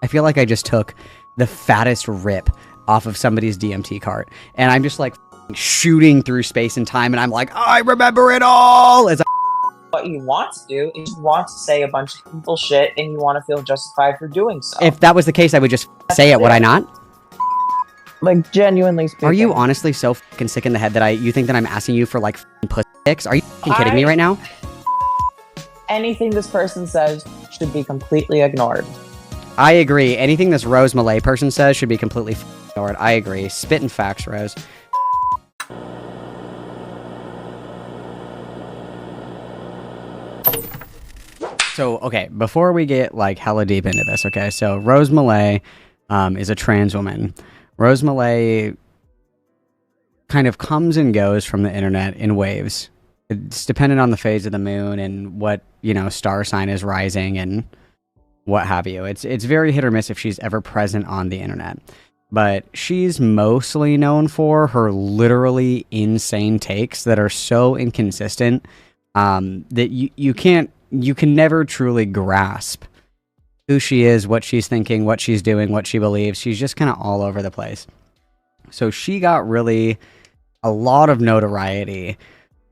I feel like I just took the fattest rip off of somebody's DMT cart, and I'm just like shooting through space and time, and I'm like, I remember it all. As what you want to do is you want to say a bunch of evil shit, and you want to feel justified for doing so. If that was the case, I would just say it, would I not? Like, genuinely speaking. Are you honestly so fucking sick in the head that you think that I'm asking you for like pussy pics? Are you fucking kidding me right now? Anything this person says should be completely ignored. I agree. Anything this Rose Malay person says should be completely ignored. I agree. Spitting facts, Rose. So, okay, before we get like hella deep into this, okay, so Rose Malay is a trans woman. Rose Malay kind of comes and goes from the internet in waves. It's dependent on the phase of the moon and what, star sign is rising and what have you. It's very hit or miss if she's ever present on the internet. But she's mostly known for her literally insane takes that are so inconsistent that you can never truly grasp who she is, what she's thinking, what she's doing, what she believes. She's just kind of all over the place. So she got really a lot of notoriety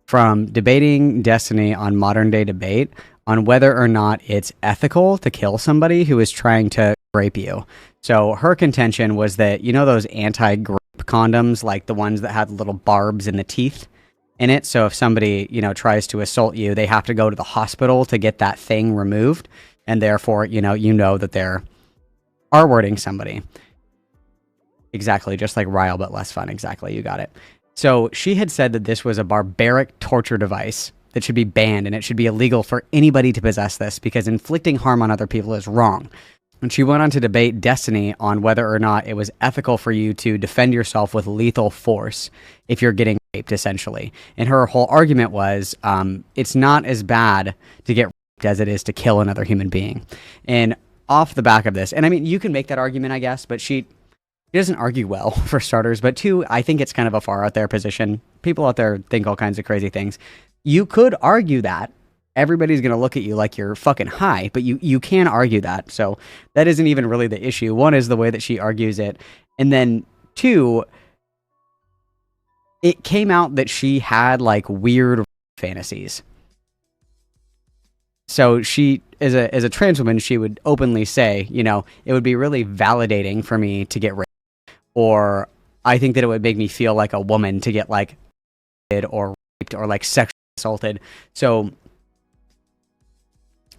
from debating Destiny on Modern Day Debate on whether or not it's ethical to kill somebody who is trying to rape you. So her contention was that, those anti-grape condoms, like the ones that had little barbs in the teeth in it. So if somebody, tries to assault you, they have to go to the hospital to get that thing removed. And therefore, that they're R-wording somebody. Exactly, just like Ryle, but less fun. Exactly, you got it. So she had said that this was a barbaric torture device that should be banned, and it should be illegal for anybody to possess this because inflicting harm on other people is wrong. And she went on to debate Destiny on whether or not it was ethical for you to defend yourself with lethal force if you're getting raped, essentially. And her whole argument was it's not as bad to get raped as it is to kill another human being. And off the back of this, and I mean, you can make that argument, I guess, but she doesn't argue well, for starters. But two, I think it's kind of a far out there position. People out there think all kinds of crazy things. You could argue that. Everybody's going to look at you like you're fucking high, but you can argue that. So that isn't even really the issue. One is the way that she argues it. And then two, it came out that she had like weird fantasies. So she, as a trans woman, she would openly say, it would be really validating for me to get raped. Or I think that it would make me feel like a woman to get like or raped or like sexually assaulted. So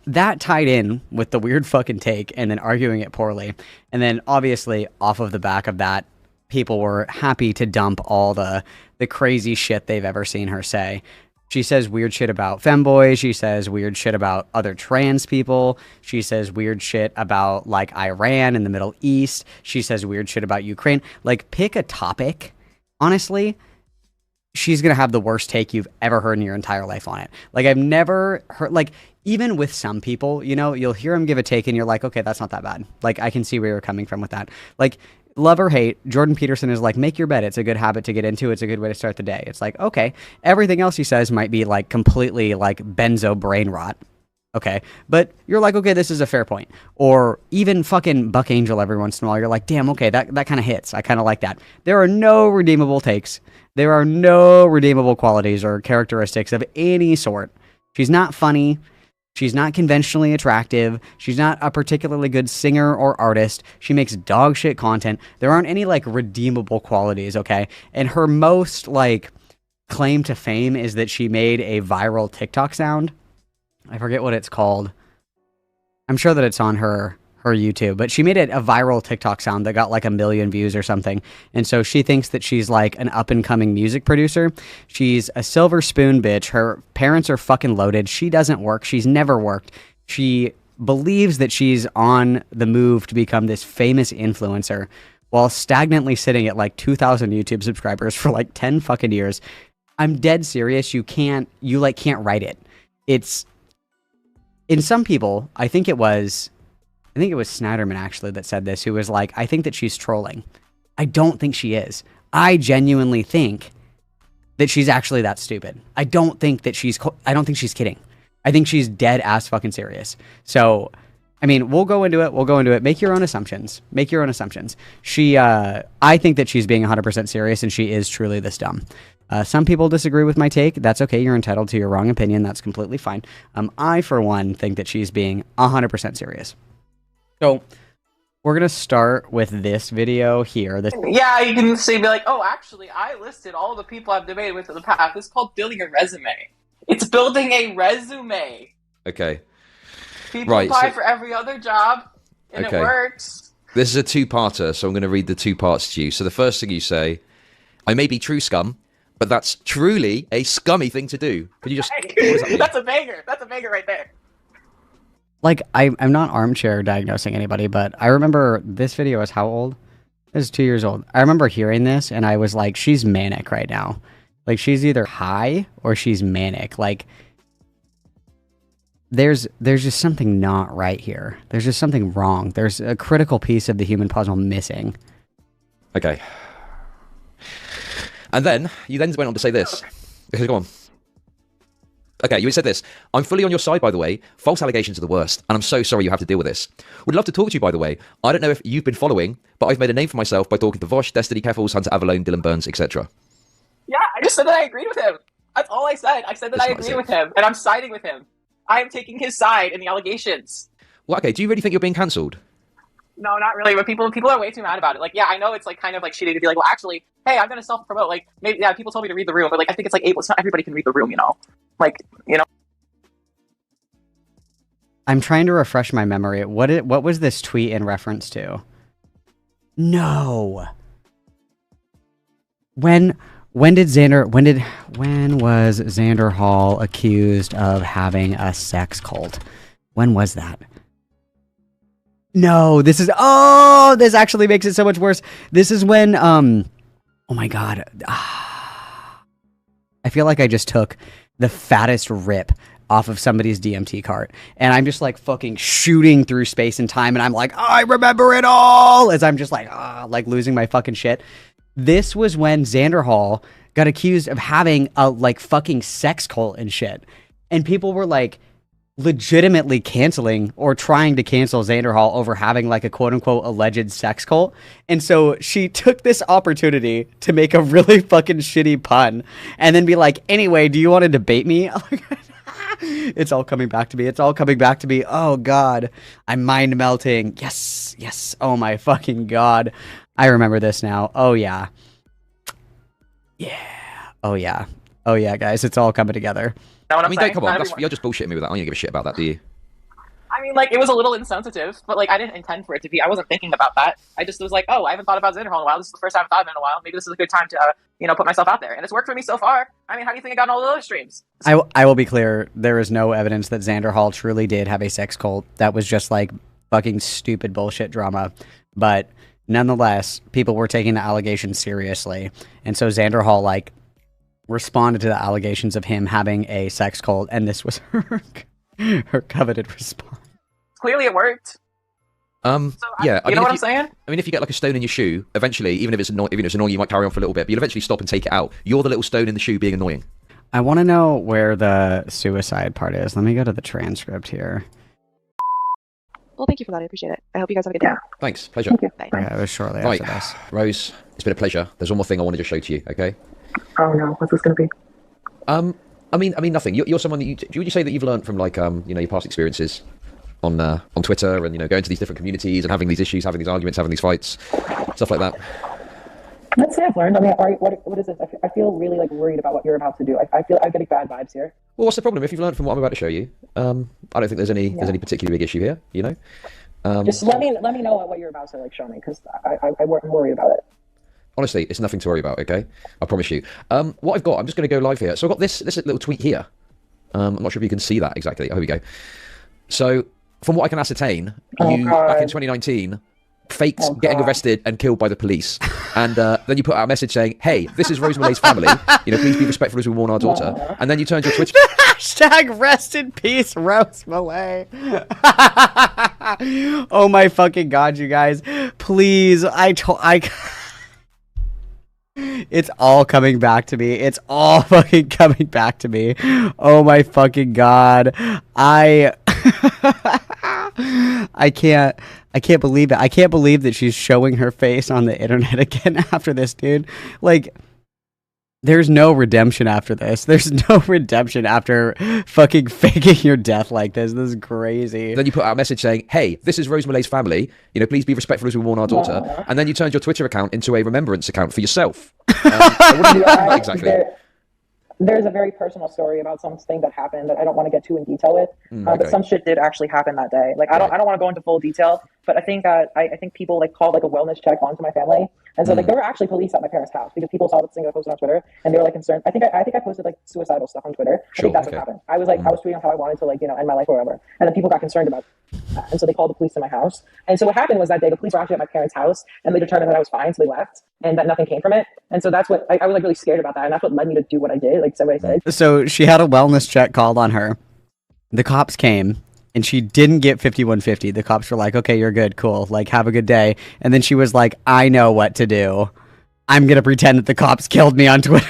that tied in with the weird fucking take and then arguing it poorly. And then obviously off of the back of that, people were happy to dump all the crazy shit they've ever seen her say. She says weird shit about femboys. She says weird shit about other trans people. She says weird shit about like Iran and the Middle East. She says weird shit about Ukraine. Like, pick a topic. Honestly, she's going to have the worst take you've ever heard in your entire life on it. Like, I've never heard, like, even with some people, you'll hear them give a take and you're like, okay, that's not that bad. Like, I can see where you're coming from with that. Like, love or hate, Jordan Peterson is like, make your bed. It's a good habit to get into. It's a good way to start the day. It's like, okay, everything else he says might be like completely like benzo brain rot. Okay, but you're like, okay, this is a fair point. Or even fucking Buck Angel every once in a while, you're like, damn, okay, that kind of hits. I kind of like that. There are no redeemable takes. There are no redeemable qualities or characteristics of any sort. She's not funny. She's not conventionally attractive. She's not a particularly good singer or artist. She makes dog shit content. There aren't any like redeemable qualities, okay? And her most like claim to fame is that she made a viral TikTok sound. I forget what it's called. I'm sure that it's on her YouTube, but she made it a viral TikTok sound that got like 1 million views or something. And so she thinks that she's like an up and coming music producer. She's a silver spoon bitch. Her parents are fucking loaded. She doesn't work. She's never worked. She believes that she's on the move to become this famous influencer while stagnantly sitting at like 2,000 YouTube subscribers for like 10 fucking years. I'm dead serious. You can't write it. It's, in some people, I think it was Snyderman actually that said this, who was like, I think that she's trolling. I don't think she is. I genuinely think that she's actually that stupid. I don't think she's kidding. I think she's dead ass fucking serious. So, I mean, we'll go into it. Make your own assumptions. I think that she's being 100% serious, and she is truly this dumb. Some people disagree with my take. That's okay. You're entitled to your wrong opinion. That's completely fine. I, for one, think that she's being 100% serious. So we're going to start with this video here. Yeah, you can say, be like, oh, actually, I listed all the people I've debated with in the past. It's called building a resume. It's building a resume. Okay. People apply for every other job, and it works. This is a two-parter, so I'm going to read the two parts to you. So the first thing you say, I may be true scum, but that's truly a scummy thing to do. Could you just... That's a banger. That's a banger right there. Like, I'm not armchair diagnosing anybody, but I remember this video is how old? It was 2 years old. I remember hearing this, and I was like, she's manic right now. Like, she's either high or she's manic. Like... There's just something not right here. There's just something wrong. There's a critical piece of the human puzzle missing. Okay. And then, you then went on to say this. Okay, go on. Okay, you said this. I'm fully on your side, by the way. False allegations are the worst, and I'm so sorry you have to deal with this. Would love to talk to you, by the way. I don't know if you've been following, but I've made a name for myself by talking to Vosh, Destiny, Keffels, Hunter Avalone, Dylan Burns, etc. Yeah, I just said that I agreed with him. That's all I said. I said that I agree with him, and I'm siding with him. I am taking his side in the allegations. Well, okay, do you really think you're being cancelled? No, not really, but people are way too mad about it. Like, yeah, I know it's like kind of like shitty to be like, well, actually, hey, I'm gonna self-promote. Like, maybe, yeah, people told me to read the room, but like, I think it's like, it's not everybody can read the room, you know? Like, you know? I'm trying to refresh my memory. What was this tweet in reference to? No. When was Xander Hall accused of having a sex cult? When was that? No, this actually makes it so much worse. This is when, oh my God. I feel like I just took the fattest rip off of somebody's DMT cart. And I'm just like fucking shooting through space and time. And I'm like, I remember it all. As I'm just like losing my fucking shit. This was when Xander Hall got accused of having a like fucking sex cult and shit. And people were like legitimately canceling or trying to cancel Xander Hall over having like a quote unquote alleged sex cult. And so she took this opportunity to make a really fucking shitty pun and then be like, anyway, do you want to debate me? It's all coming back to me. Oh God, I'm mind melting. Yes. Oh my fucking God. I remember this now. Oh yeah. Oh yeah, guys, it's all coming together. I mean, don't come on. You're just bullshitting me with that. I don't give a shit about that, do you? I mean, like, it was a little insensitive, but like, I didn't intend for it to be. I wasn't thinking about that. I just was like, oh, I haven't thought about Xander Hall in a while. This is the first time I've thought of it in a while. Maybe this is a good time to, put myself out there. And it's worked for me so far. I mean, how do you think I got on all the other streams? I will be clear. There is no evidence that Xander Hall truly did have a sex cult. That was just like fucking stupid bullshit drama. But nonetheless, people were taking the allegations seriously. And so Xander Hall, like, responded to the allegations of him having a sex cult, and this was her coveted response. Clearly it worked. Yeah. You know what I'm saying? I mean, if you get like a stone in your shoe, eventually, even if it's annoying, you might carry on for a little bit, but you'll eventually stop and take it out. You're the little stone in the shoe being annoying. I want to know where the suicide part is. Let me go to the transcript here. Well, thank you for that. I appreciate it. I hope you guys have a good day. Yeah. Thanks. Pleasure. Thank you. Bye. Yeah, it was shortly after this. Rose, it's been a pleasure. There's one more thing I want to just show to you, okay? Oh no, what's this going to be? I mean, nothing. You're someone that would you say that you've learned from like, your past experiences on Twitter and, going to these different communities and having these issues, having these arguments, having these fights, stuff like that? Let's say I've learned. I mean, what is this? I feel really like worried about what you're about to do. I'm getting bad vibes here. Well, what's the problem? If you've learned from what I'm about to show you, I don't think there's any particularly big issue here. Just let me know what you're about to like show me, because I'm worried about it. Honestly, it's nothing to worry about. Okay, I promise you. What I've got, I'm just going to go live here. So I've got this little tweet here. I'm not sure if you can see that exactly. Oh, here we go. So from what I can ascertain, back in 2019. Faked getting arrested and killed by the police, and then you put out a message saying, "Hey, this is Rose Malay's family. Please be respectful as we mourn our daughter." And then you turned your Twitter. Hashtag rest in peace, Rose Malay. Oh my fucking God, you guys! Please, it's all coming back to me. It's all fucking coming back to me. Oh my fucking God, I can't believe it. I can't believe that she's showing her face on the internet again after this, dude. Like, there's no redemption after this. There's no redemption after fucking faking your death like this. This is crazy. Then you put out a message saying, hey, this is Rose Malay's family. You know, please be respectful as we mourn our daughter. Yeah. And then you turned your Twitter account into a remembrance account for yourself. What do you do exactly? There's a very personal story about something that happened that I don't want to get too in detail with, Okay. but some shit did actually happen that day. Like I don't want to go into full detail, but I think I think people like called like a wellness check onto my family, and so like there were actually police at my parents' house because people saw this thing I posted on Twitter and they were like concerned. I think I posted like suicidal stuff on Twitter. I think that's what happened. I was like I was tweeting how I wanted to like end my life or whatever, and then people got concerned about that. And so they called the police to my house. And so what happened was that day the police were actually at my parents' house and they determined that I was fine, so they left and that nothing came from it. And so that's what I was like really scared about that, and that's what led me to do what I did. Like somebody said. So she had a wellness check called on her. The cops came and she didn't get 5150. The cops were like, okay, you're good, cool, like have a good day. And then she was like, I know what to do. I'm gonna pretend that the cops killed me on Twitter.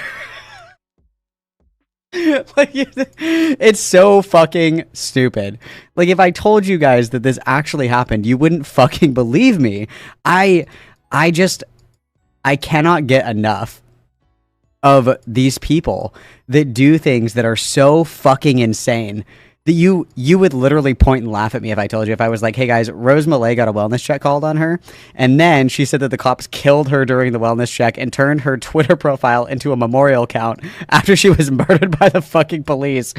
Like, it's so fucking stupid. Like, if I told you guys that this actually happened, you wouldn't fucking believe me. I cannot get enough of these people that do things that are so fucking insane that you would literally point and laugh at me if I told you. If I was like, hey guys, Rose Malay got a wellness check called on her, and then she said that the cops killed her during the wellness check and turned her Twitter profile into a memorial account after she was murdered by the fucking police.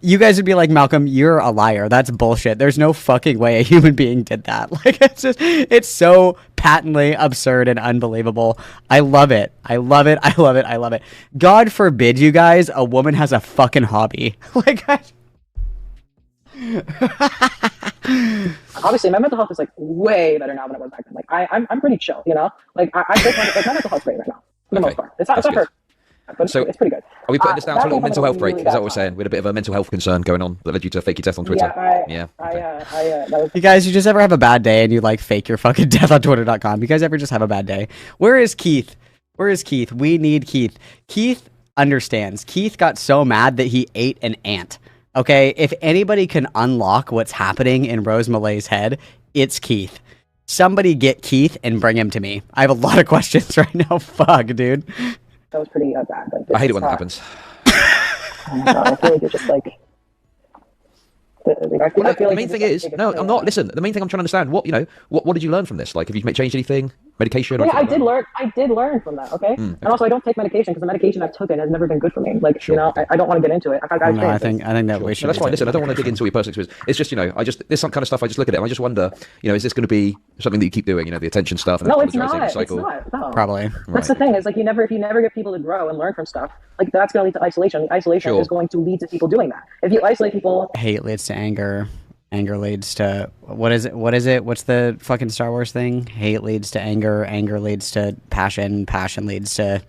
You guys would be like, Malcolm, you're a liar. That's bullshit. There's no fucking way a human being did that. Like, it's so patently absurd and unbelievable. I love it. I love it. I love it. I love it. God forbid, you guys, a woman has a fucking hobby. Like, Obviously, my mental health is like way better now than it was back then. Like I'm pretty chill, you know. Like my mental health's great right now for the most part. It's not perfect, but So it's pretty good. Are we putting this down to a little that mental was health a break? really Is that bad what we're time. saying? We had a bit of a mental health concern going on that led you to fake your death on Twitter. Yeah, Yeah. that was you guys, you just ever have a bad day and you like fake your fucking death on Twitter.com? You guys ever just have a bad day? Where is Keith? Where is Keith? We need Keith. Keith understands. Keith got so mad that he ate an ant. Okay, if anybody can unlock what's happening in Rose Malay's head, it's Keith. Somebody get Keith and bring him to me. I have a lot of questions right now. Fuck, dude. that was pretty bad. Like, I hate it when that happens. Oh my god, I feel like it's just like. I feel The like main it's thing just, is, like, no, it's I'm not. Listen, the main thing I'm trying to understand, what did you learn from this? Like, have you changed anything? Medication? Or Yeah, I anything like did learn from that. Okay, okay. and also I don't take medication because the medication I've taken has never been good for me. Like Sure. you know, I don't want to get into it. No, I think that we should. No, that's fine. Listen, I don't want to dig into your personal experience. It's just, there's some kind of stuff. I just look at it and I just wonder, is this going to be something that you keep doing? The attention stuff. And No, the it's not. apologizing It's cycle. not. No. Probably. That's the thing. Is like if you never get people to grow and learn from stuff, like that's going to lead to isolation. The isolation Sure. is going to lead to people doing that. If you isolate people, Hate leads to anger. Anger leads to what is it? What's the fucking Star Wars thing? Hate leads to anger. Anger leads to passion. Passion leads to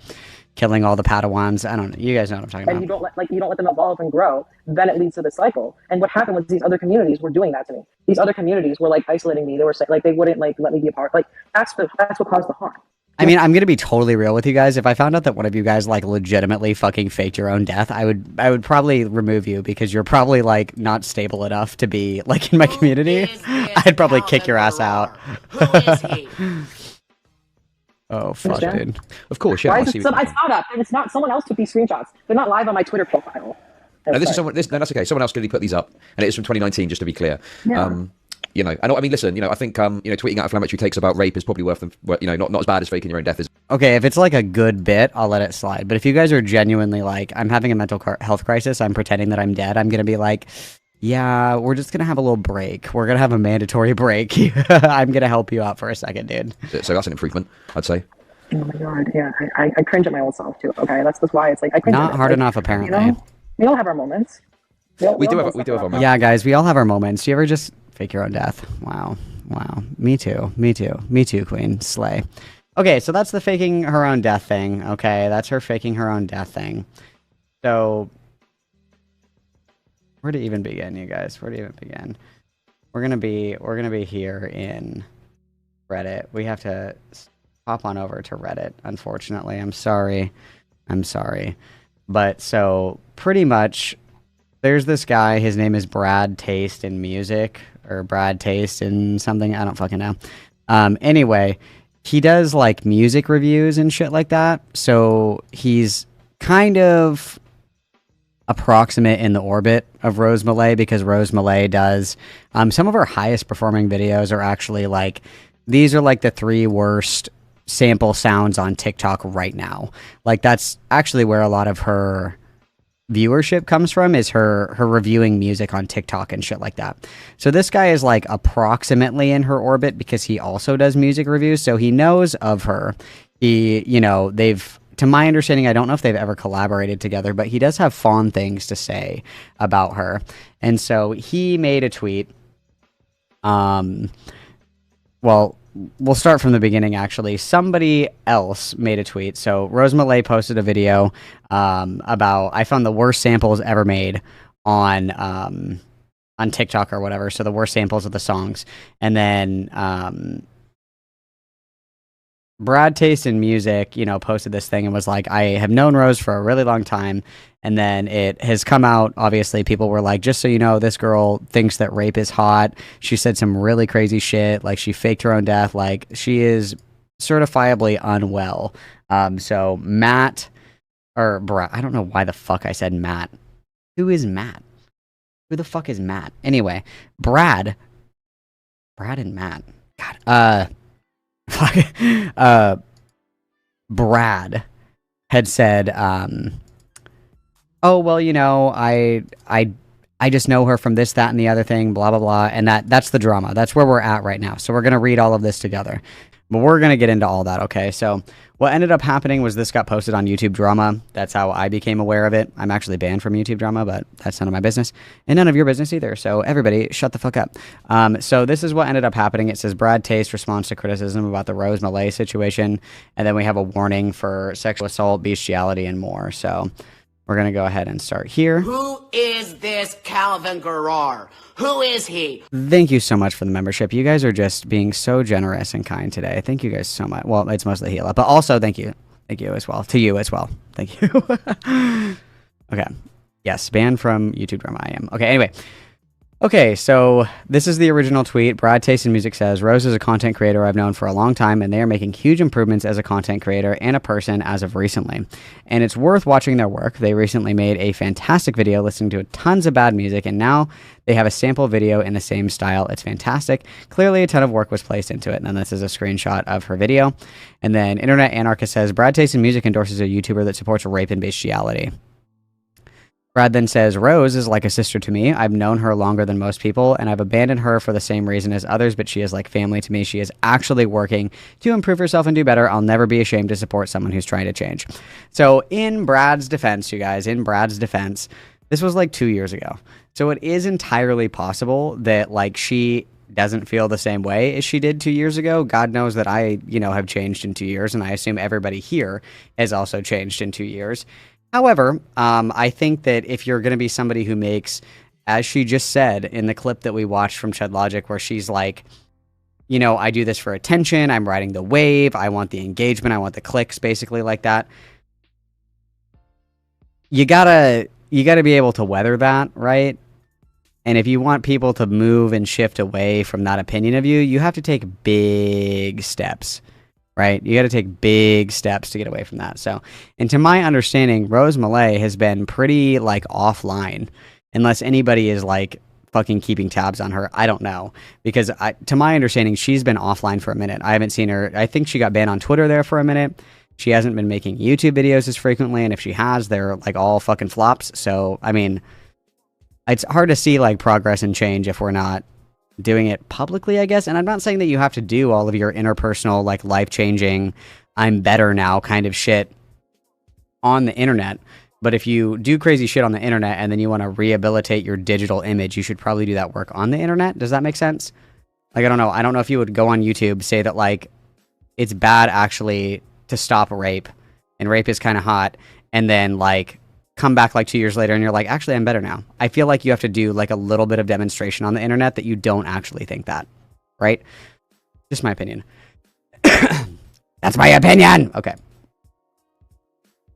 killing all the Padawans. I don't know. You guys know what I'm talking and about. you don't let them evolve and grow, then it leads to the cycle. And what happened was these other communities were doing that to me. These other communities were like isolating me. They were like they wouldn't like let me be a part. Like that's what caused the harm. I mean, I'm gonna be totally real with you guys. If I found out that one of you guys like legitimately fucking faked your own death, I would probably remove you because you're probably like not stable enough to be like in my community. I'd probably kick your ass out. Who is he? Oh fuck, Understand? dude. Of course, yeah. Why I is see it what I you're saw that, and it's not someone else took these screenshots. They're not live on my Twitter profile. No, this is someone. No, that's okay. Someone else clearly put these up, and it is from 2019. Just to be clear, Yeah. I mean, listen, I think, tweeting out inflammatory takes about rape is probably worth them. Not as bad as faking your own death is. Okay, if it's like a good bit, I'll let it slide. But if you guys are genuinely like, I'm having a mental health crisis, I'm pretending that I'm dead, I'm gonna be like, yeah, we're just gonna have a little break. We're gonna have a mandatory break. I'm gonna help you out for a second, dude. So that's an improvement, I'd say. Oh my god, yeah, I cringe at my own self too. Okay, that's why it's like I cringe. Not at it. hard Like, enough, apparently. We all have our moments. We do have our moments. Yeah, guys, we all have our moments. Do you ever just fake your own death? Wow. Me too, queen. Slay. Okay, so that's the faking her own death thing. Okay, that's her faking her own death thing. So, where to even begin, you guys? Where to even begin? We're gonna be here in Reddit. We have to hop on over to Reddit, unfortunately. I'm sorry. But so pretty much there's this guy, his name is Brad Taste in Music, or Brad Taste and something. I don't fucking know. Anyway, he does like music reviews and shit like that. So he's kind of approximate in the orbit of Rose Malay, because Rose Malay does some of her highest performing videos are actually like, these are like the 3 worst sample sounds on TikTok right now. Like that's actually where a lot of her viewership comes from, is her reviewing music on TikTok and shit like that. So this guy is like approximately in her orbit because he also does music reviews, so he knows of her. He, you know, to my understanding, I don't know if they've ever collaborated together, but he does have fond things to say about her. And so he made a tweet. Well, we'll start from the beginning, actually. Somebody else made a tweet. So Rose Malay posted a video about, I found the worst samples ever made on TikTok or whatever. So the worst samples of the songs. And then Brad Taste in Music, you know, posted this thing and was like, I have known Rose for a really long time. And then it has come out, obviously, people were like, just so you know, this girl thinks that rape is hot. She said some really crazy shit. Like, she faked her own death. Like, she is certifiably unwell. So Matt, or Brad, I don't know why the fuck I said Matt. Who is Matt? Who the fuck is Matt? Anyway, Brad and Matt. God, Brad had said, oh, well, you know, I just know her from this, that, and the other thing, blah, blah, blah. And that's the drama. That's where we're at right now. So we're going to read all of this together. But we're going to get into all that, okay? So what ended up happening was this got posted on YouTube Drama. That's how I became aware of it. I'm actually banned from YouTube Drama, but that's none of my business. And none of your business either. So everybody, shut the fuck up. So this is what ended up happening. It says, Brad Taste responds to criticism about the Rose Malay situation. And then we have a warning for sexual assault, bestiality, and more. So we're going to go ahead and start here. Who is this Calvin Garrar? Who is he? Thank you so much for the membership. You guys are just being so generous and kind today. Thank you guys so much. Well, it's mostly Hila, but also thank you. Thank you as well. To you as well. Thank you. Okay. Yes, banned from YouTube Drama. I am. Okay, anyway. Okay, so this is the original tweet. Brad Taste in Music says, Rose is a content creator I've known for a long time, and they are making huge improvements as a content creator and a person as of recently. And it's worth watching their work. They recently made a fantastic video listening to tons of bad music, and now they have a sample video in the same style. It's fantastic. Clearly, a ton of work was placed into it. And then this is a screenshot of her video. And then Internet Anarchist says, Brad Taste in Music endorses a YouTuber that supports rape and bestiality. Brad then says, Rose is like a sister to me. I've known her longer than most people, and I've abandoned her for the same reason as others, but she is like family to me. She is actually working to improve herself and do better. I'll never be ashamed to support someone who's trying to change. So in Brad's defense, you guys, this was like 2 years ago. So it is entirely possible that like she doesn't feel the same way as she did 2 years ago. God knows that I, have changed in 2 years, and I assume everybody here has also changed in 2 years. However, I think that if you're going to be somebody who makes, as she just said in the clip that we watched from Chud Logic, where she's like, I do this for attention, I'm riding the wave, I want the engagement, I want the clicks, basically like that. You gotta be able to weather that, right? And if you want people to move and shift away from that opinion of you, you have to take big steps. Right? You got to take big steps to get away from that. So, and to my understanding, Rose Malay has been pretty like offline, unless anybody is like fucking keeping tabs on her. I don't know, because to my understanding, she's been offline for a minute. I haven't seen her. I think she got banned on Twitter there for a minute. She hasn't been making YouTube videos as frequently, and if she has, they're like all fucking flops. So, I mean, it's hard to see like progress and change if we're not doing it publicly, I guess. And I'm not saying that you have to do all of your interpersonal, like life-changing, I'm better now kind of shit on the internet. But if you do crazy shit on the internet and then you want to rehabilitate your digital image, you should probably do that work on the internet. Does that make sense? Like, I don't know. I don't know if you would go on YouTube, say that like it's bad actually to stop rape and rape is kind of hot, and then like come back like 2 years later and you're like, actually, I'm better now. I feel like you have to do like a little bit of demonstration on the internet that you don't actually think that, right? Just my opinion. That's my opinion. Okay.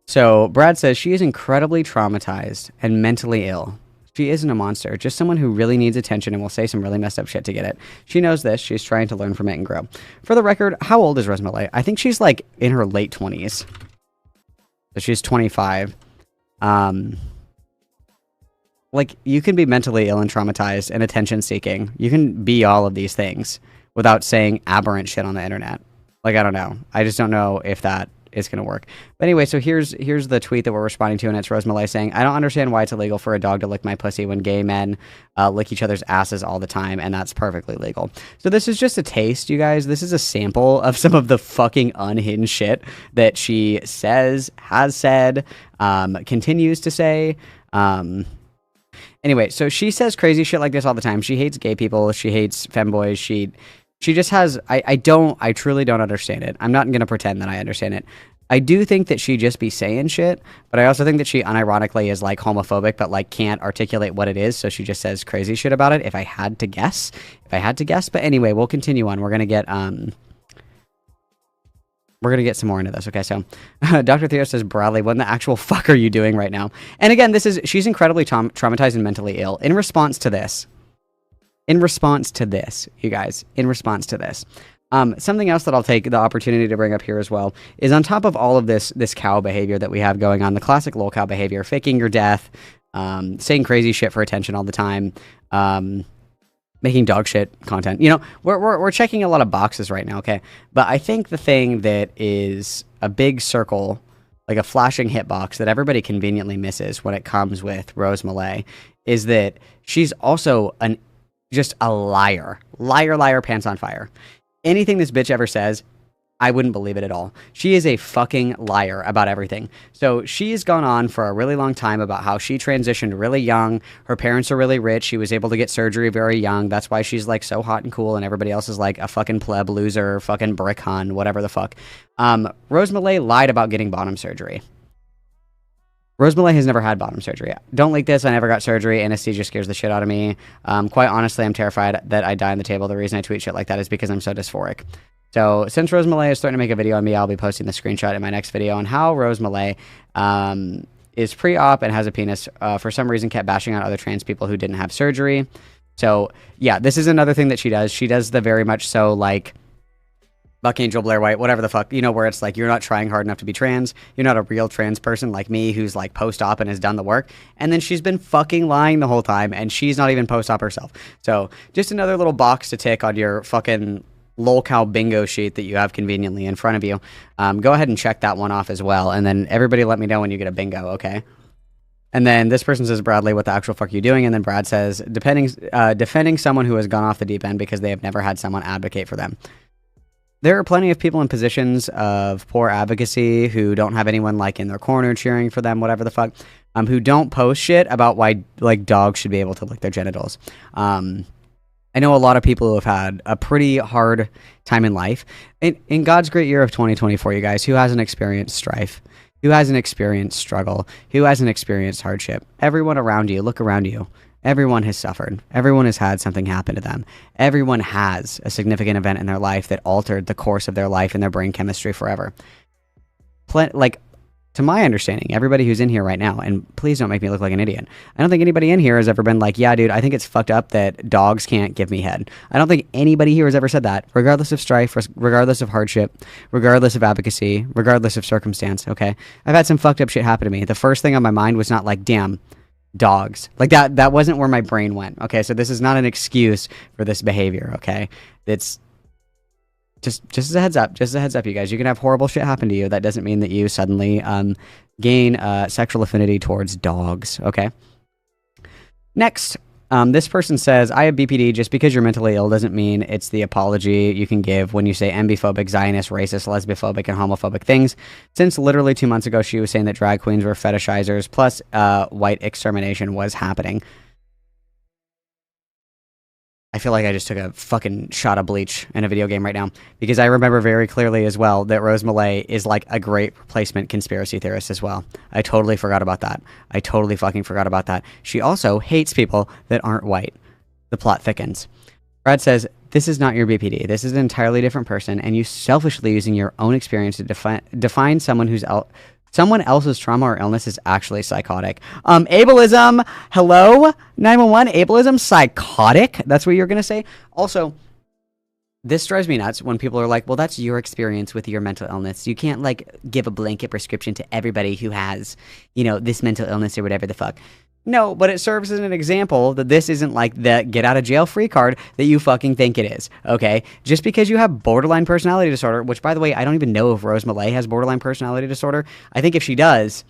So Brad says she is incredibly traumatized and mentally ill. She isn't a monster, just someone who really needs attention and will say some really messed up shit to get it. She knows this. She's trying to learn from it and grow. For the record, how old is Rose Malay? I think she's like in her late 20s. So she's 25. Like, you can be mentally ill and traumatized and attention seeking. You can be all of these things without saying aberrant shit on the internet. Like, I don't know. I just don't know if that is going to work. But anyway, so here's the tweet that we're responding to, and it's Rose Malay saying, I don't understand why it's illegal for a dog to lick my pussy when gay men lick each other's asses all the time, and that's perfectly legal. So this is just a taste, you guys. This is a sample of some of the fucking unhinged shit that she says, has said, continues to say. Anyway, so she says crazy shit like this all the time. She hates gay people. She hates femboys. She just has, I truly don't understand it. I'm not going to pretend that I understand it. I do think that she just be saying shit, but I also think that she unironically is like homophobic, but like can't articulate what it is. So she just says crazy shit about it. If I had to guess, but anyway, we'll continue on. We're going to get some more into this. Okay. So Dr. Theo says, Bradley, what in the actual fuck are you doing right now? And again, she's incredibly traumatized and mentally ill. In response to this, you guys, something else that I'll take the opportunity to bring up here as well is on top of all of this cow behavior that we have going on, the classic lol cow behavior, faking your death, saying crazy shit for attention all the time, making dog shit content. You know, we're checking a lot of boxes right now, okay? But I think the thing that is a big circle, like a flashing hitbox that everybody conveniently misses when it comes with Rose Malay, is that she's also just a liar, pants on fire. Anything this bitch ever says, I wouldn't believe it at all. She is a fucking liar about everything. So she's gone on for a really long time about how she transitioned really young. Her parents are really rich. She was able to get surgery very young. That's why she's like so hot and cool, and everybody else is like a fucking pleb loser, fucking brick hun, whatever the fuck. Rose Malay lied about getting bottom surgery. Rose Malay has never had bottom surgery. Don't leak this. I never got surgery. Anesthesia scares the shit out of me. Quite honestly, I'm terrified that I die on the table. The reason I tweet shit like that is because I'm so dysphoric. So since Rose Malay is starting to make a video on me, I'll be posting the screenshot in my next video on how Rose Malay is pre-op and has a penis. For some reason, kept bashing on other trans people who didn't have surgery. So yeah, this is another thing that she does. She does the very much so like Buckangel, Blair White, whatever the fuck, you know, where it's like, you're not trying hard enough to be trans. You're not a real trans person like me who's like post-op and has done the work. And then she's been fucking lying the whole time, and she's not even post-op herself. So just another little box to tick on your fucking lol cow bingo sheet that you have conveniently in front of you. Go ahead and check that one off as well. And then everybody let me know when you get a bingo, okay? And then this person says, Bradley, what the actual fuck are you doing? And then Brad says, defending someone who has gone off the deep end because they have never had someone advocate for them. There are plenty of people in positions of poor advocacy who don't have anyone like in their corner cheering for them, whatever the fuck, who don't post shit about why like dogs should be able to lick their genitals. I know a lot of people who have had a pretty hard time in life. In God's great year of 2024, you guys, who hasn't experienced strife? Who hasn't experienced struggle? Who hasn't experienced hardship? Everyone around you, look around you. Everyone has suffered. Everyone has had something happen to them. Everyone has a significant event in their life that altered the course of their life and their brain chemistry forever. Like, to my understanding, everybody who's in here right now, and please don't make me look like an idiot, I don't think anybody in here has ever been like, yeah, dude, I think it's fucked up that dogs can't give me head. I don't think anybody here has ever said that, regardless of strife, regardless of hardship, regardless of advocacy, regardless of circumstance, okay? I've had some fucked up shit happen to me. The first thing on my mind was not like, damn, dogs. Like that wasn't where my brain went. Okay, so this is not an excuse for this behavior, okay? It's just as a heads up, you guys. You can have horrible shit happen to you. That doesn't mean that you suddenly gain sexual affinity towards dogs, okay? Next, this person says, I have BPD. Just because you're mentally ill doesn't mean it's the apology you can give when you say ambiphobic, Zionist, racist, lesbophobic, and homophobic things. Since literally 2 months ago, she was saying that drag queens were fetishizers, plus white extermination was happening. I feel like I just took a fucking shot of bleach in a video game right now, because I remember very clearly as well that Rose Malay is like a great replacement conspiracy theorist as well. I totally forgot about that. I totally fucking forgot about that. She also hates people that aren't white. The plot thickens. Brad says, this is not your BPD. This is an entirely different person, and you selfishly using your own experience to define someone who's Someone else's trauma or illness is actually psychotic. Ableism, hello? 911, ableism, psychotic? That's what you're going to say? Also, this drives me nuts when people are like, well, that's your experience with your mental illness. You can't, like, give a blanket prescription to everybody who has, you know, this mental illness or whatever the fuck. No, but it serves as an example that this isn't like the get out of jail free card that you fucking think it is, okay? Just because you have borderline personality disorder, which, by the way, I don't even know if Rose Malay has borderline personality disorder. I think if she does,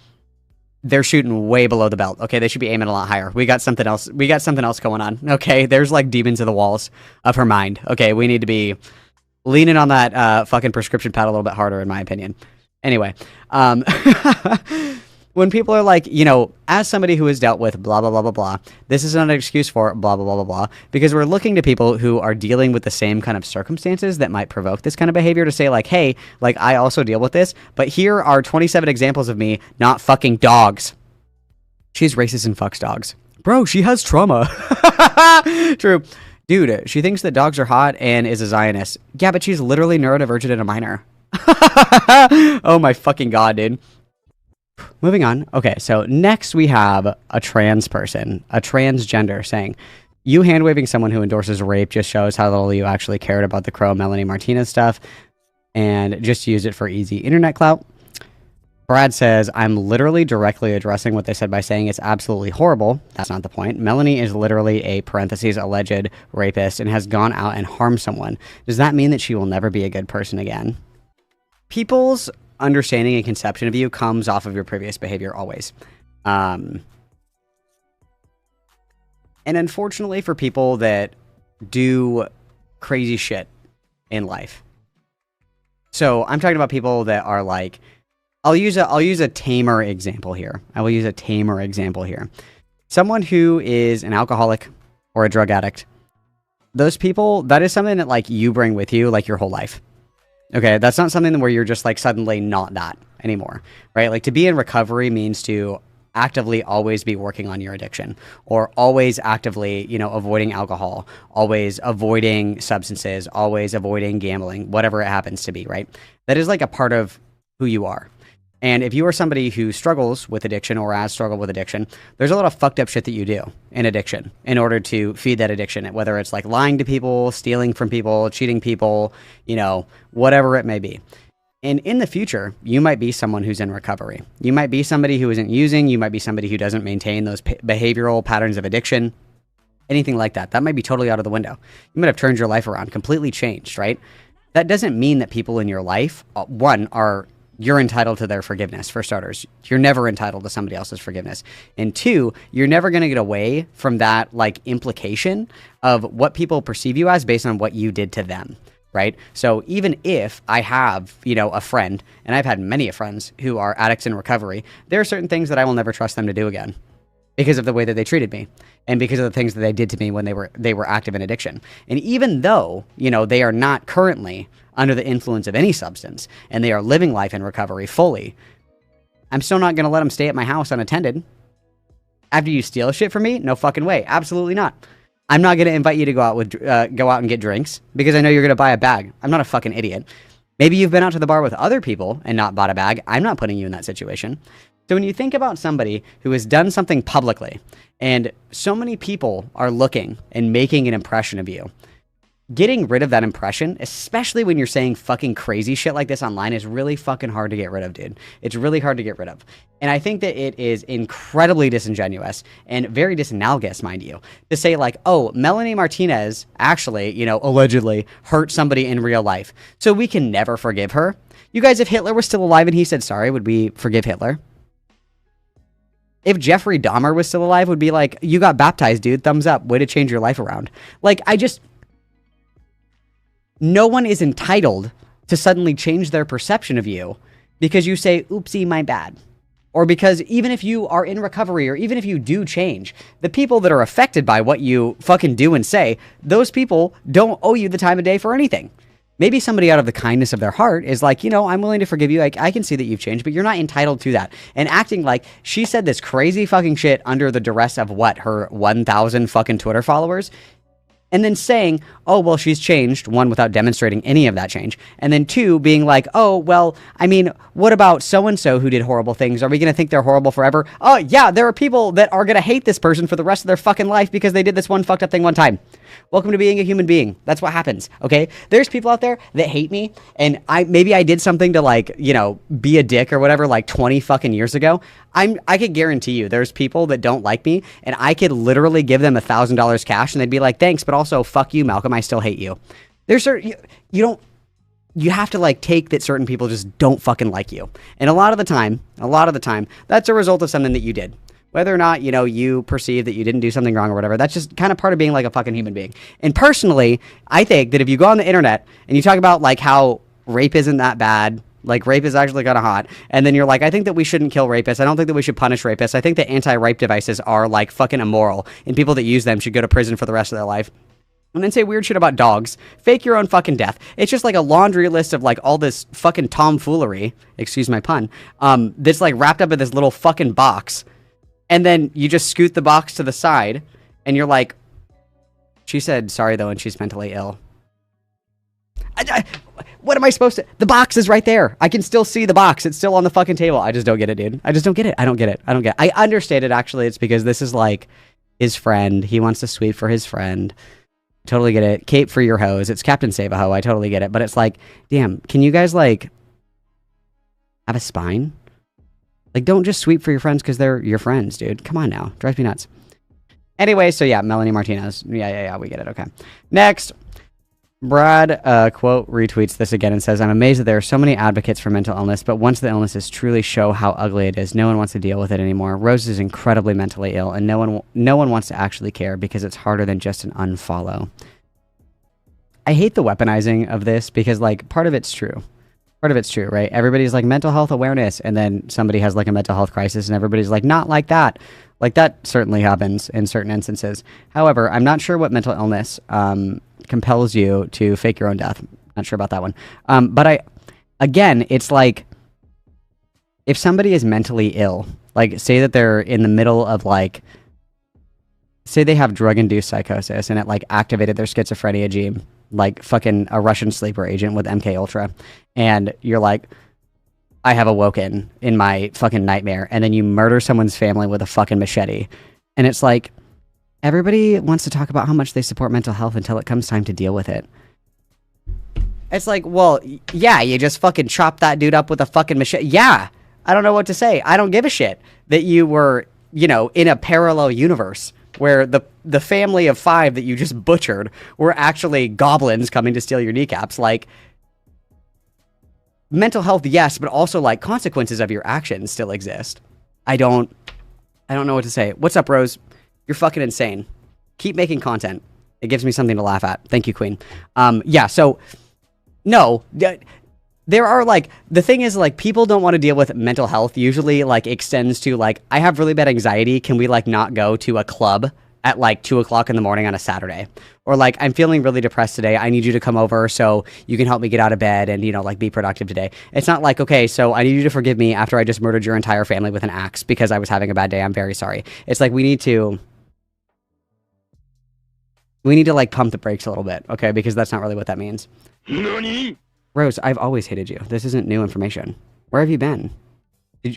they're shooting way below the belt, okay? They should be aiming a lot higher. We got something else going on, okay? There's like demons in the walls of her mind, okay? We need to be leaning on that fucking prescription pad a little bit harder, in my opinion. Anyway, when people are like, you know, as somebody who has dealt with blah, blah, blah, blah, blah, this is not an excuse for blah, blah, blah, blah, blah, because we're looking to people who are dealing with the same kind of circumstances that might provoke this kind of behavior to say like, hey, like I also deal with this, but here are 27 examples of me not fucking dogs. She's racist and fucks dogs. Bro, she has trauma. True. Dude, she thinks that dogs are hot and is a Zionist. Yeah, but she's literally neurodivergent and a minor. Oh my fucking God, dude. Moving on. Okay, so next we have a trans person, a transgender, saying, you hand-waving someone who endorses rape just shows how little you actually cared about the Crow Melanie Martinez stuff and just used it for easy internet clout. Brad says, I'm literally directly addressing what they said by saying it's absolutely horrible. That's not the point. Melanie is literally a parentheses alleged rapist and has gone out and harmed someone. Does that mean that she will never be a good person again? People's understanding and conception of you comes off of your previous behavior always. And unfortunately for people that do crazy shit in life. So I'm talking about people that are like, I'll use a tamer example here. I will use a tamer example here. Someone who is an alcoholic or a drug addict. Those people, that is something that like you bring with you like your whole life. Okay, that's not something where you're just like suddenly not that anymore, right? Like to be in recovery means to actively always be working on your addiction or always actively, you know, avoiding alcohol, always avoiding substances, always avoiding gambling, whatever it happens to be, right? That is like a part of who you are. And if you are somebody who struggles with addiction or has struggled with addiction, there's a lot of fucked up shit that you do in addiction in order to feed that addiction, whether it's like lying to people, stealing from people, cheating people, you know, whatever it may be. And in the future, you might be someone who's in recovery. You might be somebody who isn't using. You might be somebody who doesn't maintain those behavioral patterns of addiction, anything like that. That might be totally out of the window. You might have turned your life around, completely changed, right? That doesn't mean that people in your life, one, you're entitled to their forgiveness, for starters. You're never entitled to somebody else's forgiveness. And two, you're never going to get away from that like implication of what people perceive you as based on what you did to them, right? So even if I have, you know, a friend, and I've had many friends who are addicts in recovery, there are certain things that I will never trust them to do again because of the way that they treated me and because of the things that they did to me when they were active in addiction. And even though, you know, they are not currently under the influence of any substance, and they are living life in recovery fully, I'm still not going to let them stay at my house unattended. After you steal shit from me? No fucking way. Absolutely not. I'm not going to invite you to go out and get drinks because I know you're going to buy a bag. I'm not a fucking idiot. Maybe you've been out to the bar with other people and not bought a bag. I'm not putting you in that situation. So when you think about somebody who has done something publicly, and so many people are looking and making an impression of you, getting rid of that impression, especially when you're saying fucking crazy shit like this online, is really fucking hard to get rid of, dude. It's really hard to get rid of. And I think that it is incredibly disingenuous and very disanalogous, mind you, to say like, oh, Melanie Martinez actually, you know, allegedly hurt somebody in real life, so we can never forgive her. You guys, if Hitler was still alive and he said sorry, would we forgive Hitler? If Jeffrey Dahmer was still alive, would be like, you got baptized, dude. Thumbs up. Way to change your life around. Like, no one is entitled to suddenly change their perception of you because you say, oopsie, my bad. Or because even if you are in recovery or even if you do change, the people that are affected by what you fucking do and say, those people don't owe you the time of day for anything. Maybe somebody out of the kindness of their heart is like, you know, I'm willing to forgive you. I can see that you've changed, but you're not entitled to that. And acting like she said this crazy fucking shit under the duress of what? Her 1,000 fucking Twitter followers? and then saying, oh, well, she's changed, one, without demonstrating any of that change, and then two, being like, oh, well, I mean, what about so-and-so who did horrible things? Are we going to think they're horrible forever? Oh, yeah, there are people that are going to hate this person for the rest of their fucking life because they did this one fucked up thing one time. Welcome to being a human being. That's what happens, okay? There's people out there that hate me, and maybe I did something to, like, you know, be a dick or whatever, like 20 fucking years ago. I could guarantee you there's people that don't like me, and I could literally give them $1,000 cash, and they'd be like, thanks, but also, fuck you, Malcolm, I still hate you. There's certain, you have to, like, take that certain people just don't fucking like you. And a lot of the time, that's a result of something that you did. Whether or not, you know, you perceive that you didn't do something wrong or whatever, that's just kind of part of being like a fucking human being. And personally, I think that if you go on the internet and you talk about like how rape isn't that bad, like rape is actually kind of hot, and then you're like, I think that we shouldn't kill rapists. I don't think that we should punish rapists. I think that anti-rape devices are like fucking immoral, and people that use them should go to prison for the rest of their life. And then say weird shit about dogs. Fake your own fucking death. It's just like a laundry list of like all this fucking tomfoolery, excuse my pun, that's like wrapped up in this little fucking box. And then you just scoot the box to the side, and you're like, she said sorry, though, and she's mentally ill. What am I supposed to... The box is right there. I can still see the box. It's still on the fucking table. I just don't get it, dude. I just don't get it. I don't get it. I understand it, actually. It's because this is, like, his friend. He wants to sweep for his friend. Totally get it. Cape for your hose. It's Captain Save-A-Ho. I totally get it. But it's like, damn, can you guys, like, have a spine? Like, don't just sweep for your friends because they're your friends, dude. Come on now. Drives me nuts. Anyway, so yeah, Melanie Martinez. Yeah, we get it. Okay. Next. Brad, quote, retweets this again and says, I'm amazed that there are so many advocates for mental illness, but once the illnesses truly show how ugly it is, no one wants to deal with it anymore. Rose is incredibly mentally ill, and no one wants to actually care because it's harder than just an unfollow. I hate the weaponizing of this because, like, part of it's true. Part of it's true, right? Everybody's like mental health awareness, and then somebody has like a mental health crisis, and everybody's like, not like that. Like, that certainly happens in certain instances. However, I'm not sure what mental illness compels you to fake your own death. Not sure about that one. But again, it's like, if somebody is mentally ill, like, say that they're in the middle of, like, say they have drug-induced psychosis, and it, like, activated their schizophrenia gene, like fucking a Russian sleeper agent with MK Ultra, and you're like, I have awoken in my fucking nightmare, and then you murder someone's family with a fucking machete, and it's like, everybody wants to talk about how much they support mental health until it comes time to deal with it. It's like, well, yeah, you just fucking chop that dude up with a fucking machete. Yeah, I don't know what to say. I don't give a shit that you were, you know, in a parallel universe where the family of 5 that you just butchered were actually goblins coming to steal your kneecaps. Like, mental health, yes, but also, like, consequences of your actions still exist. I don't know what to say. What's up, Rose? You're fucking insane. Keep making content. It gives me something to laugh at. Thank you, Queen. Yeah, so, no, there are, like, the thing is, like, people don't want to deal with mental health. Usually, like, extends to, like, I have really bad anxiety. Can we, like, not go to a club at, like, 2 o'clock in the morning on a Saturday? Or, like, I'm feeling really depressed today. I need you to come over so you can help me get out of bed and, you know, like, be productive today. It's not like, okay, so I need you to forgive me after I just murdered your entire family with an axe because I was having a bad day. I'm very sorry. It's like, we need to, like, pump the brakes a little bit, okay? Because that's not really what that means. NANI? Rose, I've always hated you. This isn't new information. Where have you been?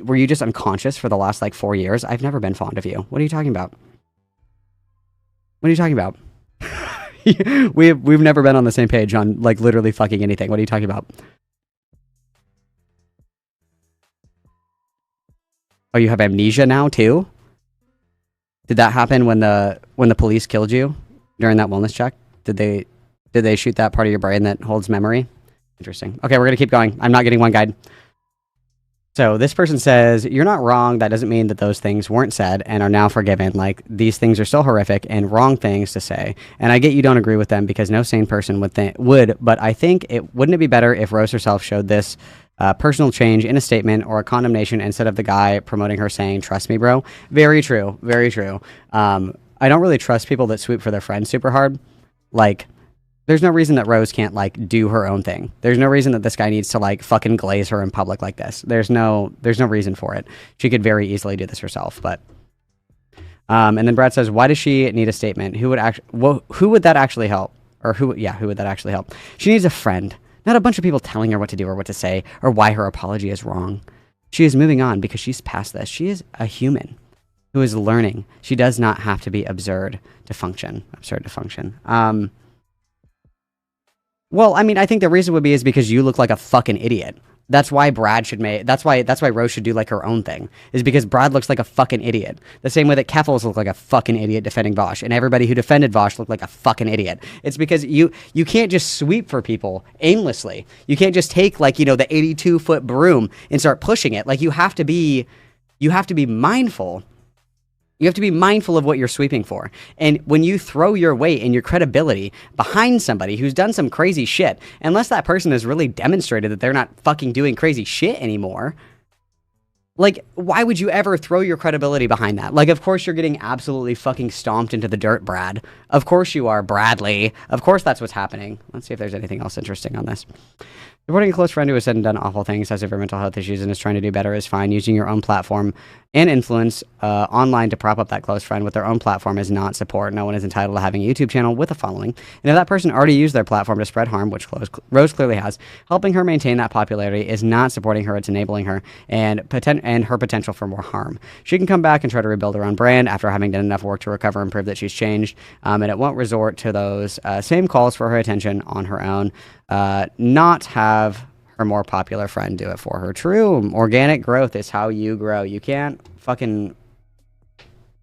Were you just unconscious for the last, like, 4 years? I've never been fond of you. What are you talking about? What are you talking about? We've never been on the same page on, like, literally fucking anything. What are you talking about? Oh, you have amnesia now, too? Did that happen when the police killed you during that wellness check? Did they shoot that part of your brain that holds memory? Interesting. Okay, we're going to keep going. I'm not getting one guide. So this person says, you're not wrong. That doesn't mean that those things weren't said and are now forgiven. Like, these things are still horrific and wrong things to say. And I get you don't agree with them because no sane person would, but I think wouldn't it be better if Rose herself showed this personal change in a statement or a condemnation instead of the guy promoting her saying, trust me, bro? Very true. Very true. I don't really trust people that swoop for their friends super hard. Like, there's no reason that Rose can't, like, do her own thing. There's no reason that this guy needs to, like, fucking glaze her in public like this. There's no reason for it. She could very easily do this herself, but And then Brad says, why does she need a statement? Who would who would that actually help? Or who would that actually help? She needs a friend, not a bunch of people telling her what to do or what to say or why her apology is wrong. She is moving on because she's past this. She is a human who is learning. She does not have to be absurd to function. Well, I mean, I think the reason would be is because you look like a fucking idiot. That's why that's why Rose should do like her own thing, is because Brad looks like a fucking idiot. The same way that Keffels looked like a fucking idiot defending Vosh, and everybody who defended Vosh looked like a fucking idiot. It's because you can't just sweep for people aimlessly. You can't just take like, the 82-foot broom and start pushing it. Like you have to be mindful. You have to be mindful of what you're sweeping for. And when you throw your weight and your credibility behind somebody who's done some crazy shit, unless that person has really demonstrated that they're not fucking doing crazy shit anymore, like, why would you ever throw your credibility behind that? Like, of course you're getting absolutely fucking stomped into the dirt, Brad. Of course you are, Bradley. Of course that's what's happening. Let's see if there's anything else interesting on this. Supporting a close friend who has said and done awful things, has severe mental health issues, and is trying to do better is fine. Using your own platform and influence online to prop up that close friend with their own platform is not support. No one is entitled to having a YouTube channel with a following. And if that person already used their platform to spread harm, which Rose clearly has, helping her maintain that popularity is not supporting her. It's enabling her and her potential for more harm. She can come back and try to rebuild her own brand after having done enough work to recover and prove that she's changed. And it won't resort to those same calls for her attention on her own. Not have her more popular friend do it for her. True. Organic growth is how you grow. You can't fucking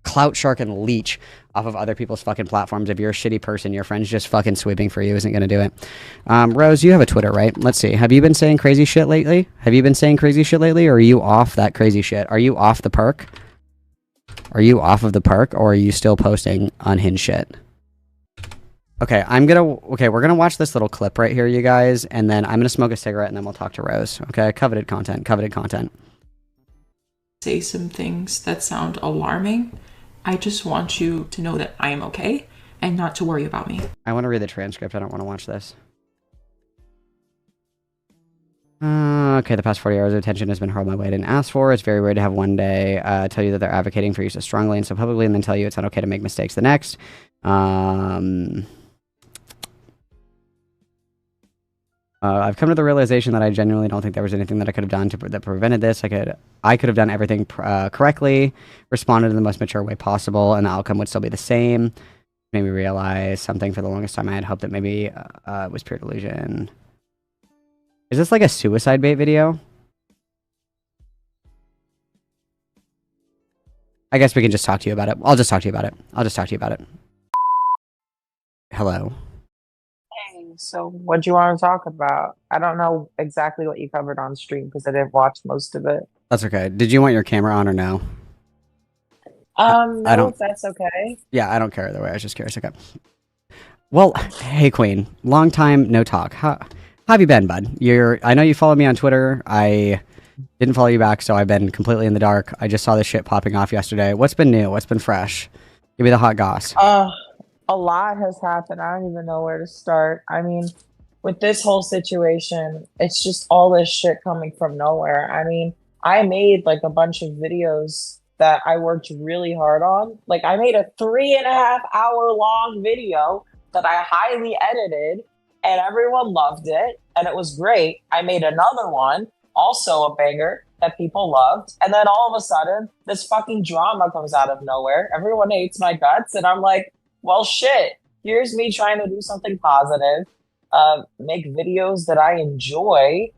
clout shark and leech off of other people's fucking platforms. If you're a shitty person, your friend's just fucking sweeping for you isn't going to do it. Rose, you have a Twitter, right? Let's see. Have you been saying crazy shit lately? Or are you off that crazy shit? Are you off the perk? Are you off of the perk, or are you still posting unhinged shit? Okay, we're gonna watch this little clip right here, you guys, and then I'm gonna smoke a cigarette, and then we'll talk to Rose. Okay, coveted content. Say some things that sound alarming. I just want you to know that I am okay and not to worry about me. I want to read the transcript. I don't want to watch this. Okay, the past 40 hours of attention has been hard my way I didn't ask for. It's very rare to have one day tell you that they're advocating for you so strongly and so publicly, and then tell you it's not okay to make mistakes the next. I've come to the realization that I genuinely don't think there was anything that I could have done that prevented this. I could have done everything correctly, responded in the most mature way possible, and the outcome would still be the same. Made me realize something. For the longest time I had hoped that maybe it was pure delusion. Is this like a suicide bait video? I guess we can just talk to you about it. I'll just talk to you about it. Hello. So what do you want to talk about? I don't know exactly what you covered on stream because I didn't watch most of it. That's okay. Did you want your camera on or no? No, if that's okay. Yeah, I don't care either way. I was just curious. Okay. Well, hey Queen, long time no talk. How have you been, bud? I know you follow me on Twitter. I didn't follow you back, so I've been completely in the dark. I just saw this shit popping off yesterday. What's been new? What's been fresh? Give me the hot goss. A lot has happened. I don't even know where to start. I mean, with this whole situation, it's just all this shit coming from nowhere. I mean, I made like a bunch of videos that I worked really hard on. Like I made a 3.5 hour long video that I highly edited and everyone loved it and it was great. I made another one, also a banger that people loved. And then all of a sudden this fucking drama comes out of nowhere. Everyone hates my guts and I'm like, well, shit, here's me trying to do something positive, make videos that I enjoy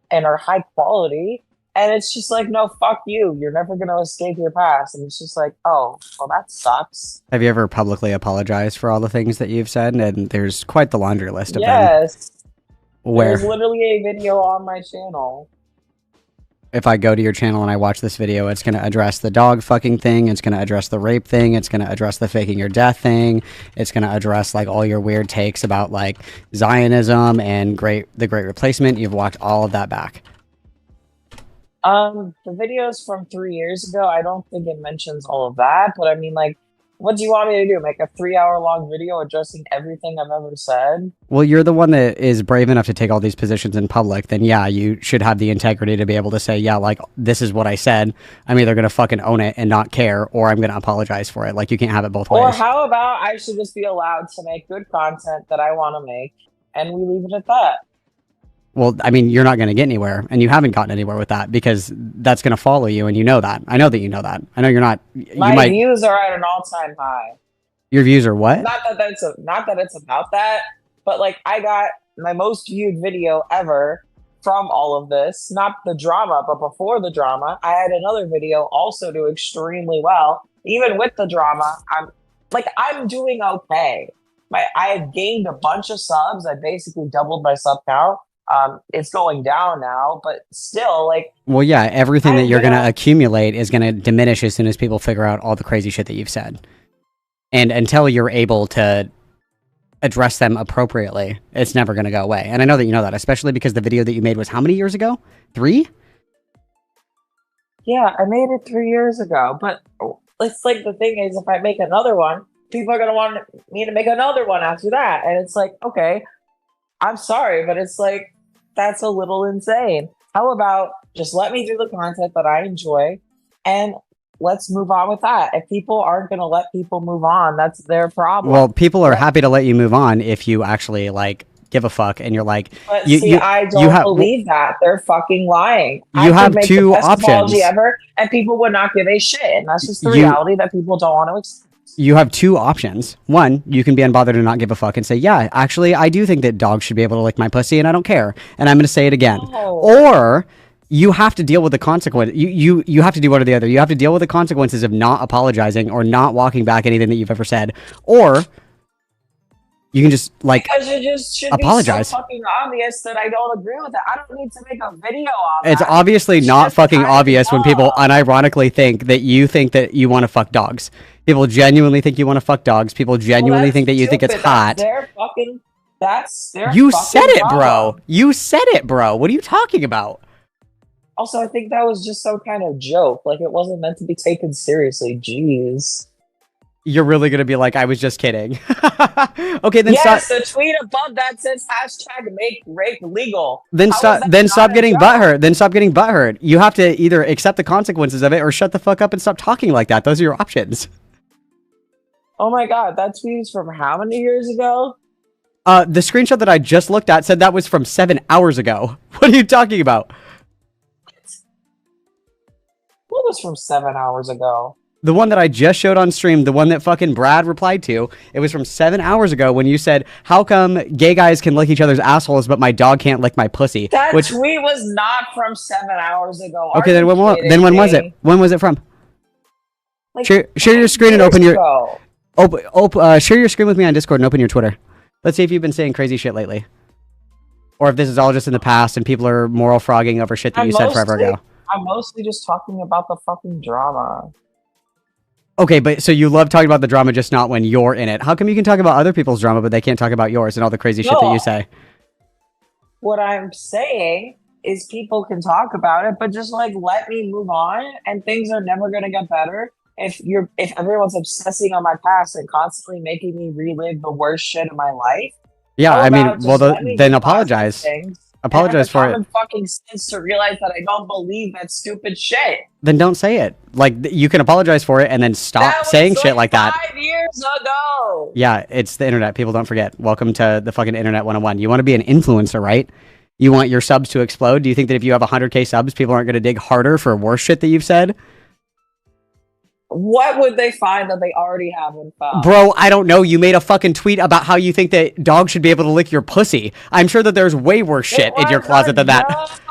and are high quality. And it's just like, no, fuck you. You're never going to escape your past. And it's just like, oh, well, that sucks. Have you ever publicly apologized for all the things that you've said? And there's quite the laundry list of them. Yes. Where? There's literally a video on my channel. If I go to your channel and I watch this video, it's going to address the dog fucking thing. It's going to address the rape thing. It's going to address the faking your death thing. It's going to address like all your weird takes about like Zionism and the Great Replacement. You've walked all of that back. The videos from 3 years ago, I don't think it mentions all of that. But I mean, like, What do you want me to do? Make a 3-hour long video addressing everything I've ever said? Well, you're the one that is brave enough to take all these positions in public. Then yeah, you should have the integrity to be able to say, yeah, like this is what I said. I'm either gonna fucking own it and not care, or I'm gonna apologize for it. Like you can't have it both Or ways. how about I should just be allowed to make good content that I want to make, and we leave it at that? Well, I mean, you're not going to get anywhere, and you haven't gotten anywhere with that because that's going to follow you, and you know that. I know that you know that. I know you're not. My views are at an all-time high. Your views are what? Not that it's about that, but like I got my most viewed video ever from all of this. Not the drama, but before the drama, I had another video also do extremely well. Even with the drama, I'm doing okay. I had gained a bunch of subs. I basically doubled my sub count. It's going down now, but still, like. Well, yeah, everything that you're going to accumulate is going to diminish as soon as people figure out all the crazy shit that you've said. And until you're able to address them appropriately, it's never going to go away. And I know that you know that, especially because the video that you made was how many years ago? 3? Yeah, I made it 3 years ago, but it's like the thing is, if I make another one, people are going to want me to make another one after that. And it's like, okay, I'm sorry, but it's like, that's a little insane. How about just let me do the content that I enjoy and let's move on with that. If people aren't going to let people move on, that's their problem. Well, people are happy to let you move on if you actually, like, give a fuck and you're like... But I don't believe that. They're fucking lying. You have two the best options. Apology ever, and people would not give a shit. And that's just the reality that people don't want to accept. You have two options. One, you can be unbothered and not give a fuck and say, yeah, actually, I do think that dogs should be able to lick my pussy and I don't care. And I'm going to say it again. Oh. Or you have to deal with the consequence. You have to do one or the other. You have to deal with the consequences of not apologizing or not walking back anything that you've ever said. Or you can just, like, because it just should apologize. Be so fucking obvious that I don't agree with it. I don't need to make a video on that. It's obviously not fucking obvious when people unironically think that you want to fuck dogs. People genuinely think you want to fuck dogs. People genuinely think that you think it's hot. That's their You fucking said it, problem. bro. You said it, bro. What are you talking about? Also, I think that was just some kind of joke. Like, it wasn't meant to be taken seriously. Jeez. You're really going to be like, I was just kidding. Okay, then yes, the tweet above that says #make rape legal. Then stop getting butthurt. Then stop getting butthurt. You have to either accept the consequences of it or shut the fuck up and stop talking like that. Those are your options. Oh my god, that tweet is from how many years ago? The screenshot that I just looked at said that was from 7 hours ago. What are you talking about? What was from 7 hours ago? The one that I just showed on stream, the one that fucking Brad replied to, it was from 7 hours ago when you said, how come gay guys can lick each other's assholes, but my dog can't lick my pussy? That tweet was not from 7 hours ago. Okay, then when was it? When was it from? Like, share your screen and open your... share your screen with me on Discord and open your Twitter. Let's see if you've been saying crazy shit lately. Or if this is all just in the past and people are moral frogging over shit that you said forever ago. I'm mostly just talking about the fucking drama. Okay, but so you love talking about the drama, just not when you're in it. How come you can talk about other people's drama, but they can't talk about yours and all the crazy shit that you say? What I'm saying is people can talk about it, but just like let me move on, and things are never gonna get better if everyone's obsessing on my past and constantly making me relive the worst shit of my life. Yeah, I mean, well, then apologize. Apologize for it. Fucking sense to realize that I don't believe that stupid shit. Then don't say it. Like, you can apologize for it and then stop saying shit like that. 5 years ago. Yeah, it's the internet. People don't forget. Welcome to the fucking internet 101. You want to be an influencer, right? You want your subs to explode? Do you think that if you have 100K subs, people aren't going to dig harder for worse shit that you've said? What would they find that they already haven't found? Bro, I don't know. You made a fucking tweet about how you think that dogs should be able to lick your pussy. I'm sure that there's way worse shit in your closet than that.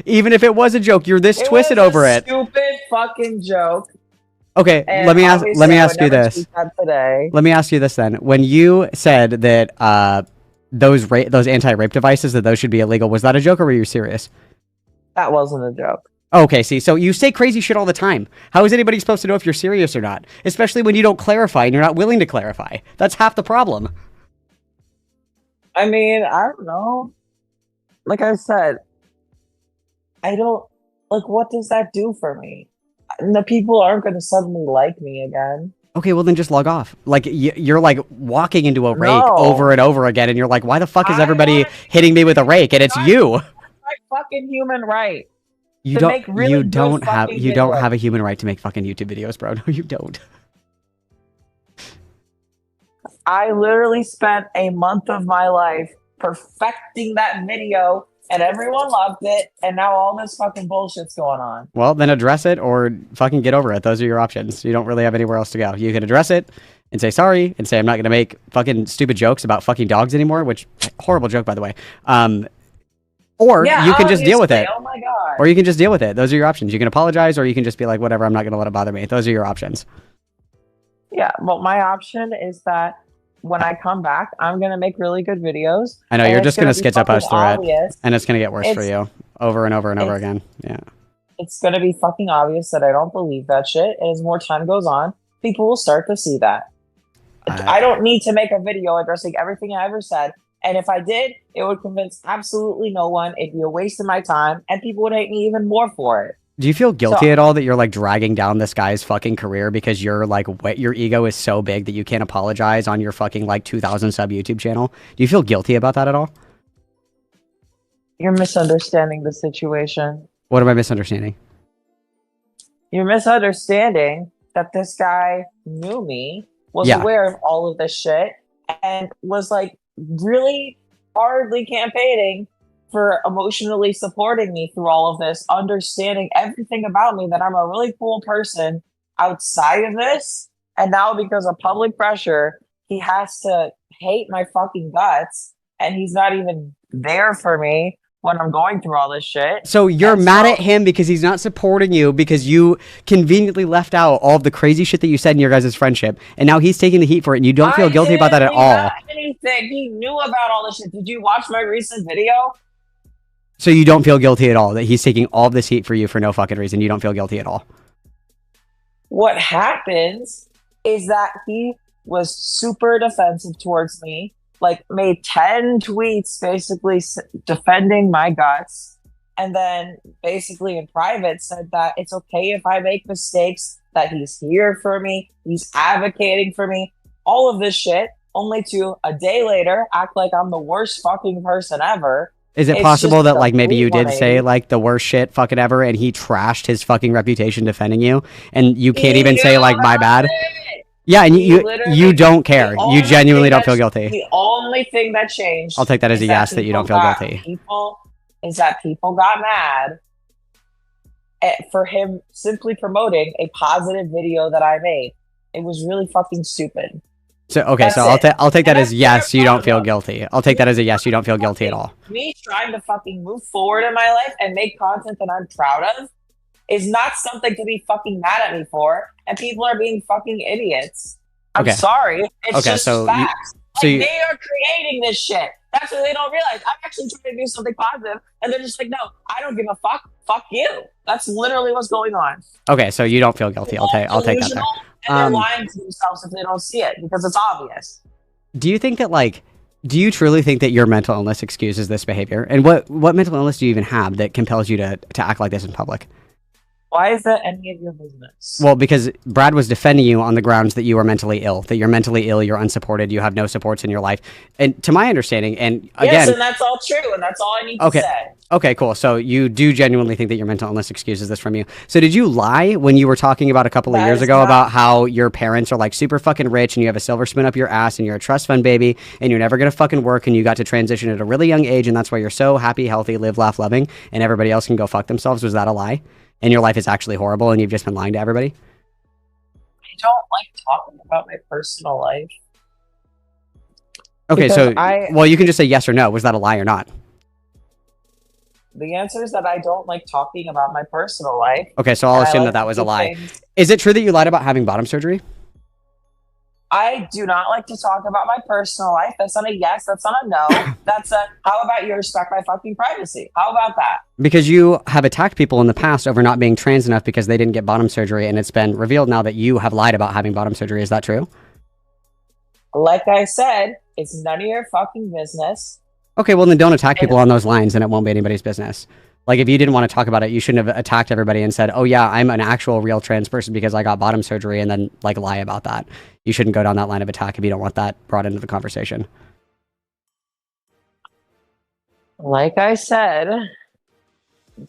Even if it was a joke, you're this twisted over it. Stupid fucking joke. Okay, let me ask you this. Let me ask you this then. When you said that those anti-rape devices, that those should be illegal, was that a joke or were you serious? That wasn't a joke. Okay, see, so you say crazy shit all the time. How is anybody supposed to know if you're serious or not? Especially when you don't clarify and you're not willing to clarify. That's half the problem. I mean, I don't know. Like I said, I don't... Like, what does that do for me? the people aren't going to suddenly like me again. Okay, well then just log off. Like you're like walking into a rake No. over and over again, and you're like, why the fuck is I everybody want- hitting me with a rake? And it's you. My fucking human right. You to don't. make really You good don't have. fucking You don't videos. have a human right to make fucking YouTube videos, bro. No, you don't. I literally spent a month of my life perfecting that video, and everyone loved it, and now all this fucking bullshit's going on. Well, then address it or fucking get over it. Those are your options. You don't really have anywhere else to go. You can address it and say sorry and say I'm not going to make fucking stupid jokes about fucking dogs anymore, which horrible joke by the way. Or Yeah, you can just deal with it. Oh my god. Or you can just deal with it. Those are your options. You can apologize or you can just be like whatever, I'm not going to let it bother me. Those are your options. Yeah, well, my option is that when I come back, I'm going to make really good videos. I know and you're it's just going to be schizo post fucking through it obvious. and it's going to get worse for It's- you over and over and over it's- again. Yeah. It's going to be fucking obvious that I don't believe that shit. And as more time goes on, people will start to see that. I don't need to make a video addressing everything I ever said. And if I did, it would convince absolutely no one. It'd be a waste of my time, and people would hate me even more for it. Do you feel guilty So- at all that you're like dragging down this guy's fucking career because you're like your ego is so big that you can't apologize on your fucking like 2,000 sub YouTube channel? Do you feel guilty about that at all? You're misunderstanding the situation. What am I misunderstanding? You're misunderstanding that this guy knew me, was Yeah. aware of all of this shit, and was like really hardly campaigning for emotionally supporting me through all of this, understanding everything about me, that I'm a really cool person outside of this. And now because of public pressure, he has to hate my fucking guts, and he's not even there for me when I'm going through all this shit. So you're And mad so- at him because he's not supporting you because you conveniently left out all of the crazy shit that you said in your guys' friendship, and now he's taking the heat for it, and you don't feel I guilty about that at didn't all. leave out anything. He knew about all this shit. Did you watch my recent video? So you don't feel guilty at all that he's taking all of this heat for you for no fucking reason. You don't feel guilty at all. What happens is that he was super defensive towards me, like made 10 tweets basically defending my guts, and then basically in private said that it's okay if I make mistakes, that he's here for me, he's advocating for me, all of this shit, only to a day later act like I'm the worst fucking person ever. Is it It's possible just that a like maybe you complete did say 180. like the worst shit fucking ever and he trashed his fucking reputation defending you and you can't He even say knew like my about bad? it. Yeah, and He you literally- don't care. the You only genuinely thing don't feel that's- guilty. The only thing that changed. I'll take that as is a yes that you don't feel people got- guilty. Is that people got mad for him simply promoting a positive video that I made. It was really fucking stupid. So okay, That's so it. I'll take that And as that's yes, their you don't feel problem. guilty. I'll take that as a yes, you don't feel guilty at all. Me trying to fucking move forward in my life and make content that I'm proud of is not something to be fucking mad at me for, and people are being fucking idiots. I'm Okay. sorry. It's Okay, just so you- facts. so Like, you- they are creating this shit. That's what they don't realize. I'm actually trying to do something positive, and they're just like, no, I don't give a fuck. Fuck you. That's literally what's going on. Okay, so you don't feel guilty. I'll take that there. Delusional, and they're Um, lying to themselves if they don't see it because it's obvious. Do you think that like do you truly think that your mental illness excuses this behavior? And what mental illness do you even have that compels you to act like this in public? Why is that any of your business? Well, because Brad was defending you on the grounds that you are mentally ill, that you're mentally ill, you're unsupported, you have no supports in your life. And to my understanding, and again, yes, and that's all true, and that's all I need to Okay. say. okay, cool. So you do genuinely think that your mental illness excuses this from you. So did you lie when you were talking about a couple of That years is ago not- about how your parents are like super fucking rich and you have a silver spoon up your ass and you're a trust fund baby and you're never going to fucking work and you got to transition at a really young age and that's why you're so happy, healthy, live, laugh, loving and everybody else can go fuck themselves? Was that a lie? And your life is actually horrible and you've just been lying to everybody? I don't like talking about my personal life. Okay, Because so I- well, you can just say yes or no. Was that a lie or not? The answer is that I don't like talking about my personal life. Okay, so I'll and I assume like that to was a keep lie. things- Is it true that you lied about having bottom surgery? I do not like to talk about my personal life. That's not a yes. That's not a no. That's a, how about you respect my fucking privacy? How about that? Because you have attacked people in the past over not being trans enough because they didn't get bottom surgery, and it's been revealed now that you have lied about having bottom surgery. Is that true? Like I said, it's none of your fucking business. Okay, well then don't attack people on those lines, and it won't be anybody's business. Like, if you didn't want to talk about it, you shouldn't have attacked everybody and said, oh yeah, I'm an actual real trans person because I got bottom surgery, and then like lie about that. You shouldn't go down that line of attack if you don't want that brought into the conversation. Like I said,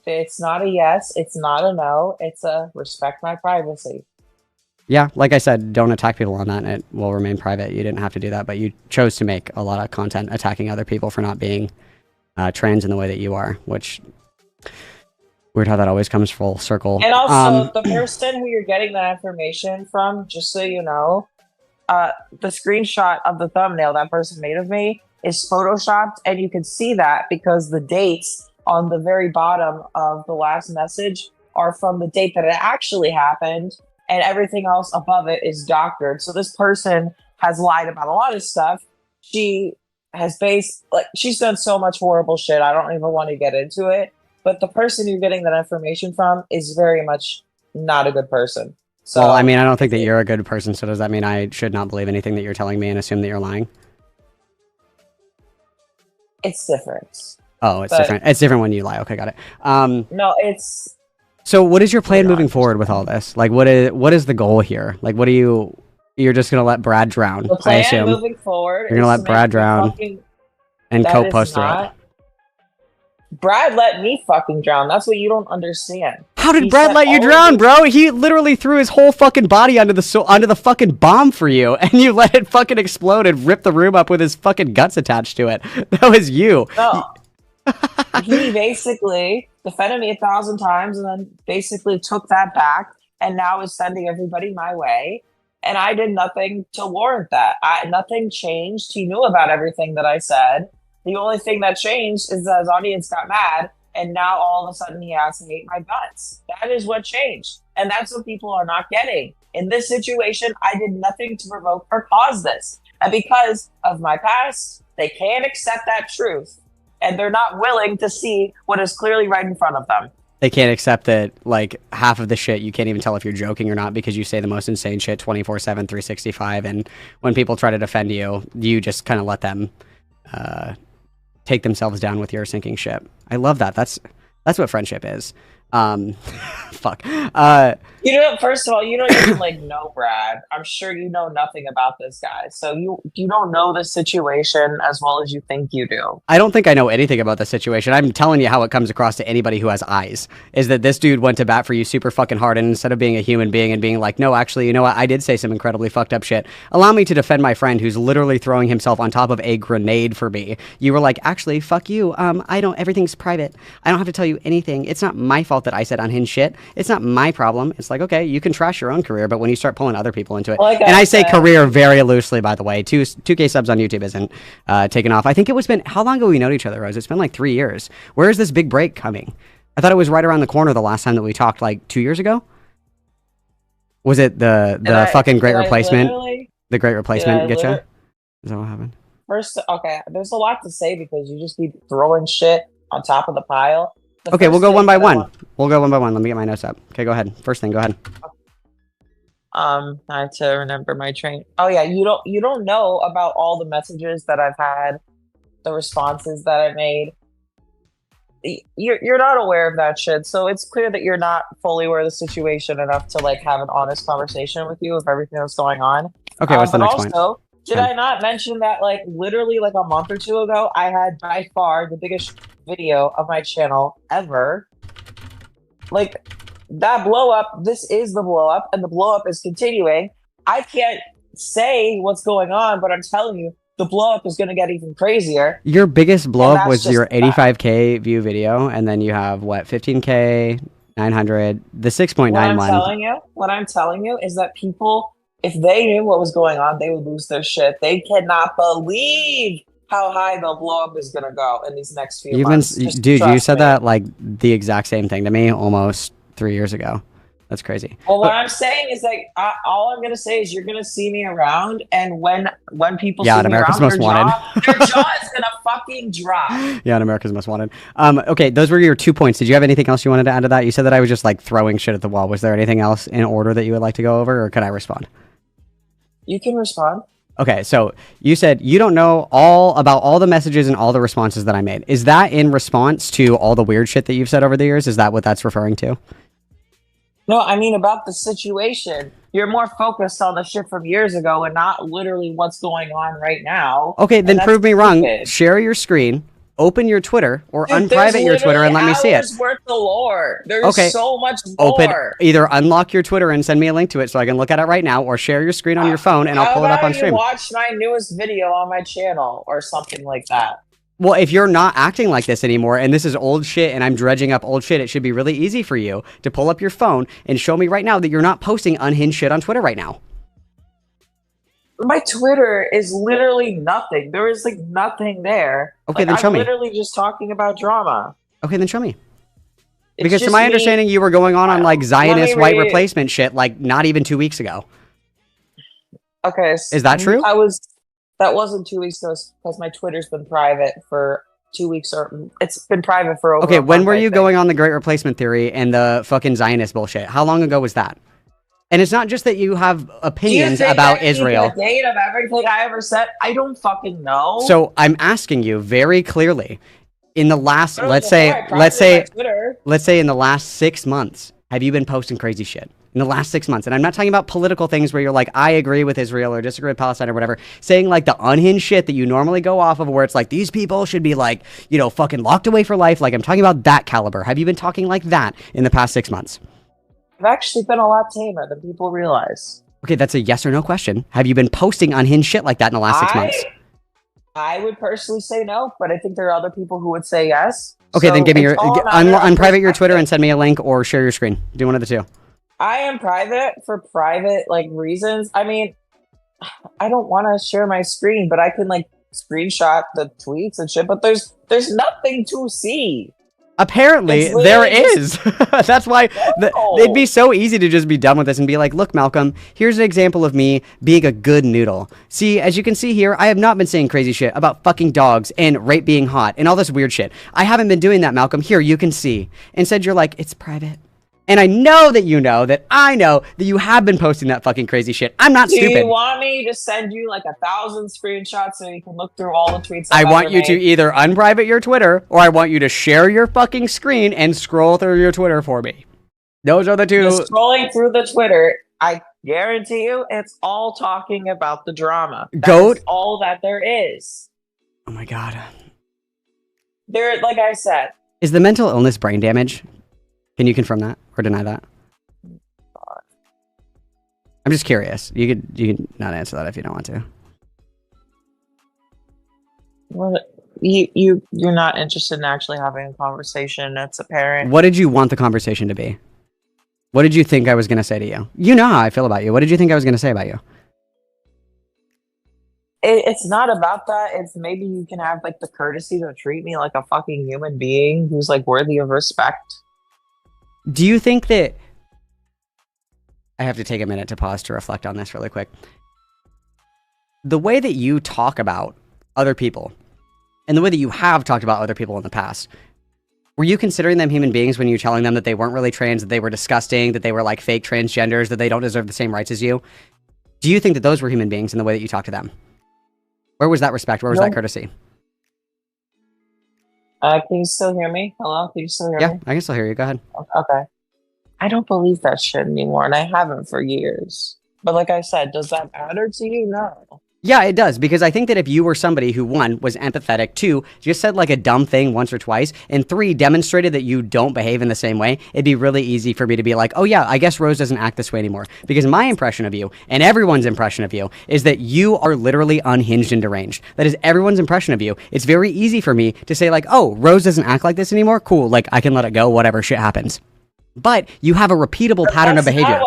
it's not a yes, it's not a no, it's a respect my privacy. Yeah, like I said, don't attack people on that, and it will remain private. You didn't have to do that, but you chose to make a lot of content attacking other people for not being trans in the way that you are, which... Weird how that always comes full circle. And also, the person who you're getting that information from, just so you know, the screenshot of the thumbnail that person made of me is photoshopped, and you can see that because the dates on the very bottom of the last message are from the date that it actually happened, and everything else above it is doctored. So this person has lied about a lot of stuff. She has she's done so much horrible shit. I don't even want to get into it. But the person you're getting that information from is very much not a good person. So, well, I mean, I don't think that you're a good person, so does that mean I should not believe anything that you're telling me and assume that you're lying? It's different. Oh, it's different. It's different when you lie. Okay, got it. No, it's... So what is your plan moving forward with all this? Like, what is the goal here? Like, what do you... You're just going to let Brad drown, the plan I assume. Moving forward, you're going to let Brad drown and co-post through it. Brad let me fucking drown. That's what you don't understand. How did Brad let you drown, bro? He literally threw his whole fucking body onto the fucking bomb for you, and you let it fucking explode and rip the room up with his fucking guts attached to it. That was you. No. He basically defended me 1,000 times and then basically took that back and now is sending everybody my way. And I did nothing to warrant that. Nothing changed. He knew about everything that I said. The only thing that changed is that his audience got mad, and now all of a sudden he has to hate my guts. That is what changed. And that's what people are not getting. In this situation, I did nothing to provoke or cause this. And because of my past, they can't accept that truth. And they're not willing to see what is clearly right in front of them. They can't accept that, like, half of the shit, you can't even tell if you're joking or not because you say the most insane shit 24/7, 365. And when people try to defend you, you just kind of let them... take themselves down with your sinking ship. I love that. That's what friendship is. Fuck. First of all, you don't even know Brad. I'm sure you know nothing about this guy. So you don't know the situation as well as you think you do. I don't think I know anything about the situation. I'm telling you how it comes across to anybody who has eyes. Is that this dude went to bat for you super fucking hard, and instead of being a human being and being like, no, actually, you know what? I did say some incredibly fucked up shit. Allow me to defend my friend who's literally throwing himself on top of a grenade for me. You were like, actually, fuck you. Everything's private. I don't have to tell you anything. It's not my fault that I said unhinged shit. It's not my problem. It's like, okay, you can trash your own career, but when you start pulling other people into it, and I say career very loosely, by the way, 2K subs on YouTube isn't taken off. I think how long ago we known each other, Rose? It's been like 3 years. Where is this big break coming? I thought it was right around the corner the last time that we talked, like 2 years ago. Was it the fucking Great Replacement? The Great Replacement get you? Is that what happened? First, okay, there's a lot to say because you just keep throwing shit on top of the pile. Okay, we'll go one by one. We'll go one by one. Let me get my notes up. Okay, go ahead. First thing, go ahead. I have to remember my train. Oh yeah, you don't know about all the messages that I've had, the responses that I made. You're not aware of that shit, so it's clear that you're not fully aware of the situation enough to have an honest conversation with you of everything that's going on. Okay, what's the next point? Also, did I not mention that literally a month or two ago, I had by far the biggest video of my channel ever. That blow up, this is the blow up, and the blow up is continuing. I can't say what's going on, but I'm telling you, the blow up is going to get even crazier. Your biggest blow up was your 85K view video, and then you have what, 15K, 900, the 6.91. What I'm telling you is that people, if they knew what was going on, they would lose their shit. They cannot believe how high the blow up is going to go in these next few months. Dude, you said that the exact same thing to me almost 3 years ago. That's crazy. Well, what I'm saying is all I'm going to say is you're going to see me around, and when people see America's me Most around, Wanted. their jaw is going to fucking drop. Yeah, and America's Most Wanted. Okay, those were your 2 points. Did you have anything else you wanted to add to that? You said that I was just throwing shit at the wall. Was there anything else in order that you would like to go over, or could I respond? You can respond. Okay, so you said you don't know all about all the messages and all the responses that I made. Is that in response to all the weird shit that you've said over the years? Is that what that's referring to? No, I mean about the situation. You're more focused on the shit from years ago and not literally what's going on right now. Okay, then that's prove me wrong. stupid. Share your screen, open your Twitter, or Dude, unprivate there's your Twitter and let me see it. hours worth of lore. There's Okay. so much Open, more. either unlock your Twitter and send me a link to it so I can look at it right now, or share your screen on your phone and I'll pull it up on stream. You watch my newest video on my channel or something like that. Well, if you're not acting like this anymore and this is old shit and I'm dredging up old shit, it should be really easy for you to pull up your phone and show me right now that you're not posting unhinged shit on Twitter right now. My Twitter is literally nothing. There is like nothing there. Okay, like, then show I'm me. literally just talking about drama. Okay, then show me. It's Because to just my me- understanding, you were going on like Zionist white read- replacement shit like not even 2 weeks ago. Okay. Is that true? That wasn't 2 weeks ago because my Twitter's been private for 2 weeks, or it's been private for over. Okay, a when month, were I you think. going on the Great Replacement Theory and the fucking Zionist bullshit? How long ago was that? And it's not just that you have Do you opinions think about I need Israel. the date of everything I ever said? I don't fucking know. So I'm asking you very clearly, in the last, Bro, let's before I say privated my Twitter, in the last 6 months, have you been posting crazy shit? In the last 6 months, and I'm not talking about political things where you're like, I agree with Israel or disagree with Palestine or whatever, saying like the unhinged shit that you normally go off of where it's like, these people should be like, you know, fucking locked away for life. Like I'm talking about that caliber. Have you been talking like that in the past 6 months? I've actually been a lot tamer than people realize. Okay, that's a yes or no question. Have you been posting unhinged shit like that in the last 6 months? I would personally say no, but I think there are other people who would say yes. Okay, So then give me your, it's all a matter of unprivate your Twitter perspective. and send me a link or share your screen. Do one of the two. I am private for private like reasons. I mean, I don't want to share my screen, but I can like screenshot the tweets and shit. But there's nothing to see. Apparently, It's there literally is. That's why it'd be so easy to just be done with this and be like, look, Malcolm, here's an example of me being a good noodle. See, as you can see here, I have not been saying crazy shit about fucking dogs and rape being hot and all this weird shit. I haven't been doing that, Malcolm. Here, you can see. Instead, you're like, it's private. And I know that you know that I know that you have been posting that fucking crazy shit. I'm not Do stupid. you want me to send you like 1,000 screenshots so you can look through all the tweets? I I've want ever you to made? either unprivate your Twitter or I want you to share your fucking screen and scroll through your Twitter for me. Those are the two. Just scrolling through the Twitter, I guarantee you, it's all talking about the drama. Goat. That's all that there is. Oh my God. There, like I said, Is the mental illness brain damage? Can you confirm that or deny that? I'm just curious. You could not answer that if you don't want to. well, you're not interested in actually having a conversation. That's apparent. What did you want the conversation to be? What did you think I was going to say to you? You know how I feel about you. What did you think I was going to say about you? It's not about that. It's maybe you can have like the courtesy to treat me like a fucking human being who's like worthy of respect. Do you think that... I have to take a minute to pause to reflect on this really quick. The way that you talk about other people, and the way that you have talked about other people in the past, were you considering them human beings when you were telling them that they weren't really trans, that they were disgusting, that they were like fake transgenders, that they don't deserve the same rights as you? Do you think that those were human beings in the way that you talk to them? Where was that respect? Where was that courtesy? Can you still hear me? Hello? Can you still hear Yeah, me? I can still hear you. Go ahead. Okay. I don't believe that shit anymore, and I haven't for years. But like I said, does that matter to you? No. Yeah, it does, because I think that if you were somebody who, one, was empathetic, two, just said like a dumb thing once or twice, and three, demonstrated that you don't behave in the same way, it'd be really easy for me to be like, oh yeah, I guess Rose doesn't act this way anymore. Because my impression of you, and everyone's impression of you, is that you are literally unhinged and deranged. That is everyone's impression of you. It's very easy for me to say like, oh, Rose doesn't act like this anymore? Cool, like I can let it go, whatever, shit happens. But you have a repeatable pattern of behavior.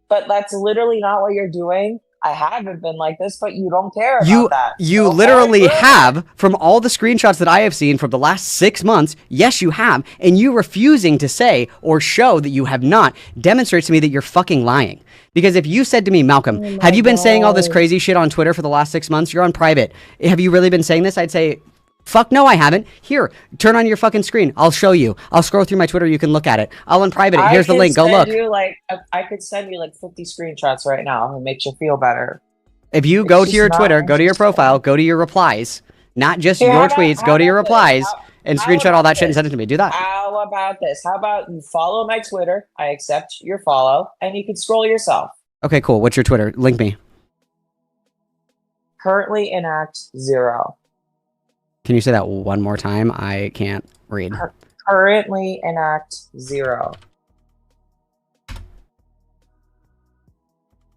But that's literally not what you're doing. I haven't been like this, but you don't care about that. You So literally far, have, from all the screenshots that I have seen from the last 6 months, yes, you have, and you refusing to say or show that you have not demonstrates to me that you're fucking lying. Because if you said to me, Malcolm, have you been saying all this crazy shit on Twitter for the last 6 months? You're on private. Have you really been saying this? I'd say, fuck no, I haven't. Here, turn on your fucking screen. I'll show you. I'll scroll through my Twitter. You can look at it. I'll unprivate it. Here's the link. Go look. I could send you like 50 screenshots right now if it makes you feel better. If you It's go to just your not Twitter, go to your interesting. profile, go to your replies, not just Here, your how about- tweets, how go to your about this? replies How- and how screenshot all about that shit and this? send it to me. Do that. How about this? How about you follow my Twitter? I accept your follow, and you can scroll yourself. Okay, cool. What's your Twitter? Link me. Currently in Act 0. Can you say that one more time? I can't read. Currently in Act 0.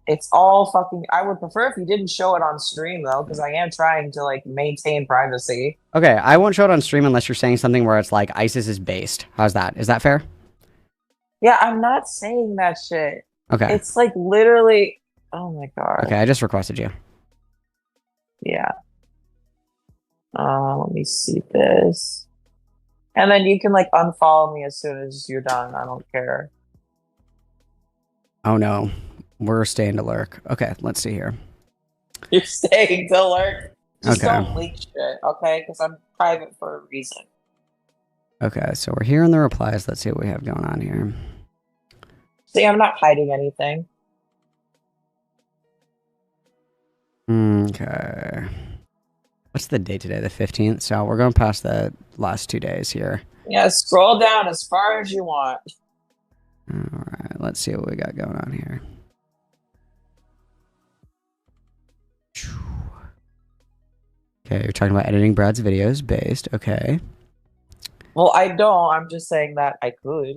It's all fucking. I would prefer if you didn't show it on stream though, because I am trying to like maintain privacy. Okay, I won't show it on stream unless you're saying something where it's like ISIS is based. How's that? Is that fair? Yeah, I'm not saying that shit. Okay. It's like literally. Oh my god. Okay, I just requested you. Yeah. Let me see this. And then you can like unfollow me as soon as you're done. I don't care. Oh no. We're staying to lurk. Okay, let's see here. You're staying to lurk. Just Okay. don't leak shit, okay? Because I'm private for a reason. Okay, so we're here in the replies. Let's see what we have going on here. See, I'm not hiding anything. Okay. What's the date today? The 15th? So we're going past the last 2 days here. Yeah, scroll down as far as you want. Alright, let's see what we got going on here. Okay, you're talking about editing Brad's videos based. Okay. Well, I don't. I'm just saying that I could.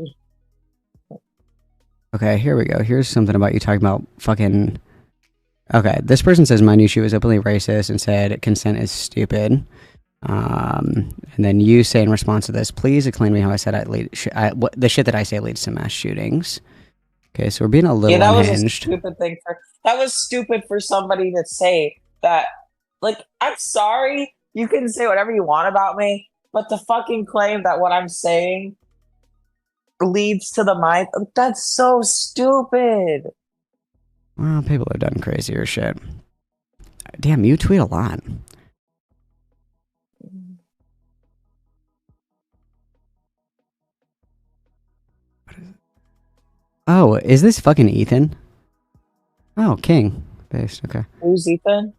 Okay, here we go. Here's something about you talking about fucking... Okay, this person says my new shoe is openly racist and said consent is stupid. And then you say in response to this, please explain to me how I said the shit that I say leads to mass shootings. Okay, so we're being a little that unhinged. was a stupid thing that was stupid for somebody to say that. Like, I'm sorry, you can say whatever you want about me, but to fucking claim that what I'm saying leads to the mind, that's so stupid. Well, people have done crazier shit. Damn, you tweet a lot. Oh, is this fucking Ethan? Oh, King. Based, okay. Who's Ethan?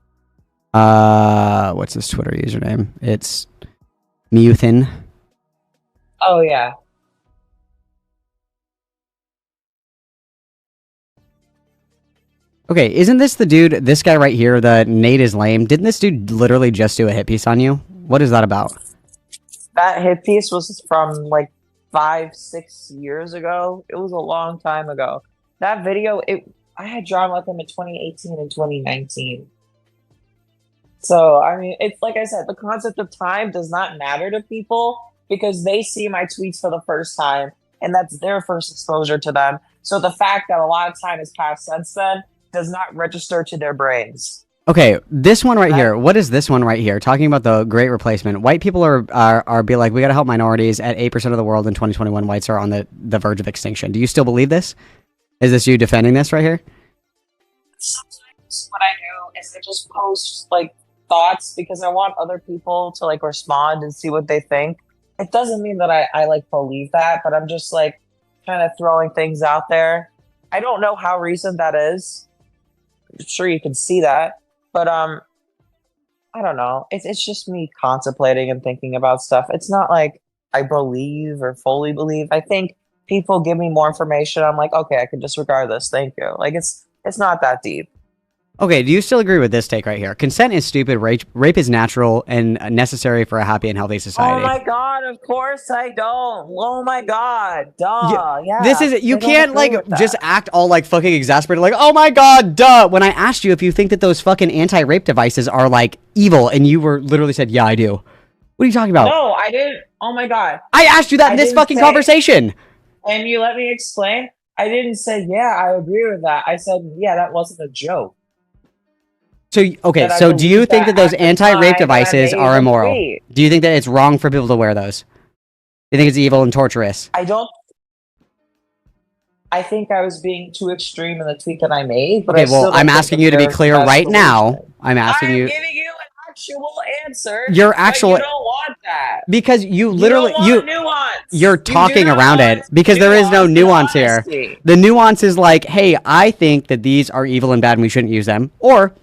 What's his Twitter username? It's Muthin. Oh, yeah. Okay, isn't this the dude, this guy right here, the Nate is lame? Didn't this dude literally just do a hit piece on you? What is that about? That hit piece was from like 5-6 years ago. It was a long time ago. That video, I had drawn with him in 2018 and 2019. So, I mean, it's like I said, the concept of time does not matter to people because they see my tweets for the first time and that's their first exposure to them. So the fact that a lot of time has passed since then does not register to their brains. Okay, this one right here. What is this one right here? Talking about the great replacement. White people are be like, we gotta help minorities. At 8% of the world in 2021, whites are on the verge of extinction. Do you still believe this? Is this you defending this right here? Sometimes what I do is I just post like thoughts because I want other people to like respond and see what they think. It doesn't mean that I like believe that, but I'm just like kind of throwing things out there. I don't know how recent that is. I'm sure you can see that, but I don't know. It's just me contemplating and thinking about stuff. It's not like I believe or fully believe. I think people give me more information. I'm like, okay, I can disregard this. Thank you. Like it's not that deep. Okay, do you still agree with this take right here? Consent is stupid, rape is natural and necessary for a happy and healthy society. Oh my god, of course I don't. Oh my god, duh. Yeah. This is, you I don't can't agree like with that. just act all like fucking exasperated like, oh my god, duh. When I asked you if you think that those fucking anti-rape devices are like evil and you were literally said, yeah, I do. What are you talking about? No, I didn't. Oh my god. I asked you that in this fucking conversation. And you let me explain? I didn't say, yeah, I agree with that. I said, yeah, that wasn't a joke. So, okay, That I so do you believe think that that those at the anti-rape time that I devices made are the immoral? tweet. Do you think that it's wrong for people to wear those? Do you think it's evil and torturous? I don't. I think I was being too extreme in the tweet that I made. But Okay, I still well, don't I'm think asking that you to be there's clear a right now. solution. I'm asking I'm you. giving you an actual answer. Your but actual. you don't want that. Because you literally. You don't want nuance. You're You do talking not around it. want Because there is no nuance nuance and here. honesty. The nuance is like, hey, I think that these are evil and bad and we shouldn't use them. Or,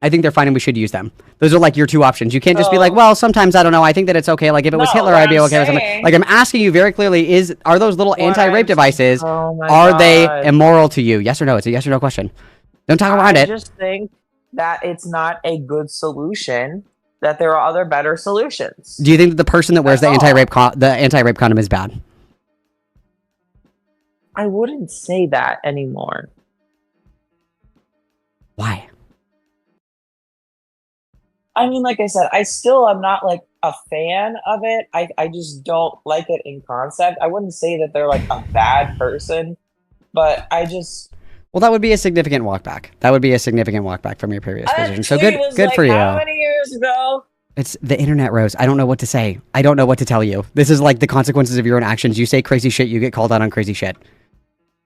I think they're fine and we should use them. Those are like your two options. You can't just be like, well, sometimes I don't know. I think that it's okay. Like if it was Hitler, I'd be okay with something. Like I'm asking you very clearly: are those little anti-rape devices? Are they immoral to you? Yes or no? It's a yes or no question. Don't talk around it. I just think that it's not a good solution. That there are other better solutions. Do you think that the person that wears the anti-rape condom is bad? I wouldn't say that anymore. Why? I mean, like I said, I still am not like a fan of it. I just don't like it in concept. I wouldn't say that they're like a bad person, but I just... Well, that would be a significant walk back. That would be a significant walk back from your previous position. So good like, for you. How many years ago? It's the internet, Rose. I don't know what to say. I don't know what to tell you. This is like the consequences of your own actions. You say crazy shit, you get called out on crazy shit.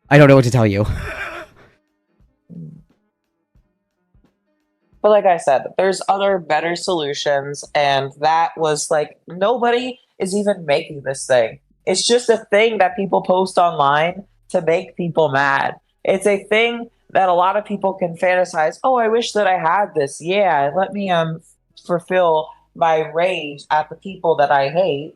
I don't know what to tell you. But like I said, there's other better solutions, and that was like, nobody is even making this thing. It's just a thing that people post online to make people mad. It's a thing that a lot of people can fantasize, oh, I wish that I had this. Yeah, let me fulfill my rage at the people that I hate.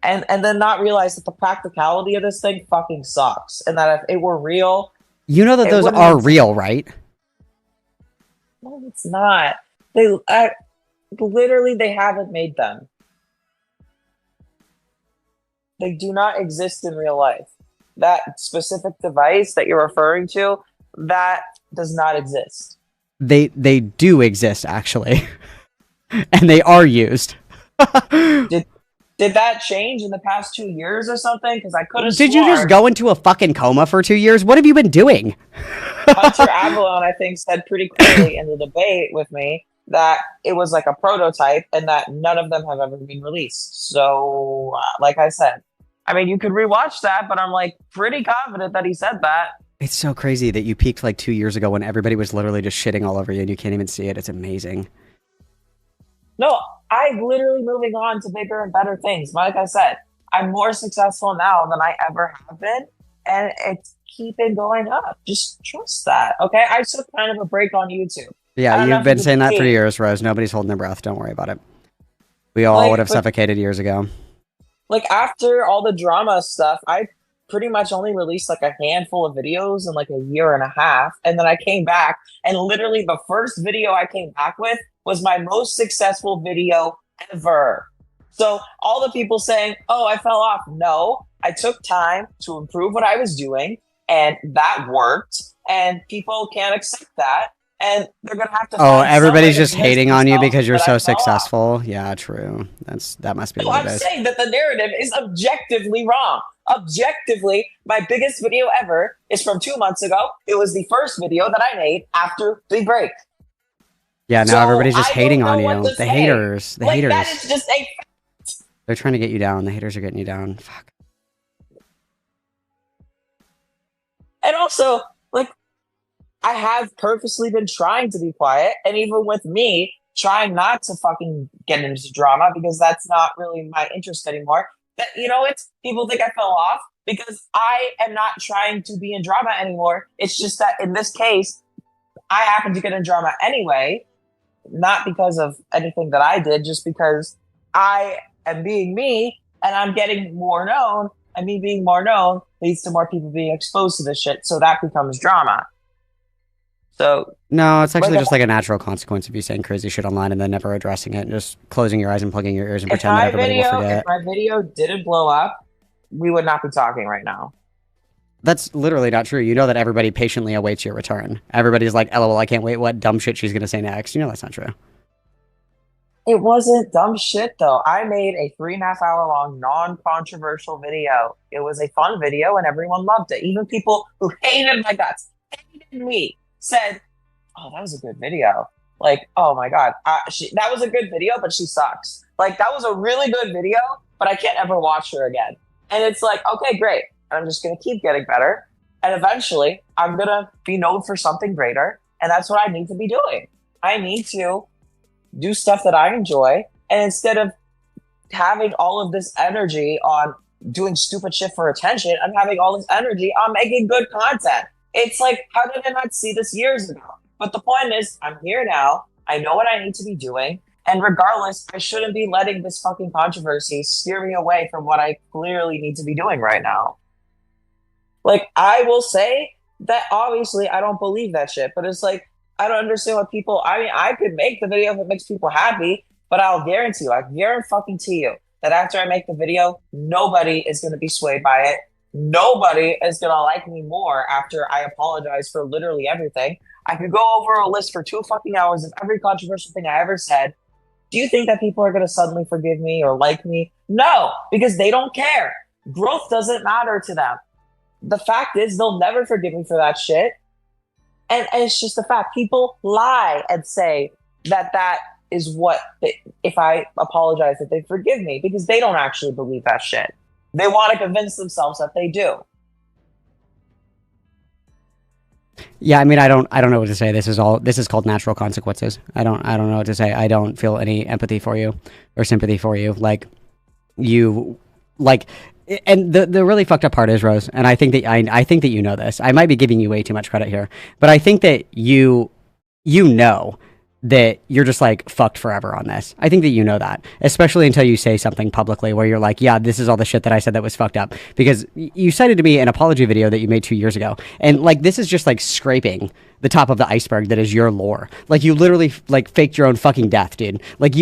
And then not realize that the practicality of this thing fucking sucks. And that if it were real... You know that those are real, right? No, it's not. Literally, they haven't made them. They do not exist in real life. That specific device that you're referring to, that does not exist. They do exist, actually. And they are used. Did that change in the past 2 years or something? Because I could have Did you just go into a fucking coma for 2 years? What have you been doing? Hunter Avalon, I think, said pretty clearly in the debate with me that it was like a prototype and that none of them have ever been released. So, like I said, I mean, you could rewatch that, but I'm like pretty confident that he said that. It's so crazy that you peaked like 2 years ago when everybody was literally just shitting all over you and you can't even see it. It's amazing. No, I'm literally moving on to bigger and better things. Like I said, I'm more successful now than I ever have been, and it's keeping going up. Just trust that, okay? I took kind of a break on YouTube. Yeah, you've been saying that for years, Rose. Nobody's holding their breath. Don't worry about it. We all would have suffocated years ago. Like, after all the drama stuff, I pretty much only released like a handful of videos in like a year and a half, and then I came back, and literally the first video I came back with was my most successful video ever. So all the people saying, oh, I fell off. No, I took time to improve what I was doing, and that worked, and people can't accept that, and they're going to have to... Oh, everybody's just hating on you because you're so successful. Yeah, true. That must be what it is. I'm saying that the narrative is objectively wrong. Objectively, my biggest video ever is from 2 months ago. It was the first video that I made after the break. Yeah, now everybody's just hating on you. The haters. The haters. That is just a... They're trying to get you down. The haters are getting you down. Fuck. And also, like, I have purposely been trying to be quiet. And even with me trying not to fucking get into drama because that's not really my interest anymore. That, you know, it's people think I fell off because I am not trying to be in drama anymore. It's just that in this case, I happen to get in drama anyway. Not because of anything that I did, just because I am being me and I'm getting more known, and me being more known leads to more people being exposed to this shit, so that becomes drama. So no, it's actually just like a natural consequence of you saying crazy shit online and then never addressing it and just closing your eyes and plugging your ears and pretend that everybody will forget. If my video didn't blow up, we would not be talking right now. That's literally not true. You know that everybody patiently awaits your return. Everybody's like, LOL, I can't wait what dumb shit she's going to say next. You know that's not true. It wasn't dumb shit, though. I made a 3.5 hour long, non-controversial video. It was a fun video, and everyone loved it. Even people who hated my guts, hated me, said, oh, that was a good video. Like, oh my God, that was a good video, but she sucks. Like, that was a really good video, but I can't ever watch her again. And it's like, okay, great. I'm just going to keep getting better. And eventually, I'm going to be known for something greater. And that's what I need to be doing. I need to do stuff that I enjoy. And instead of having all of this energy on doing stupid shit for attention, I'm having all this energy on making good content. It's like, how did I not see this years ago? But the point is, I'm here now. I know what I need to be doing. And regardless, I shouldn't be letting this fucking controversy steer me away from what I clearly need to be doing right now. Like, I will say that obviously I don't believe that shit, but it's like, I don't understand what people, I mean, I could make the video if it makes people happy, but I guarantee you that after I make the video, nobody is going to be swayed by it. Nobody is going to like me more after I apologize for literally everything. I could go over a list for 2 fucking hours of every controversial thing I ever said. Do you think that people are going to suddenly forgive me or like me? No, because they don't care. Growth doesn't matter to them. The fact is, they'll never forgive me for that shit. And it's just a fact. People lie and say that is what, if I apologize, that they forgive me, because they don't actually believe that shit. They want to convince themselves that they do. Yeah, I mean, I don't know what to say. This is called natural consequences. I don't know what to say. I don't feel any empathy for you or sympathy for you. And the really fucked up part is, Rose, and I think that you know this. I might be giving you way too much credit here, but I think that you know that you're just like fucked forever on this. I think that you know that, especially until you say something publicly where you're like, yeah, this is all the shit that I said that was fucked up, because you cited to me an apology video that you made 2 years ago. And like, this is just like scraping the top of the iceberg that is your lore. Like, you literally like faked your own fucking death, dude. Like,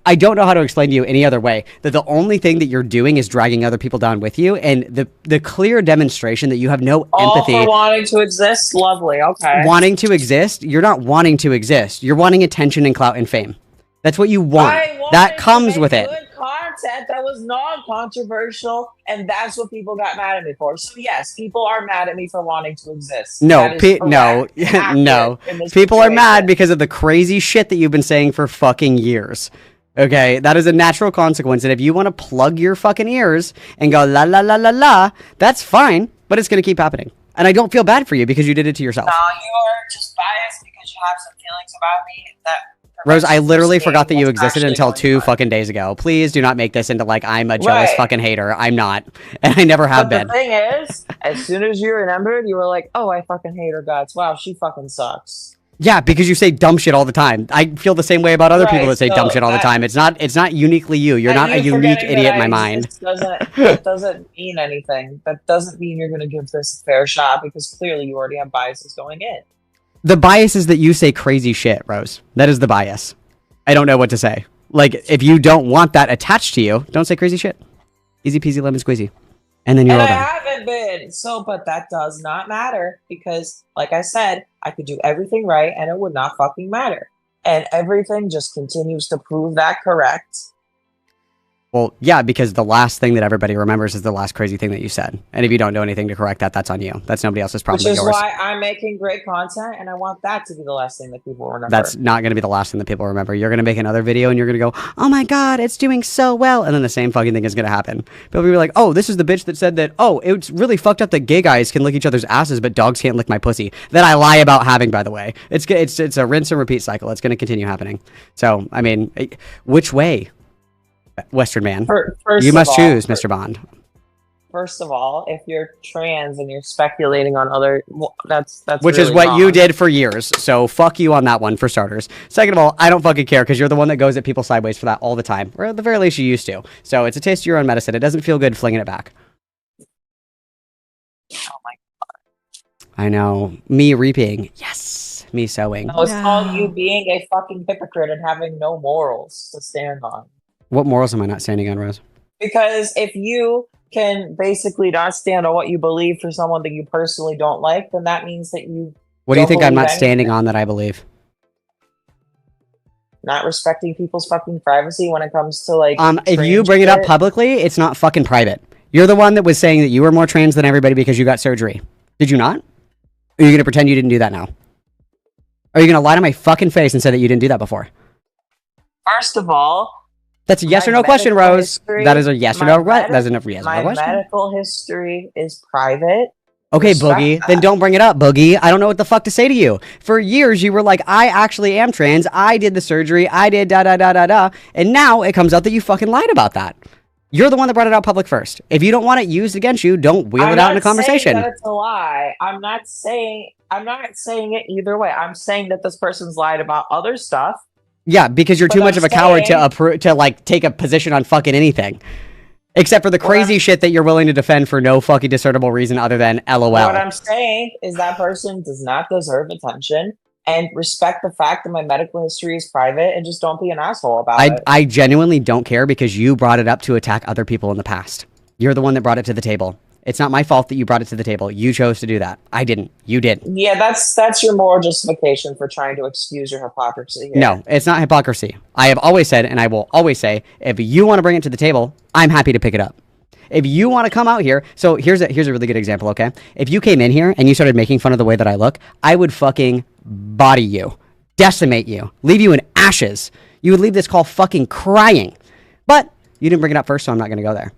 I don't know how to explain to you any other way that the only thing that you're doing is dragging other people down with you, and the clear demonstration that you have no empathy. All for wanting to exist? Lovely, okay. Wanting to exist? You're not wanting to exist. You're wanting attention and clout and fame. That's what you want. That comes with it. Good content that was non-controversial, and that's what people got mad at me for. So yes, people are mad at me for wanting to exist. No, no. People are mad because of the crazy shit that you've been saying for fucking years. Okay, that is a natural consequence, and if you want to plug your fucking ears and go la la la la la, that's fine, but it's going to keep happening. And I don't feel bad for you because you did it to yourself. No, you are just biased because you have some feelings about me that... Rose, I literally forgot that you existed until 2 fucking days ago. Please do not make this into like I'm a jealous fucking hater. I'm not, and I never have been. The thing is, as soon as you remembered, you were like, oh, I fucking hate her guts. Wow, she fucking sucks. Yeah, because you say dumb shit all the time. I feel the same way about other people that say dumb shit all the time. It's not uniquely you. You're not a unique idiot in my mind. That doesn't mean anything. That doesn't mean you're going to give this a fair shot, because clearly you already have biases going in. The bias is that you say crazy shit, Rose. That is the bias. I don't know what to say. Like, if you don't want that attached to you, don't say crazy shit. Easy peasy lemon squeezy. And then you're all done. I haven't been. But that does not matter, because, like I said, I could do everything right and it would not fucking matter. And everything just continues to prove that correct. Well, yeah, because the last thing that everybody remembers is the last crazy thing that you said. And if you don't do anything to correct that, that's on you. That's nobody else's problem. Which is why I'm making great content, and I want that to be the last thing that people remember. That's not going to be the last thing that people remember. You're going to make another video and you're going to go, oh my God, it's doing so well. And then the same fucking thing is going to happen. People will be like, oh, this is the bitch that said that, oh, it's really fucked up that gay guys can lick each other's asses, but dogs can't lick my pussy. That I lie about having, by the way. It's a rinse and repeat cycle. It's going to continue happening. So, I mean, which way? Western man, you must choose, Mr. Bond. First of all, if you're trans and you're speculating on other, that's which really is what wrong. You did for years. So fuck you on that one, for starters. Second of all, I don't fucking care, because you're the one that goes at people sideways for that all the time, or at the very least you used to. So it's a taste of your own medicine. It doesn't feel good flinging it back. Oh my God. I know. Me reaping. Yes. Me sowing. No, it's called you being a fucking hypocrite and having no morals to stand on. What morals am I not standing on, Rose? Because if you can basically not stand on what you believe for someone that you personally don't like, then that means that you... What do you think I'm not standing on that I believe? Not respecting people's fucking privacy when it comes to, like... if you bring it up publicly, it's not fucking private. You're the one that was saying that you were more trans than everybody because you got surgery. Did you not? Or are you going to pretend you didn't do that now? Or are you going to lie to my fucking face and say that you didn't do that before? First of all... That's a yes or no question, Rose. That is a yes or no question. That's enough yes or no question. My medical history is private. Okay, Boogie. Then don't bring it up, Boogie. I don't know what the fuck to say to you. For years, you were like, I actually am trans. I did the surgery. I did da-da-da-da-da. And now it comes out that you fucking lied about that. You're the one that brought it out public first. If you don't want it used against you, don't wheel it out in a conversation. I'm not saying that it's a lie. I'm not saying it either way. I'm saying that this person's lied about other stuff. Yeah, because you're But too I'm much of a coward saying- to like take a position on fucking anything. Except for the What crazy I'm- shit that you're willing to defend for no fucking discernible reason other than LOL. What I'm saying is that person does not deserve attention, and respect the fact that my medical history is private, and just don't be an asshole about it. I genuinely don't care because you brought it up to attack other people in the past. You're the one that brought it to the table. It's not my fault that you brought it to the table. You chose to do that. I didn't. You did. Yeah, that's your moral justification for trying to excuse your hypocrisy here. No, it's not hypocrisy. I have always said, and I will always say, if you want to bring it to the table, I'm happy to pick it up. If you want to come out here, so here's a really good example, okay? If you came in here and you started making fun of the way that I look, I would fucking body you, decimate you, leave you in ashes. You would leave this call fucking crying. But you didn't bring it up first, so I'm not going to go there.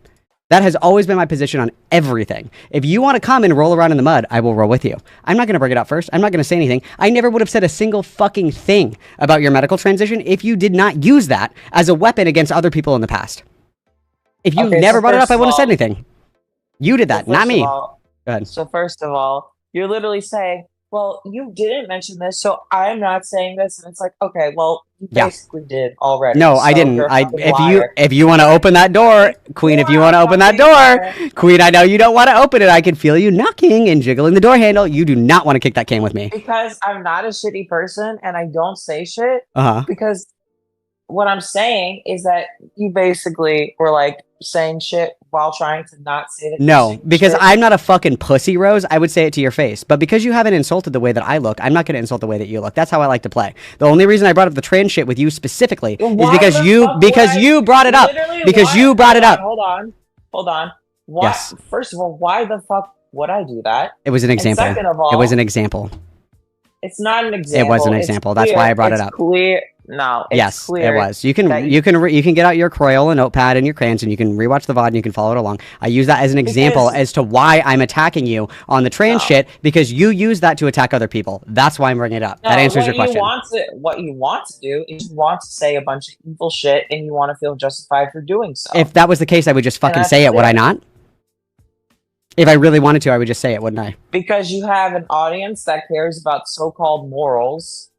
That has always been my position on everything. If you want to come and roll around in the mud, I will roll with you. I'm not going to bring it up first. I'm not going to say anything. I never would have said a single fucking thing about your medical transition if you did not use that as a weapon against other people in the past. If you Okay, never so brought it up, first I of wouldn't have said all- anything. You did that, So not first me. of all- Go ahead. So first of all, you're literally saying, well, you didn't mention this, so I'm not saying this, and it's like, okay, well, you Yeah. basically did already. No, I so didn't. you're a I fucking if liar. you want to open that door, Queen, if you want to open that door, Queen, I know you don't want to open it. I can feel you knocking and jiggling the door handle. You do not want to kick that can with me. Because I'm not a shitty person and I don't say shit. Uh-huh. Because what I'm saying is that you basically were like saying shit while trying to not say that. No, you're saying because shit. I'm not a fucking pussy, Rose. I would say it to your face. But because you haven't insulted the way that I look, I'm not going to insult the way that you look. That's how I like to play. The only reason I brought up the trans shit with you specifically is Why because the you fuck because would I- you brought it up. Literally, Because why- you brought it up. Hold on. Why? Yes. First of all, why the fuck would I do that? It was an And example. second of all, It was an example. It's not an example. It was an It's example. That's why I brought it it's up. Clear. No. It's Yes, clear it was. You can that you can get out your Crayola notepad and your crayons and you can rewatch the VOD and you can follow it along. I use that as an example Because- as to why I'm attacking you on the trans No. shit because you use that to attack other people. That's why I'm bringing it up. No, That answers your what question. What you want to do is you want to say a bunch of evil shit and you want to feel justified for doing so. If that was the case, I would just fucking that's say it, would I it. not? If I really wanted to, I would just say it, wouldn't I? Because you have an audience that cares about so-called morals.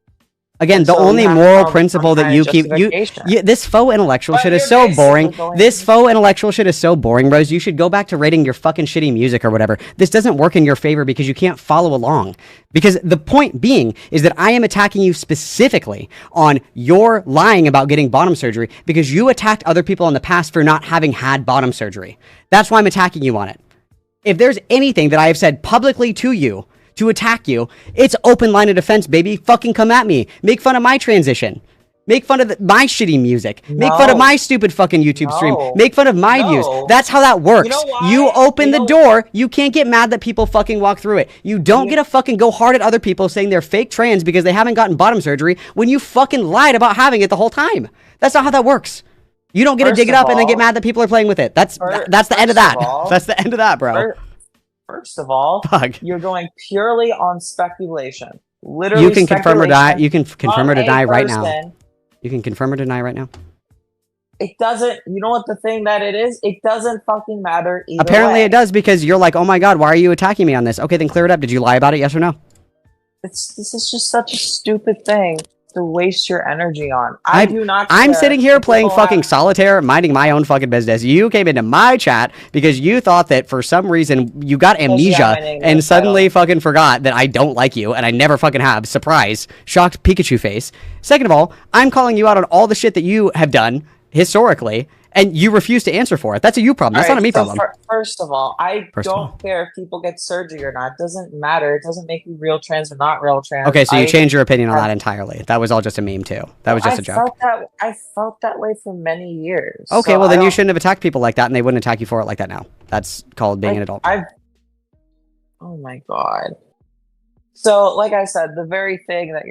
Again, the So you only have to moral come with principle some that kind you of keep justification. this faux intellectual But shit is you're so basically boring. going- This faux intellectual shit is so boring, Rose. You should go back to rating your fucking shitty music or whatever. This doesn't work in your favor because you can't follow along. Because the point being is that I am attacking you specifically on your lying about getting bottom surgery because you attacked other people in the past for not having had bottom surgery. That's why I'm attacking you on it. If there's anything that I have said publicly to you to attack you, it's open line of defense, baby. Fucking come at me. Make fun of my transition. Make fun of my shitty music. Make fun of No. my stupid fucking YouTube stream. No. Make fun of my views. No. That's how that works. You know why? You open You the know- door. You can't get mad that people fucking walk through it. You don't get to fucking go hard at other people saying they're fake trans because they haven't gotten bottom surgery when you fucking lied about having it the whole time. That's not how that works. You don't get to First dig it of up and then get all- mad that people are playing with it. That's the end of first that. of all- That's the end of that, bro. First of all, Fuck. you're going purely on speculation. Literally, You can confirm or deny. speculation You can confirm or on a deny right now. person. You can confirm or deny right now. It doesn't. You know what the thing that it is? It doesn't fucking matter either Apparently way. it does because you're like, oh my god, why are you attacking me on this? Okay, then clear it up. Did you lie about it? Yes or no? This is just such a stupid thing to waste your energy on. I do not. I'm care sitting here if playing people fucking have- solitaire, minding my own fucking business. You came into my chat because you thought that for some reason you got you have amnesia my name in and the suddenly title. fucking forgot that I don't like you and I never fucking have. Surprise. Shocked Pikachu face. Second of all, I'm calling you out on all the shit that you have done historically and you refuse to answer for it. That's a you problem. That's All not a me right, so problem. First of all, I First of all. don't care if people get surgery or not. It doesn't matter. It doesn't make you real trans or not real trans. Okay, so you I- changed your opinion on I- that entirely. That was all just a meme too. That was just a joke. I felt that way for many years. Okay, so well I then you don't- shouldn't have attacked people like that, and they wouldn't attack you for it like that now. That's called being like, an adult. Oh my god. So, like I said, the very thing that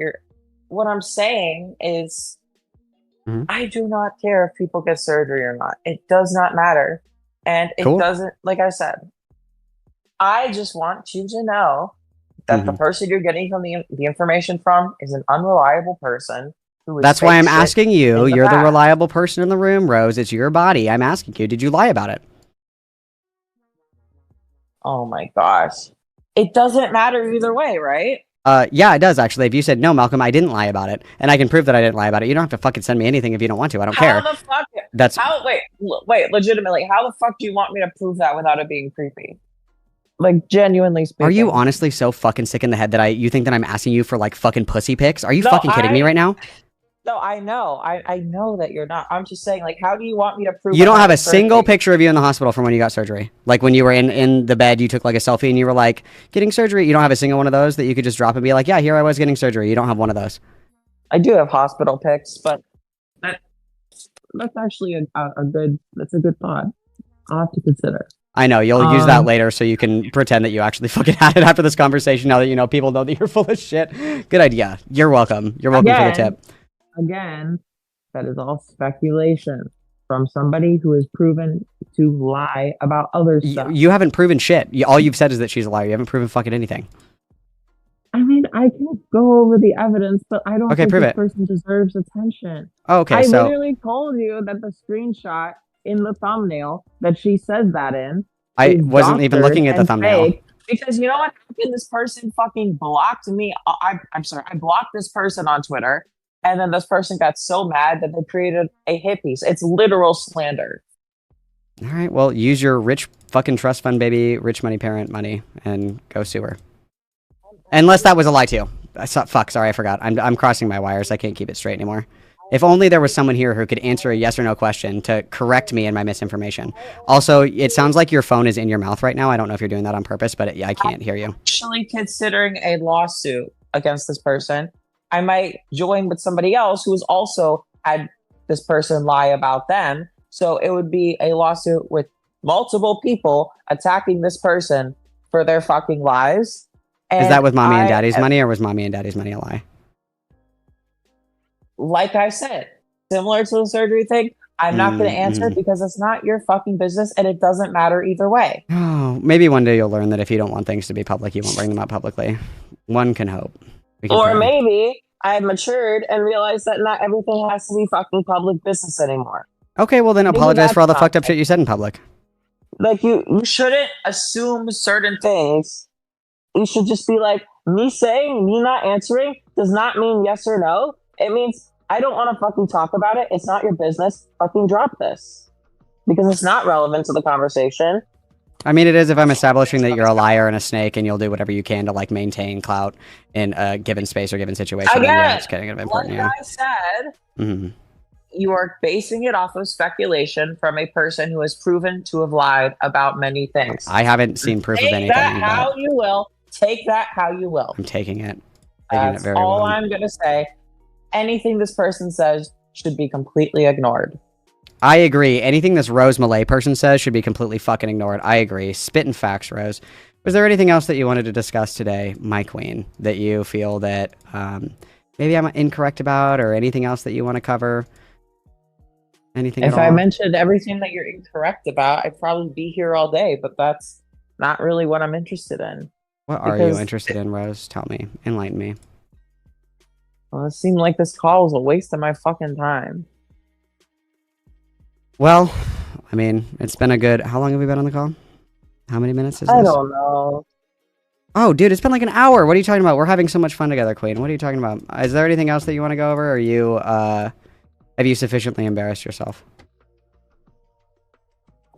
what I'm saying is, Mhm. I do not care if people get surgery or not. It does not matter, and it Cool. doesn't. Like I said, I just want you to know that the Mhm. person you're getting from the information from is an unreliable person. Who is That's why fake I'm shit asking you. in the You're the past. reliable person in the room, Rose. It's your body. I'm asking you. Did you lie about it? Oh my gosh. It doesn't matter either way, right? Yeah, it does actually. If you said no, Malcolm, I didn't lie about it, and I can prove that I didn't lie about it, you don't have to fucking send me anything if you don't want to. I don't care. How the fuck? That's Wait, legitimately, how the fuck do you want me to prove that without it being creepy? Like, genuinely speaking. Are you honestly so fucking sick in the head that you think that I'm asking you for like fucking pussy pics? Are you No, fucking kidding me right now? No, I know. I know that you're not. I'm just saying, like, how do you want me to prove? You don't have a single picture of you in the hospital from when you got surgery. Like when you were in the bed, you took like a selfie and you were like getting surgery. You don't have a single one of those that you could just drop and be like, yeah, here I was getting surgery. You don't have one of those. I do have hospital pics, but that's actually a good thought. I'll have to consider. I know you'll use that later, so you can pretend that you actually fucking had it after this conversation. Now that you know people know that you're full of shit. Good idea. You're welcome. You're welcome for the tip. Again, that is all speculation from somebody who is proven to lie about other stuff. You haven't proven shit. All you've said is that she's a liar. You haven't proven fucking anything. I mean, I can go over the evidence, but I don't think this person deserves attention. Oh, okay, I so literally told you that the screenshot in the thumbnail that she says that in. I wasn't even looking at the thumbnail. Because you know what happened? This person fucking blocked me. I'm sorry. I blocked this person on Twitter. And then this person got so mad that they created a hit piece. It's literal slander. All right, well, use your rich fucking trust fund baby, rich money parent money, and go sue her. Unless that was a lie too. Fuck, sorry, I forgot. I'm crossing my wires. I can't keep it straight anymore. If only there was someone here who could answer a yes or no question to correct me in my misinformation. Also, it sounds like your phone is in your mouth right now. I don't know if you're doing that on purpose, but I can't hear you. Actually considering a lawsuit against this person. I might join with somebody else who has also had this person lie about them. So it would be a lawsuit with multiple people attacking this person for their fucking lies. And is that with mommy and daddy's money, or was mommy and daddy's money a lie? Like I said, similar to the surgery thing, I'm not going to answer because it's not your fucking business and it doesn't matter either way. Oh, maybe one day you'll learn that if you don't want things to be public, you won't bring them up publicly. One can hope. Or maybe I've matured and realized that not everything has to be fucking public business anymore. Okay, well then apologize for all the fucked up shit you said in public. Like, you shouldn't assume certain things. You should just be like, me not answering does not mean yes or no. It means I don't want to fucking talk about it. It's not your business. Fucking drop this. Because it's not relevant to the conversation. I mean, it is if I'm establishing that you're a liar and a snake and you'll do whatever you can to, like, maintain clout in a given space or given situation. Again, then yeah, it's kind of important. Like I said, you are basing it off of speculation from a person who has proven to have lied about many things. I haven't seen proof of anything. Take that how you will. Take that how you will. I'm taking it. That's all I'm going to say. Anything this person says should be completely ignored. I agree. Anything this Rose Malay person says should be completely fucking ignored. I agree. Spitting facts, Rose. Was there anything else that you wanted to discuss today, my queen, that you feel that maybe I'm incorrect about, or anything else that you want to cover? Anything If I mentioned everything that you're incorrect about, I'd probably be here all day, but that's not really what I'm interested in. What are you interested in, Rose? Tell me. Enlighten me. Well, it seemed like this call was a waste of my fucking time. Well, I mean, it's been a good... How long have we been on the call? How many minutes is this? I don't know. Oh, dude, it's been like an hour. What are you talking about? We're having so much fun together, Queen. What are you talking about? Is there anything else that you want to go over? Or are you, have you sufficiently embarrassed yourself?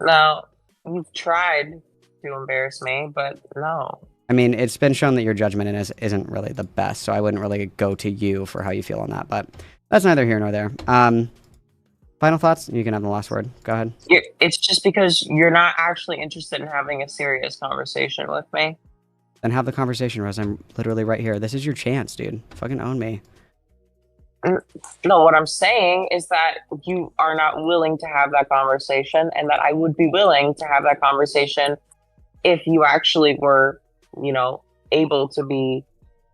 No, you've tried to embarrass me, but no. I mean, it's been shown that your judgment isn't really the best, so I wouldn't really go to you for how you feel on that, but that's neither here nor there. Final thoughts? You can have the last word. Go ahead. It's just because you're not actually interested in having a serious conversation with me. Then have the conversation, Rose. I'm literally right here. This is your chance, dude. Fucking own me. No, what I'm saying is that you are not willing to have that conversation, and that I would be willing to have that conversation if you actually were, you know, able to be,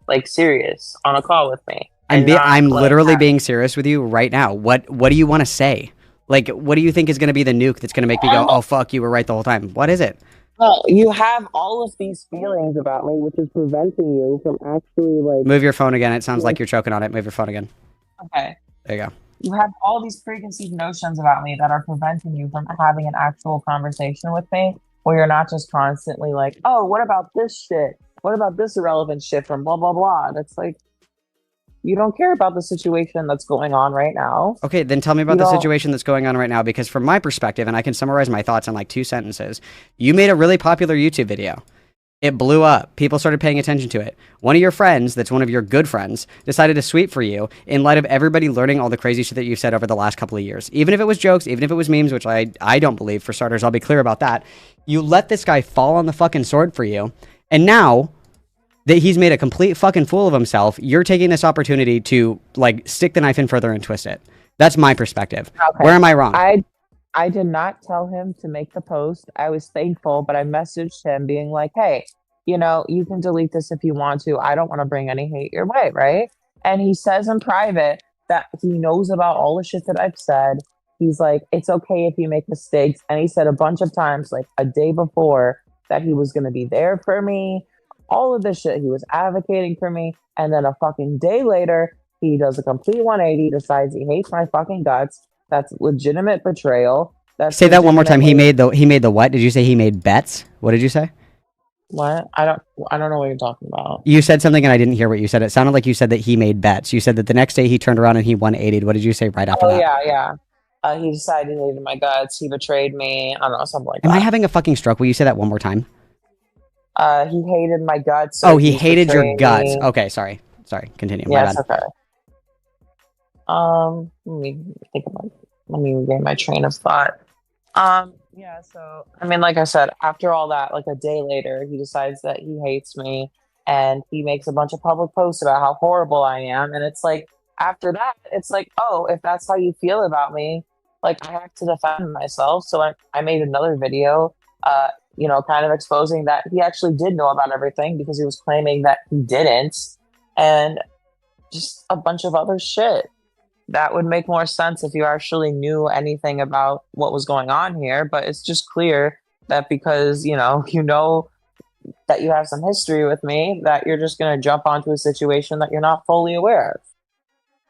like, serious on a call with me. I'm literally being serious with you right now. What do you want to say? Like, what do you think is going to be the nuke that's going to make me go, oh, fuck, you were right the whole time? What is it? Well, you have all of these feelings about me, which is preventing you from actually, like... Move your phone again. It sounds like you're choking on it. Move your phone again. Okay. There you go. You have all these preconceived notions about me that are preventing you from having an actual conversation with me, where you're not just constantly like, oh, what about this shit? what about this irrelevant shit from blah, blah, blah? And it's like, you don't care about the situation that's going on right now. Okay, then tell me about the situation that's going on right now, because from my perspective, and I can summarize my thoughts in like 2 sentences, you made a really popular YouTube video. It blew up. People started paying attention to it. One of your friends, that's one of your good friends, decided to sweep for you in light of everybody learning all the crazy shit that you've said over the last couple of years. Even if it was jokes, even if it was memes, which I don't believe, for starters, I'll be clear about that. You let this guy fall on the fucking sword for you, and now that he's made a complete fucking fool of himself, you're taking this opportunity to, like, stick the knife in further and twist it. That's my perspective. Okay. Where am I wrong? I did not tell him to make the post. I was thankful, but I messaged him being like, hey, you know, you can delete this if you want to. I don't want to bring any hate your way, right? And he says in private that he knows about all the shit that I've said. He's like, it's okay if you make mistakes. And he said a bunch of times, like a day before, that he was going to be there for me. All of this shit, he was advocating for me, and then a fucking day later, he does a complete 180, decides he hates my fucking guts. That's legitimate betrayal. Say that one more time. He made the what? Did you say he made bets? What did you say? What? I don't know what you're talking about. You said something and I didn't hear what you said. It sounded like you said that he made bets. You said that the next day he turned around and he 180'd. What did you say right after that? Yeah. He decided he hated my guts. He betrayed me. I don't know, something like that. Am I having a fucking stroke? Will you say that one more time? He hated my guts. So he hated your guts. Me. Okay, sorry. Continue. Yeah, it's okay. Let me think about it. Let me regain my train of thought. Yeah, so I mean, like I said, after all that, like a day later, he decides that he hates me, and he makes a bunch of public posts about how horrible I am. And it's like, after that, it's like, oh, if that's how you feel about me, like, I have to defend myself. So I made another video, you know, kind of exposing that he actually did know about everything because he was claiming that he didn't, and just a bunch of other shit. That would make more sense if you actually knew anything about what was going on here, but it's just clear that because, you know that you have some history with me, that you're just going to jump onto a situation that you're not fully aware of.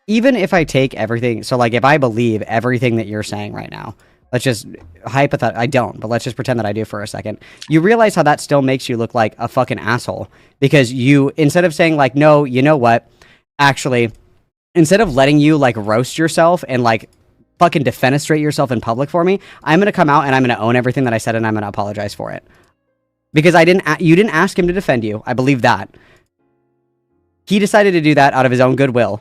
Even if I take everything, so like if I believe everything that you're saying right now, let's just I don't, but let's just pretend that I do for a second. You realize how that still makes you look like a fucking asshole, because you, instead of saying like, no, you know what, actually, instead of letting you like roast yourself and like fucking defenestrate yourself in public for me, I'm going to come out and I'm going to own everything that I said, and I'm going to apologize for it. Because you didn't ask him to defend you. I believe that. He decided to do that out of his own goodwill.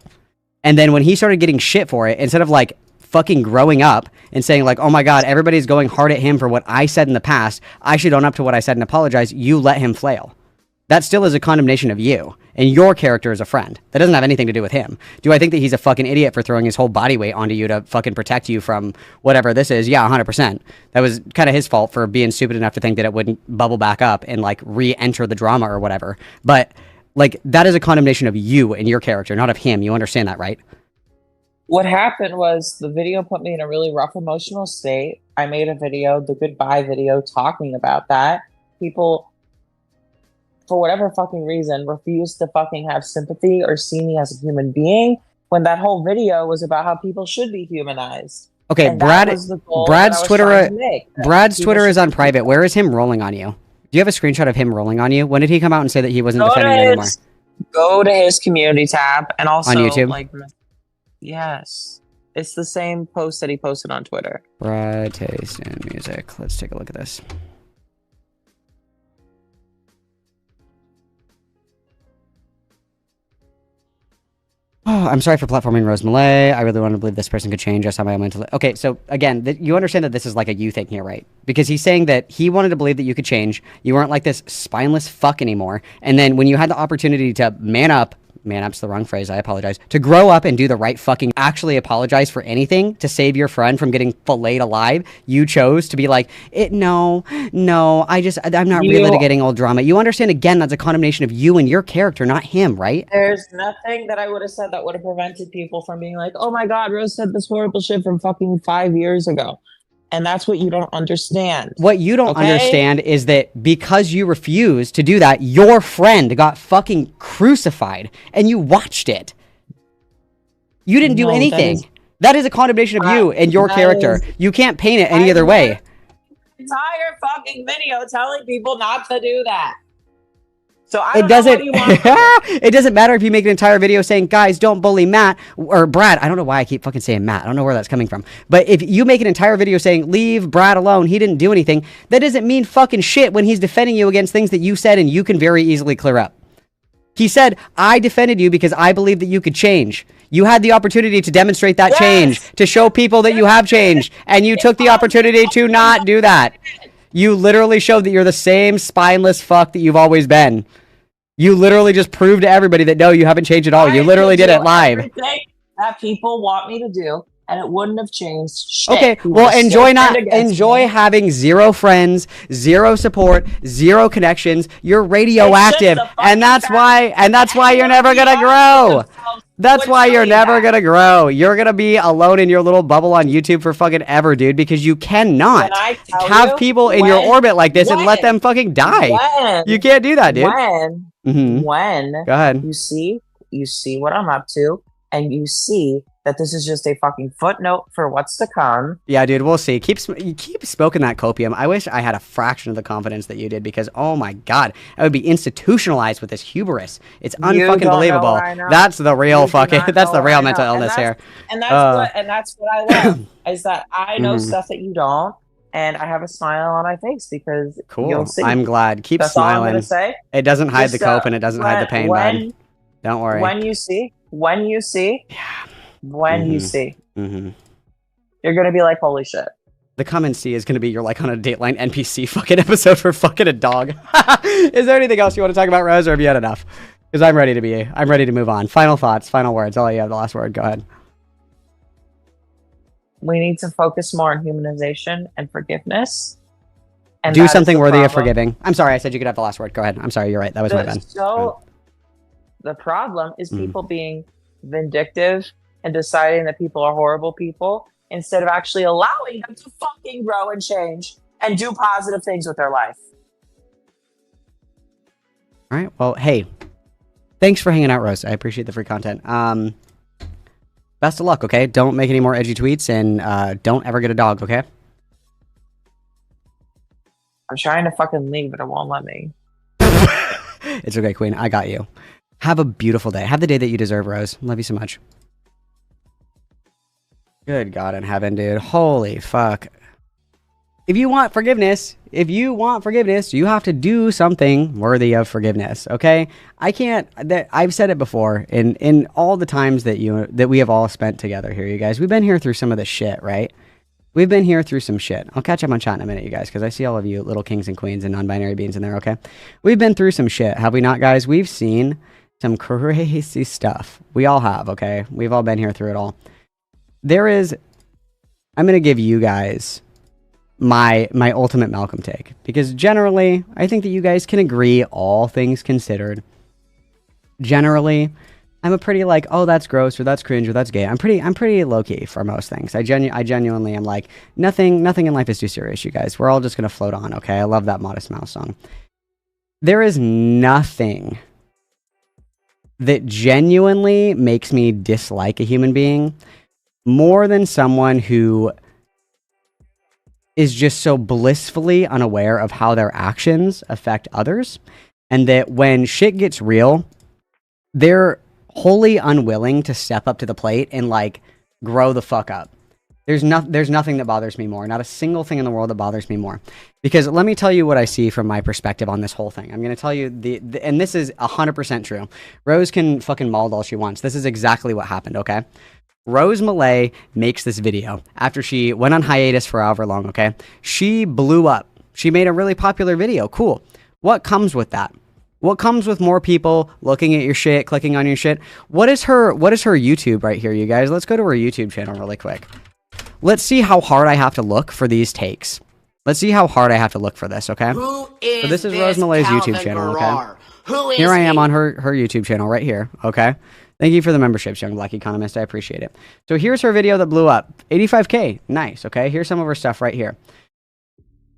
And then when he started getting shit for it, instead of like fucking growing up and saying like, oh my God, everybody's going hard at him for what I said in the past, I should own up to what I said and apologize, you let him flail. That still is a condemnation of you and your character as a friend. That doesn't have anything to do with him. Do I think that he's a fucking idiot for throwing his whole body weight onto you to fucking protect you from whatever this is? Yeah, 100%. That was kind of his fault for being stupid enough to think that it wouldn't bubble back up and like re-enter the drama or whatever. But like, that is a condemnation of you and your character, not of him. You understand that, right? What happened was the video put me in a really rough emotional state. I made a video, the goodbye video, talking about that. People, for whatever fucking reason, refused to fucking have sympathy or see me as a human being, when that whole video was about how people should be humanized. Okay, and Brad's Twitter is on private. Where is him rolling on you? Do you have a screenshot of him rolling on you? When did he come out and say that he wasn't defending you anymore? Go to his community tab, and also on YouTube. Like, yes, it's the same post that he posted on Twitter. Brad Taste in Music. Let's take a look at this. Oh, I'm sorry for platforming Rose Malay. I really want to believe this person could change us on my own mental. Okay, so again, you understand that this is like a you thing here, right? Because he's saying that he wanted to believe that you could change. You weren't like this spineless fuck anymore. And then when you had the opportunity to man up's the wrong phrase, I apologize, to grow up and do the right fucking, actually apologize for anything to save your friend from getting filleted alive, you chose to be like, no, I'm not relitigating old drama. You understand, again, that's a condemnation of you and your character, not him, right? There's nothing that I would have said that would have prevented people from being like, oh my God, Rose said this horrible shit from fucking 5 years ago. And that's what you don't understand. What you don't understand is that because you refused to do that, your friend got fucking crucified and you watched it. You didn't do anything. That is a condemnation of you and your character. You can't paint it any other way. Entire fucking video telling people not to do that. So I It don't doesn't. know what do you want from me? It doesn't matter if you make an entire video saying, "Guys, don't bully Matt or Brad." I don't know why I keep fucking saying Matt. I don't know where that's coming from. But if you make an entire video saying, "Leave Brad alone. He didn't do anything," that doesn't mean fucking shit when he's defending you against things that you said and you can very easily clear up. He said, "I defended you because I believed that you could change." You had the opportunity to demonstrate that change, to show people that you have changed, and you took the opportunity to not do that. You literally showed that you're the same spineless fuck that you've always been. You literally just proved to everybody that no, you haven't changed at all. You literally did it live. Everything that people want me to do, and it wouldn't have changed shit. Okay, You well, would've enjoy still turned against enjoy me. having zero friends, zero support, zero connections. You're radioactive, the and that's why you're never gonna grow. That's why you're never gonna grow. You're gonna be alone in your little bubble on YouTube for fucking ever, dude, because you cannot Can I tell have you people in your when- orbit like this and let when- them fucking die. When? You can't do that, dude. When Go ahead. you see what I'm up to, and you see that this is just a fucking footnote for what's to come. Yeah, dude, we'll see. You keep smoking that copium. I wish I had a fraction of the confidence that you did because, oh my god, I would be institutionalized with this hubris. It's You don't unfucking know believable. what I know. That's the real You do fucking. not That's know the what real I mental know. illness here. And that's what I love is that I know Mhm. stuff that you don't, and I have a smile on my face because Cool. you'll see. I'm glad. Keep That's all I'm smiling. gonna say. It doesn't hide the Just, cope and it doesn't hide the pain, bud. Don't worry. When you see, you see, Mm-hmm. you're gonna be like, holy shit. The come and see is going to be your like on a Dateline NPC fucking episode for fucking a dog. Is there anything else you want to talk about, Rose, or have you had enough? Because I'm ready to move on. Final thoughts, final words. I'll let you have the last word. Go ahead. We need to focus more on humanization and forgiveness. And Do that is something the worthy of problem. forgiving. I'm sorry, I said you could have the last word. Go ahead. I'm sorry, you're right. That was my bad. So the problem is Mm. people being vindictive and deciding that people are horrible people instead of actually allowing them to fucking grow and change and do positive things with their life. All right. Well, hey, thanks for hanging out, Rose. I appreciate the free content. Best of luck, okay? Don't make any more edgy tweets and don't ever get a dog, okay? I'm trying to fucking leave, but it won't let me. It's okay, Queen. I got you. Have a beautiful day. Have the day that you deserve, Rose. Love you so much. Good God in heaven, dude. Holy fuck. If you want forgiveness, you have to do something worthy of forgiveness, okay? I've said it before in all the times that we have all spent together here, you guys. We've been here through some of the shit, right? We've been here through some shit. I'll catch up on chat in a minute, you guys, because I see all of you little kings and queens and non-binary beings in there, okay? We've been through some shit, have we not, guys? We've seen some crazy stuff. We all have, okay? We've all been here through it all. I'm going to give you guys my ultimate Malcolm take, because generally, I think that you guys can agree, all things considered. Generally, I'm a pretty like, oh, that's gross, or that's cringe, or that's gay. I'm pretty low key for most things. I genuinely am like, nothing in life is too serious, you guys. We're all just gonna float on, okay? I love that Modest Mouse song. There is nothing that genuinely makes me dislike a human being more than someone who is just so blissfully unaware of how their actions affect others, and that when shit gets real, they're wholly unwilling to step up to the plate and like grow the fuck up. There's nothing that bothers me more. Not a single thing in the world that bothers me more. Because let me tell you what I see from my perspective on this whole thing. I'm going to tell you and this is 100% true. Rose can fucking maul all she wants. This is exactly what happened, okay? Rose Malay makes this video after she went on hiatus for however long, okay? She blew up. She made a really popular video. Cool. What comes with that? What comes with more people looking at your shit, clicking on your shit? What is her YouTube right here, you guys? Let's go to her YouTube channel really quick. Let's see how hard I have to look for these takes. Let's see how hard I have to look for this, okay? Who is So this is Rose Malay's YouTube channel, okay? Who is Here I am he? on her YouTube channel right here, okay? Thank you for the memberships, Young Black Economist. I appreciate it. So here's her video that blew up. 85K. Nice, okay? Here's some of her stuff right here.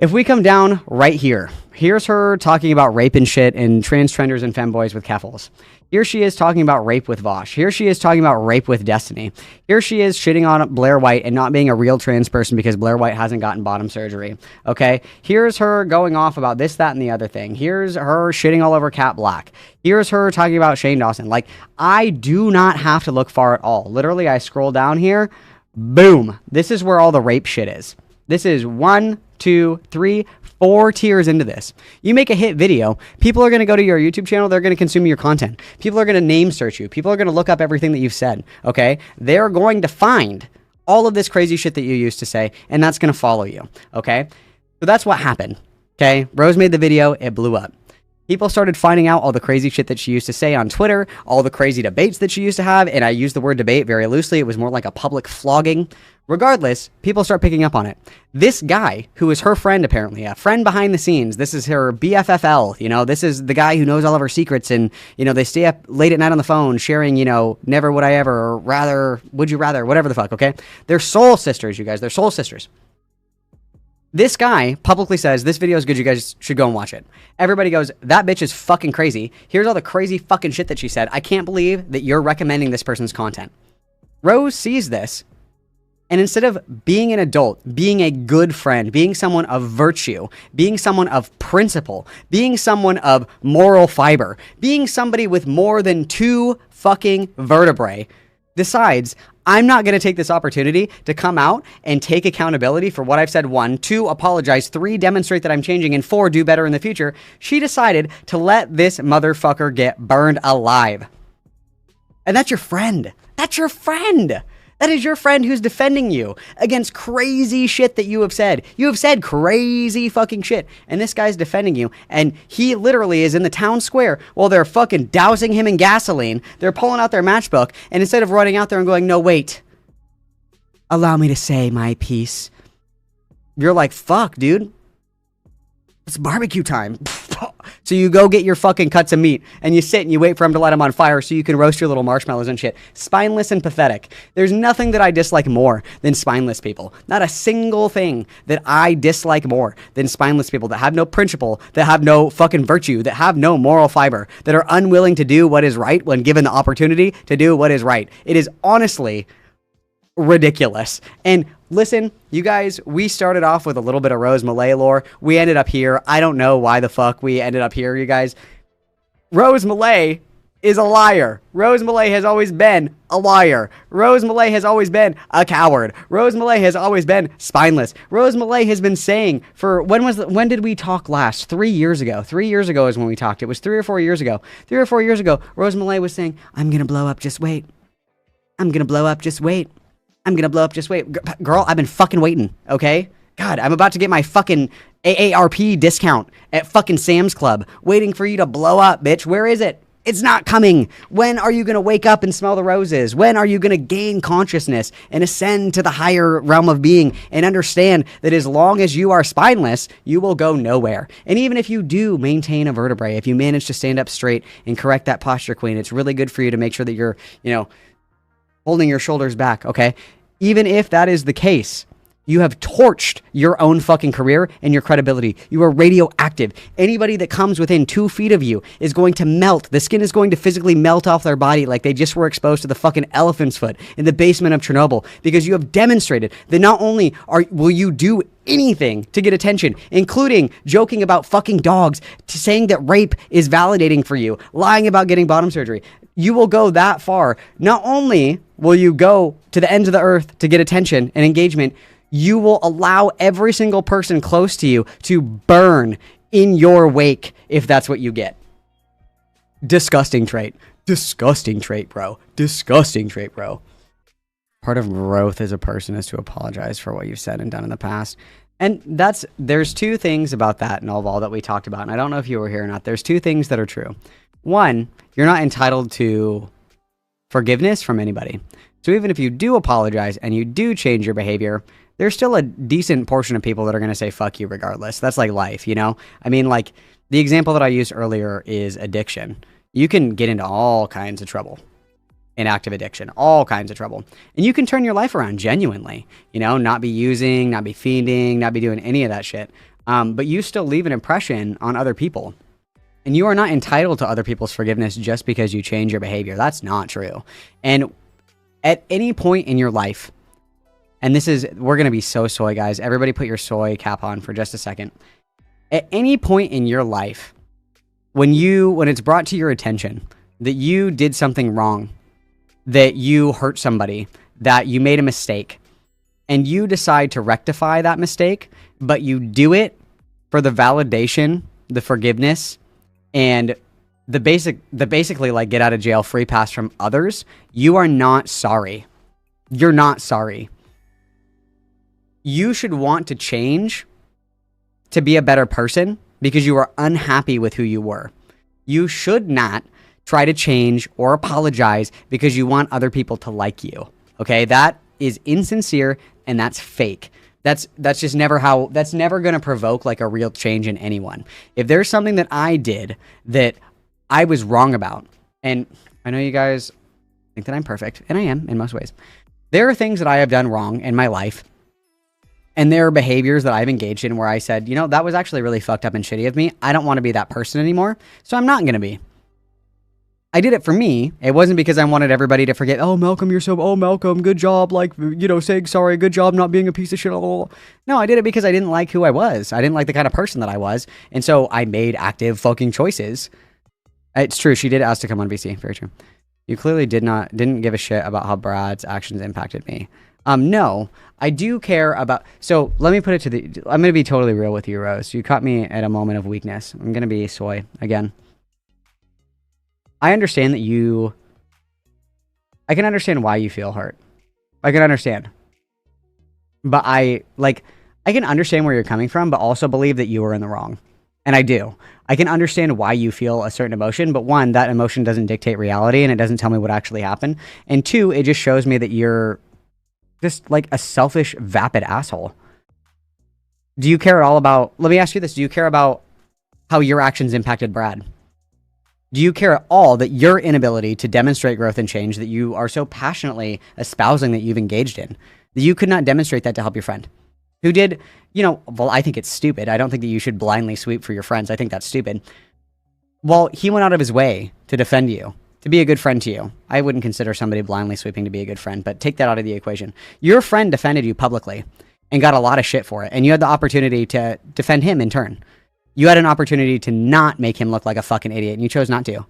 If we come down right here, here's her talking about rape and shit and trans trenders and femboys with keffals. Here she is talking about rape with Vosh. Here she is talking about rape with Destiny. Here she is shitting on Blair White and not being a real trans person because Blair White hasn't gotten bottom surgery. Okay? Here's her going off about this, that, and the other thing. Here's her shitting all over Cat Black. Here's her talking about Shane Dawson. Like, I do not have to look far at all. Literally, I scroll down here. Boom. This is where all the rape shit is. This is 1, 2, 3, 4 tiers into this. You make a hit video, people are going to go to your YouTube channel, they're going to consume your content. People are going to name search you. People are going to look up everything that you've said, okay? They're going to find all of this crazy shit that you used to say, and that's going to follow you, okay? So that's what happened, okay? Rose made the video, it blew up. People started finding out all the crazy shit that she used to say on Twitter, all the crazy debates that she used to have, and I use the word debate very loosely. It was more like a public flogging. Regardless, people start picking up on it. This guy, who is her friend apparently, a friend behind the scenes, this is her BFFL, you know, this is the guy who knows all of her secrets, and, you know, they stay up late at night on the phone sharing, you know, never would I ever, or rather, would you rather, whatever the fuck, okay? They're soul sisters, you guys, they're soul sisters. This guy publicly says, this video is good, you guys should go and watch it. Everybody goes, that bitch is fucking crazy. Here's all the crazy fucking shit that she said. I can't believe that you're recommending this person's content. Rose sees this, and instead of being an adult, being a good friend, being someone of virtue, being someone of principle, being someone of moral fiber, being somebody with more than 2 fucking vertebrae, decides, I'm not going to take this opportunity to come out and take accountability for what I've said. 1, 2, apologize. 3, demonstrate that I'm changing. And 4, do better in the future. She decided to let this motherfucker get burned alive. And that's your friend. That's your friend. That is your friend who's defending you against crazy shit that you have said. You have said crazy fucking shit. And this guy's defending you. And he literally is in the town square while they're fucking dousing him in gasoline. They're pulling out their matchbook. And instead of running out there and going, no, wait. Allow me to say my piece. You're like, fuck, dude. It's barbecue time. So you go get your fucking cuts of meat and you sit and you wait for him to light them on fire so you can roast your little marshmallows and shit. Spineless and pathetic. There's nothing that I dislike more than spineless people. Not a single thing that I dislike more than spineless people that have no principle, that have no fucking virtue, that have no moral fiber, that are unwilling to do what is right when given the opportunity to do what is right. It is honestly ridiculous. And listen, you guys, we started off with a little bit of Rose Millay lore. We ended up here. I don't know why the fuck we ended up here, you guys. Rose Millay is a liar. Rose Millay has always been a liar. Rose Millay has always been a coward. Rose Millay has always been spineless. Rose Millay has been saying for, when did we talk last? 3 years ago. 3 years ago is when we talked. It was 3 or 4 years ago. 3 or 4 years ago, Rose Millay was saying, I'm going to blow up, just wait. I'm going to blow up, just wait. I'm going to blow up, just wait. Girl, I've been fucking waiting, okay? God, I'm about to get my fucking AARP discount at fucking Sam's Club, waiting for you to blow up, bitch. Where is it? It's not coming. When are you going to wake up and smell the roses? When are you going to gain consciousness and ascend to the higher realm of being and understand that as long as you are spineless, you will go nowhere? And even if you do maintain a vertebrae, if you manage to stand up straight and correct that posture, queen, it's really good for you to make sure that you're, you know, holding your shoulders back, okay? Even if that is the case, you have torched your own fucking career and your credibility. You are radioactive. Anybody that comes within 2 feet of you is going to melt. The skin is going to physically melt off their body like they just were exposed to the fucking elephant's foot in the basement of Chernobyl, because you have demonstrated that not only will you do anything to get attention, including joking about fucking dogs, to saying that rape is validating for you, lying about getting bottom surgery. You will go that far. Not only will you go to the ends of the earth to get attention and engagement, you will allow every single person close to you to burn in your wake if that's what you get. Disgusting trait. Disgusting trait, bro. Disgusting trait, bro. Part of growth as a person is to apologize for what you've said and done in the past. And there's 2 things about that, Noval, that we talked about. And I don't know if you were here or not. There's 2 things that are true. 1, you're not entitled to forgiveness from anybody. So even if you do apologize and you do change your behavior, there's still a decent portion of people that are going to say fuck you regardless. That's like life, you know? I mean, like, the example that I used earlier is addiction. You can get into all kinds of trouble in active addiction, all kinds of trouble. And you can turn your life around genuinely, you know, not be using, not be fiending, not be doing any of that shit. but you still leave an impression on other people. And you are not entitled to other people's forgiveness just because you change your behavior. That's not true. And at any point in your life, and we're going to be so soy, guys. Everybody put your soy cap on for just a second. At any point in your life, when it's brought to your attention that you did something wrong, that you hurt somebody, that you made a mistake, and you decide to rectify that mistake, but you do it for the validation, the forgiveness, and the basically like get out of jail free pass from others, you are not sorry. You're not sorry. You should want to change to be a better person because you are unhappy with who you were. You should not try to change or apologize because you want other people to like you. Okay? That is insincere and that's fake. That's just never that's never going to provoke like a real change in anyone. If there's something that I did that I was wrong about, and I know you guys think that I'm perfect, and I am in most ways. There are things that I have done wrong in my life, and there are behaviors that I've engaged in where I said, that was actually really fucked up and shitty of me. I don't want to be that person anymore, so I'm not going to be. I did it for me. It wasn't because I wanted everybody to forget, oh, Malcolm, Malcolm, good job, saying sorry, good job not being a piece of shit. No, I did it because I didn't like who I was. I didn't like the kind of person that I was, and so I made active fucking choices. It's true, she did ask to come on VC, very true. You clearly didn't give a shit about how Brad's actions impacted me. No, I do care about, so let me put it I'm going to be totally real with you, Rose. You caught me at a moment of weakness. I'm going to be soy again. I understand that I can understand why you feel hurt. I can understand. But I can understand where you're coming from, but also believe that you were in the wrong. And I do. I can understand why you feel a certain emotion, but one, that emotion doesn't dictate reality and it doesn't tell me what actually happened. And two, it just shows me that you're just like a selfish, vapid asshole. Do you care at all about, let me ask you this, do you care about how your actions impacted Brad? Do you care at all that your inability to demonstrate growth and change that you are so passionately espousing that you've engaged in, that you could not demonstrate that to help your friend? Who did, well, I think it's stupid. I don't think that you should blindly sweep for your friends. I think that's stupid. Well, he went out of his way to defend you, to be a good friend to you. I wouldn't consider somebody blindly sweeping to be a good friend, but take that out of the equation. Your friend defended you publicly and got a lot of shit for it, and you had the opportunity to defend him in turn. You had an opportunity to not make him look like a fucking idiot, and you chose not to.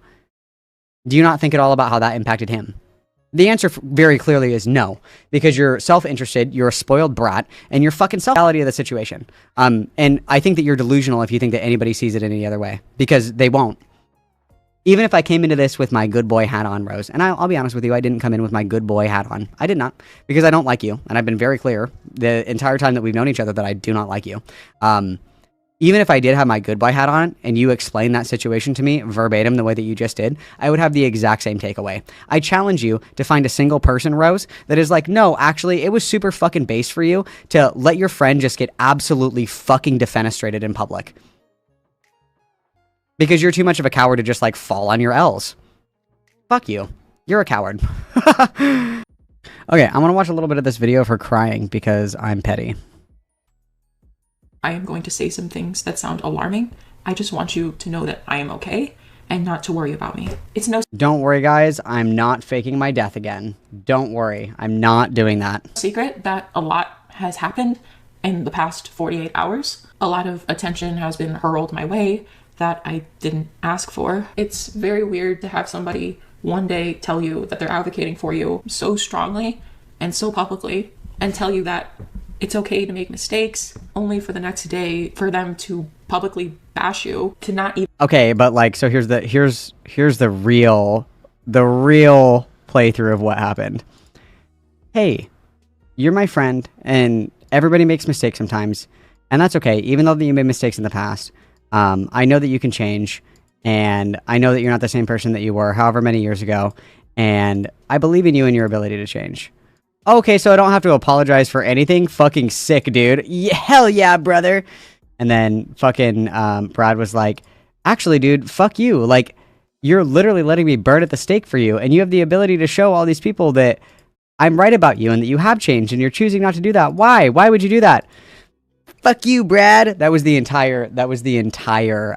Do you not think at all about how that impacted him? The answer very clearly is no, because you're self-interested, you're a spoiled brat, and you're fucking self-reality of the situation. And I think that you're delusional if you think that anybody sees it any other way, because they won't. Even if I came into this with my good boy hat on, Rose, and I'll be honest with you, I didn't come in with my good boy hat on. I did not, because I don't like you, and I've been very clear the entire time that we've known each other that I do not like you. Even if I did have my good boy hat on and you explained that situation to me verbatim the way that you just did, I would have the exact same takeaway. I challenge you to find a single person, Rose, that is like, no, actually, it was super fucking base for you to let your friend just get absolutely fucking defenestrated in public. Because you're too much of a coward to just like fall on your L's. Fuck you. You're a coward. Okay, I want to watch a little bit of this video of her crying because I'm petty. I am going to say some things that sound alarming. I just want you to know that I am okay and not to worry about me. It's no Don't worry, guys. I'm not faking my death again. Don't worry. I'm not doing that. secret that a lot has happened in the past 48 hours. A lot of attention has been hurled my way that I didn't ask for. It's very weird to have somebody one day tell you that they're advocating for you so strongly and so publicly and tell you that it's okay to make mistakes, only for the next day for them to publicly bash you, to not even. Okay, but like, so here's the real playthrough of what happened. Hey, you're my friend, and everybody makes mistakes sometimes, and that's okay. Even though that you made mistakes in the past, I know that you can change, and I know that you're not the same person that you were however many years ago, and I believe in you and your ability to change. Okay, so I don't have to apologize for anything? Fucking sick, dude. Yeah, hell yeah, brother. And then fucking Brad was like, actually, dude, fuck you. Like, you're literally letting me burn at the stake for you, and you have the ability to show all these people that I'm right about you and that you have changed, and you're choosing not to do that. Why? Why would you do that? fuck you, Brad. That was the entire that was the entire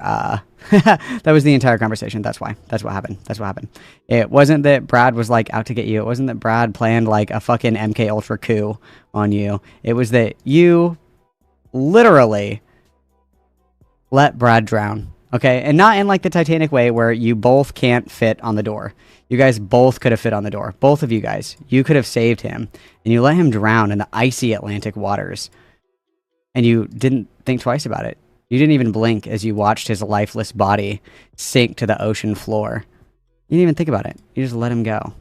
conversation. That's what happened. It wasn't that Brad was like out to get you. It wasn't that Brad planned like a fucking MK Ultra coup on you. It was that you literally let Brad drown. Okay? And not in like the Titanic way where you both can't fit on the door. You guys both could have fit on the door. Both of you guys. You could have saved him. And you let him drown in the icy Atlantic waters. And you didn't think twice about it. You didn't even blink as you watched his lifeless body sink to the ocean floor. You didn't even think about it. You just let him go.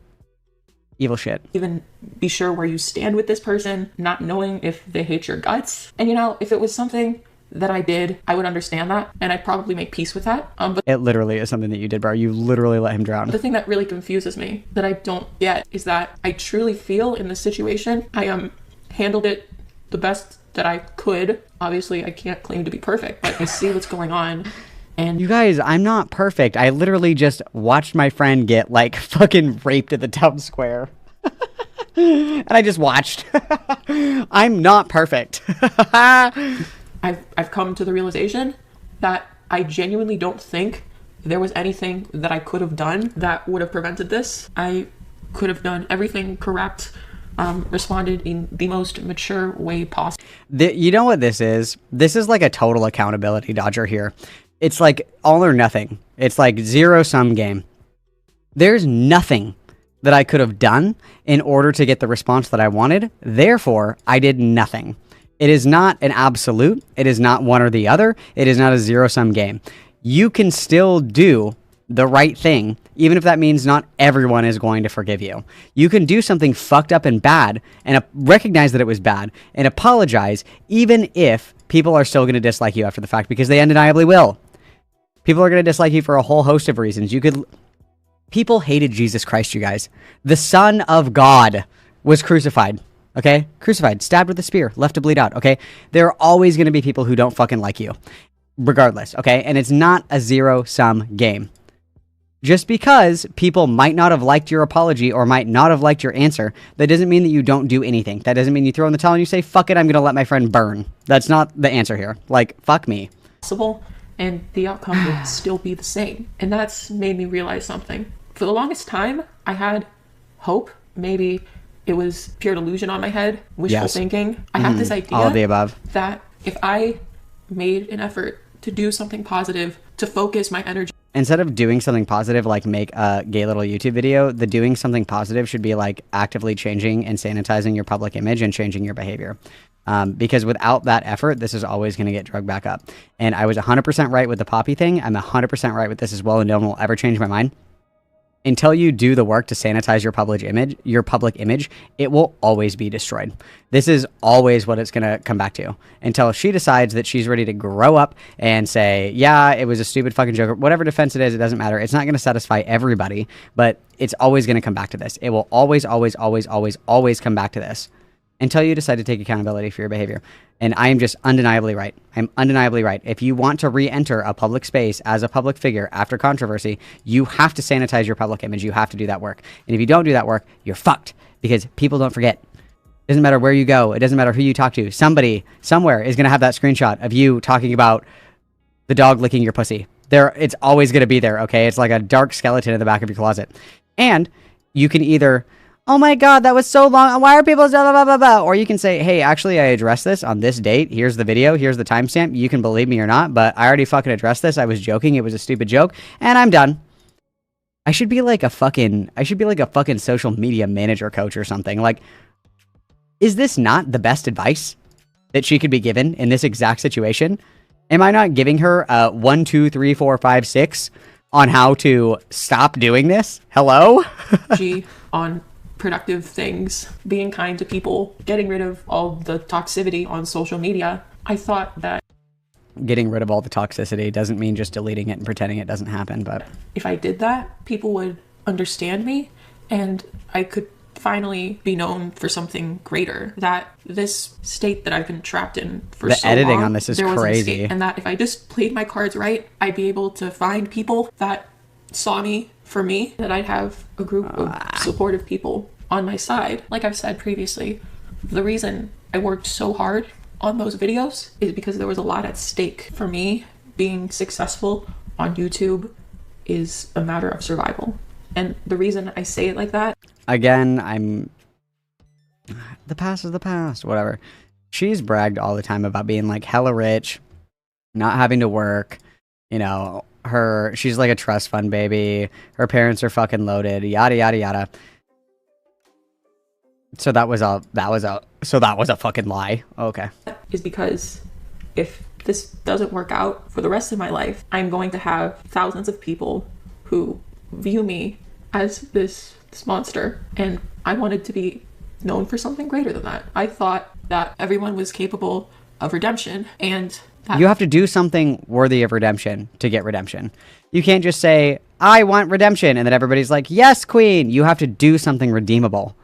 Evil shit. Even be sure where you stand with this person, not knowing if they hate your guts. And you know, if it was something that I did, I would understand that, and I'd probably make peace with that. But it literally is something that you did, bro. You literally let him drown. The thing that really confuses me, that I don't get, is that I truly feel in this situation, I handled it the best that I could. Obviously, I can't claim to be perfect, but I see what's going on. And you guys, I'm not perfect. I literally just watched my friend get like fucking raped at the town square. And I just watched. I'm not perfect. I've come to the realization that I genuinely don't think there was anything that I could have done that would have prevented this. I could have done everything correct, responded in the most mature way possible. You know what this is? This is like a total accountability dodger here. It's like all or nothing. It's like zero-sum game. There's nothing that I could have done in order to get the response that I wanted. Therefore, I did nothing. It is not an absolute. It is not one or the other. It is not a zero-sum game. You can still do the right thing, even if that means not everyone is going to forgive you. You can do something fucked up and bad and recognize that it was bad and apologize, even if people are still going to dislike you after the fact, because they undeniably will. People are going to dislike you for a whole host of reasons. People hated Jesus Christ, you guys. The Son of God was crucified. Okay? Crucified, stabbed with a spear, left to bleed out, okay? There are always going to be people who don't fucking like you. Regardless, okay? And it's not a zero-sum game. Just because people might not have liked your apology or might not have liked your answer, that doesn't mean that you don't do anything. That doesn't mean you throw in the towel and you say, fuck it, I'm going to let my friend burn. That's not the answer here. Like, fuck me. And the outcome would still be the same. And that's made me realize something. For the longest time, I had hope. Maybe it was pure delusion on my head, wishful thinking. I had this idea all of the above. That if I made an effort to do something positive, to focus my energy. Instead of doing something positive, like make a gay little YouTube video, the doing something positive should be like actively changing and sanitizing your public image and changing your behavior. Because without that effort, this is always going to get drugged back up. And I was 100% right with the Poppy thing. I'm 100% right with this as well, and no one will ever change my mind. Until you do the work to sanitize your public image, it will always be destroyed. This is always what it's going to come back to. Until she decides that she's ready to grow up and say, yeah, it was a stupid fucking joke. Whatever defense it is, it doesn't matter. It's not going to satisfy everybody, but it's always going to come back to this. It will always, always, always, always, always come back to this. Until you decide to take accountability for your behavior. And I am just undeniably right. I'm undeniably right. If you want to re-enter a public space as a public figure after controversy, you have to sanitize your public image. You have to do that work. And if you don't do that work, you're fucked. Because people don't forget. It doesn't matter where you go. It doesn't matter who you talk to. Somebody, somewhere, is going to have that screenshot of you talking about the dog licking your pussy. It's always going to be there, okay? It's like a dark skeleton in the back of your closet. And you can either... oh my god, that was so long. Why are people blah, blah, blah, blah? Or you can say, hey, actually, I addressed this on this date. Here's the video. Here's the timestamp. You can believe me or not, but I already fucking addressed this. I was joking. It was a stupid joke, and I'm done. I should be like a fucking social media manager coach or something. Like, is this not the best advice that she could be given in this exact situation? Am I not giving her 1, 2, 3, 4, 5, 6 on how to stop doing this? Hello? On productive things, being kind to people, getting rid of all the toxicity on social media. I thought that getting rid of all the toxicity doesn't mean just deleting it and pretending it doesn't happen, but if I did that, people would understand me and I could finally be known for something greater. That this state that I've been trapped in for so long, the editing on this is crazy, and that if I just played my cards right, I'd be able to find people that saw me for me, that I'd have a group of supportive people on my side. Like I've said previously, the reason I worked so hard on those videos is because there was a lot at stake. For me, being successful on YouTube is a matter of survival. And the reason I say it like that... Again, the past is the past, whatever. She's bragged all the time about being like hella rich, not having to work, you know, she's like a trust fund baby, her parents are fucking loaded, yada yada yada. So that was a fucking lie. Okay. Is because if this doesn't work out for the rest of my life, I'm going to have thousands of people who view me as this monster, and I wanted to be known for something greater than that. I thought that everyone was capable of redemption, and that... You have to do something worthy of redemption to get redemption. You can't just say, I want redemption, and then everybody's like, yes, queen. You have to do something redeemable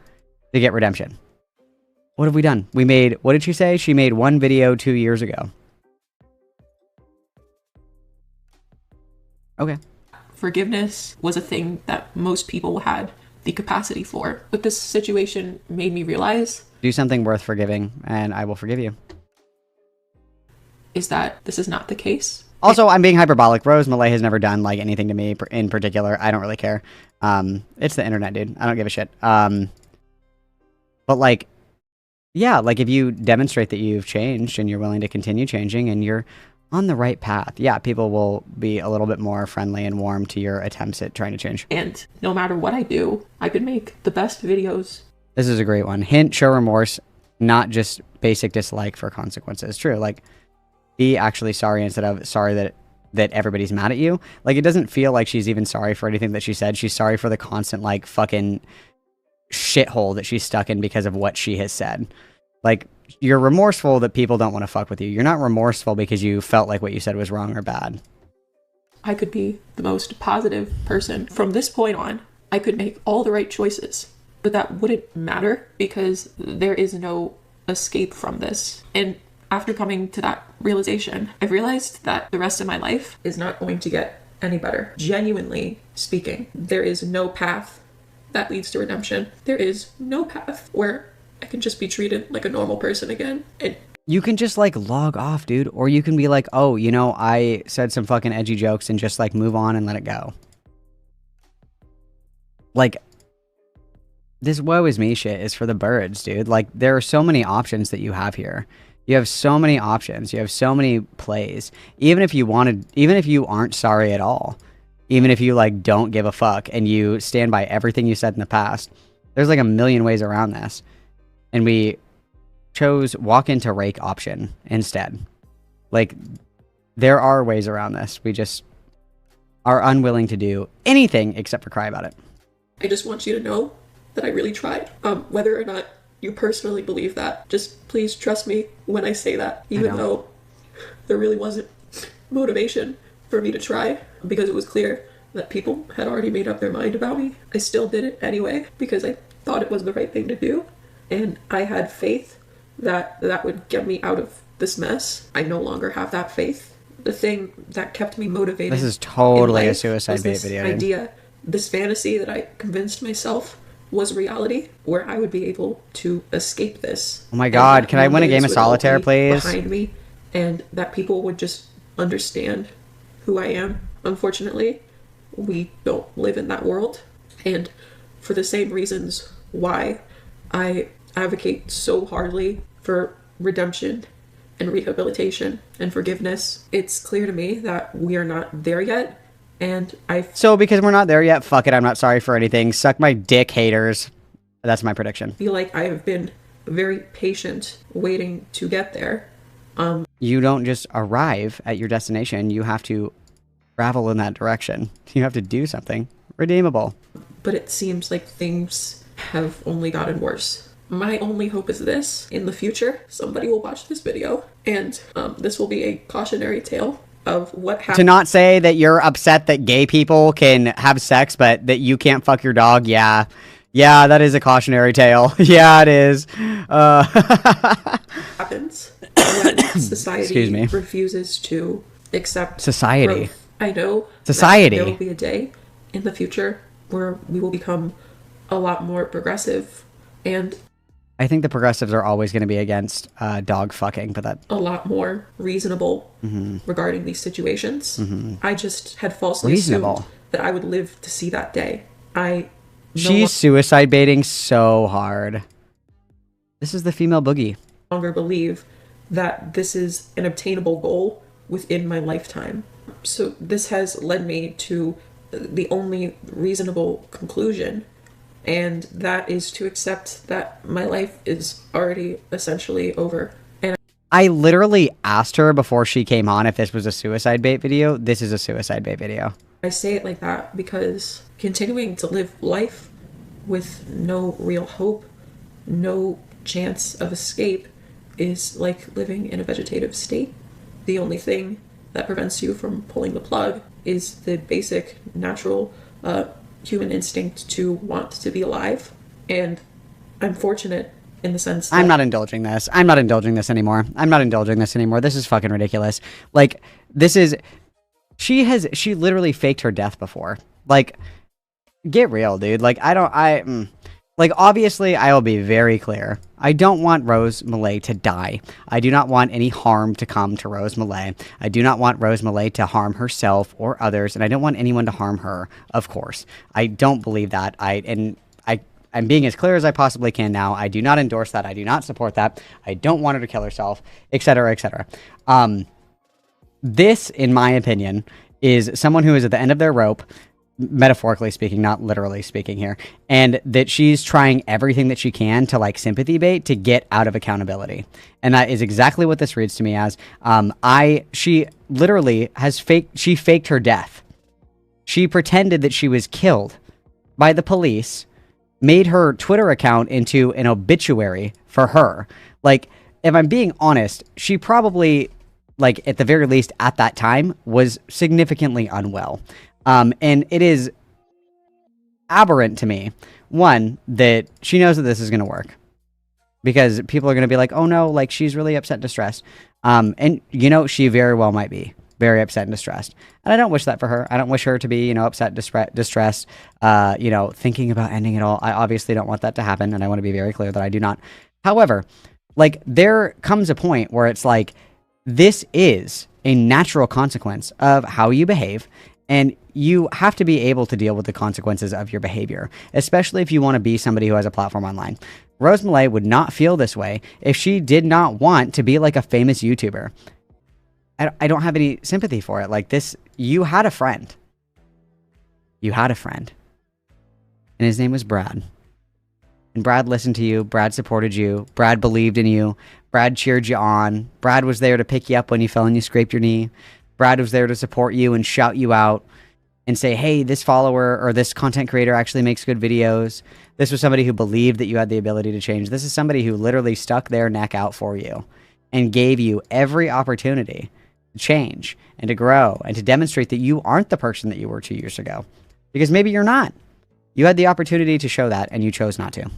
to get redemption. What have we done? What did she say? She made one video 2 years ago. Okay. Forgiveness was a thing that most people had the capacity for. But this situation made me realize... Do something worth forgiving, and I will forgive you. Is that this is not the case. Also, I'm being hyperbolic. Rose Malay has never done, like, anything to me in particular. I don't really care. It's the internet, dude. I don't give a shit. But, like, yeah, like, if you demonstrate that you've changed and you're willing to continue changing and you're on the right path, yeah, people will be a little bit more friendly and warm to your attempts at trying to change. And no matter what I do, I could make the best videos. This is a great one. Hint, show remorse, not just basic dislike for consequences. True, like, be actually sorry instead of sorry that everybody's mad at you. Like, it doesn't feel like she's even sorry for anything that she said. She's sorry for the constant, like, fucking shithole that she's stuck in because of what she has said. Like, you're remorseful that people don't want to fuck with you. You're not remorseful because you felt like what you said was wrong or bad. I could be the most positive person. From this point on, I could make all the right choices. But that wouldn't matter because there is no escape from this. And after coming to that realization, I've realized that the rest of my life is not going to get any better. Genuinely speaking, there is no path that leads to redemption. There is no path where I can just be treated like a normal person again. And you can just, like, log off, dude. Or you can be like, oh, you know, I said some fucking edgy jokes and just, like, move on and let it go. Like, this woe is me shit is for the birds, dude. Like, there are so many options that you have here. You have so many options. You have so many plays. Even if you aren't sorry at all, even if you, like, don't give a fuck and you stand by everything you said in the past, there's, like, a million ways around this. And we chose walk into rake option instead. Like, there are ways around this. We just are unwilling to do anything except for cry about it. I just want you to know that I really tried. Whether or not you personally believe that, just please trust me when I say that, even though there really wasn't motivation for me to try, because it was clear that people had already made up their mind about me. I still did it anyway because I thought it was the right thing to do. And I had faith that that would get me out of this mess. I no longer have that faith. The thing that kept me motivated. This is totally a suicide bait video. Idea, this fantasy that I convinced myself was reality, where I would be able to escape this. Oh my god, can I win a game of solitaire, please? Behind me, and that people would just understand who I am. Unfortunately, we don't live in that world. And for the same reasons why I advocate so hardly for redemption and rehabilitation and forgiveness, it's clear to me that we are not there yet. And So because we're not there yet, fuck it, I'm not sorry for anything. Suck my dick, haters. That's my prediction. Feel like I have been very patient waiting to get there. You don't just arrive at your destination. You have to travel in that direction. You have to do something redeemable. But it seems like things have only gotten worse. My only hope is this: in the future, somebody will watch this video, and this will be a cautionary tale of what happened. To not say that you're upset that gay people can have sex, but that you can't fuck your dog, yeah, that is a cautionary tale. Yeah, it is. Happens when society refuses to accept society. Growth. I know society. There will be a day in the future where we will become a lot more progressive, and I think the progressives are always going to be against dog fucking, but that a lot more reasonable regarding these situations. I just had falsely assumed that I would live to see that day. She's suicide baiting so hard. This is the female boogie. Longer believe that this is an obtainable goal within my lifetime. So this has led me to the only reasonable conclusion, and that is to accept that my life is already essentially over. And I literally asked her before she came on if this was a suicide bait video. This is a suicide bait video. I say it like that because continuing to live life with no real hope, no chance of escape, is like living in a vegetative state. The only thing that prevents you from pulling the plug is the basic natural human instinct to want to be alive. And I'm fortunate in the sense that I'm not indulging this. I'm not indulging this anymore. I'm not indulging this anymore. This is fucking ridiculous. Like, this is... She literally faked her death before. Like, get real, dude. Like, like, obviously, I will be very clear. I don't want Rose Millay to die. I do not want any harm to come to Rose Millay. I do not want Rose Millay to harm herself or others, and I don't want anyone to harm her, of course. I don't believe that. I'm being as clear as I possibly can now. I do not endorse that. I do not support that. I don't want her to kill herself, etc., etc. This, in my opinion, is someone who is at the end of their rope, metaphorically speaking, not literally speaking here, and that she's trying everything that she can to, like, sympathy bait to get out of accountability. And that is exactly what this reads to me as. She literally faked her death. She pretended that she was killed by the police, made her Twitter account into an obituary for her. Like, if I'm being honest, she probably, like, at the very least at that time, was significantly unwell. And it is aberrant to me, one, that she knows that this is going to work. Because people are going to be like, oh no, like, she's really upset and distressed. And, you know, she very well might be very upset and distressed. And I don't wish that for her. I don't wish her to be, you know, upset, distressed, you know, thinking about ending it all. I obviously don't want that to happen, and I want to be very clear that I do not. However, like, there comes a point where it's like, this is a natural consequence of how you behave, and you have to be able to deal with the consequences of your behavior, especially if you want to be somebody who has a platform online. Rose Millay would not feel this way if she did not want to be like a famous YouTuber. I don't have any sympathy for it. Like, this, you had a friend. You had a friend. And his name was Brad. And Brad listened to you. Brad supported you. Brad believed in you. Brad cheered you on. Brad was there to pick you up when you fell and you scraped your knee. Brad was there to support you and shout you out and say, hey, this follower or this content creator actually makes good videos. This was somebody who believed that you had the ability to change. This is somebody who literally stuck their neck out for you and gave you every opportunity to change and to grow and to demonstrate that you aren't the person that you were 2 years ago. Because maybe you're not. You had the opportunity to show that and you chose not to.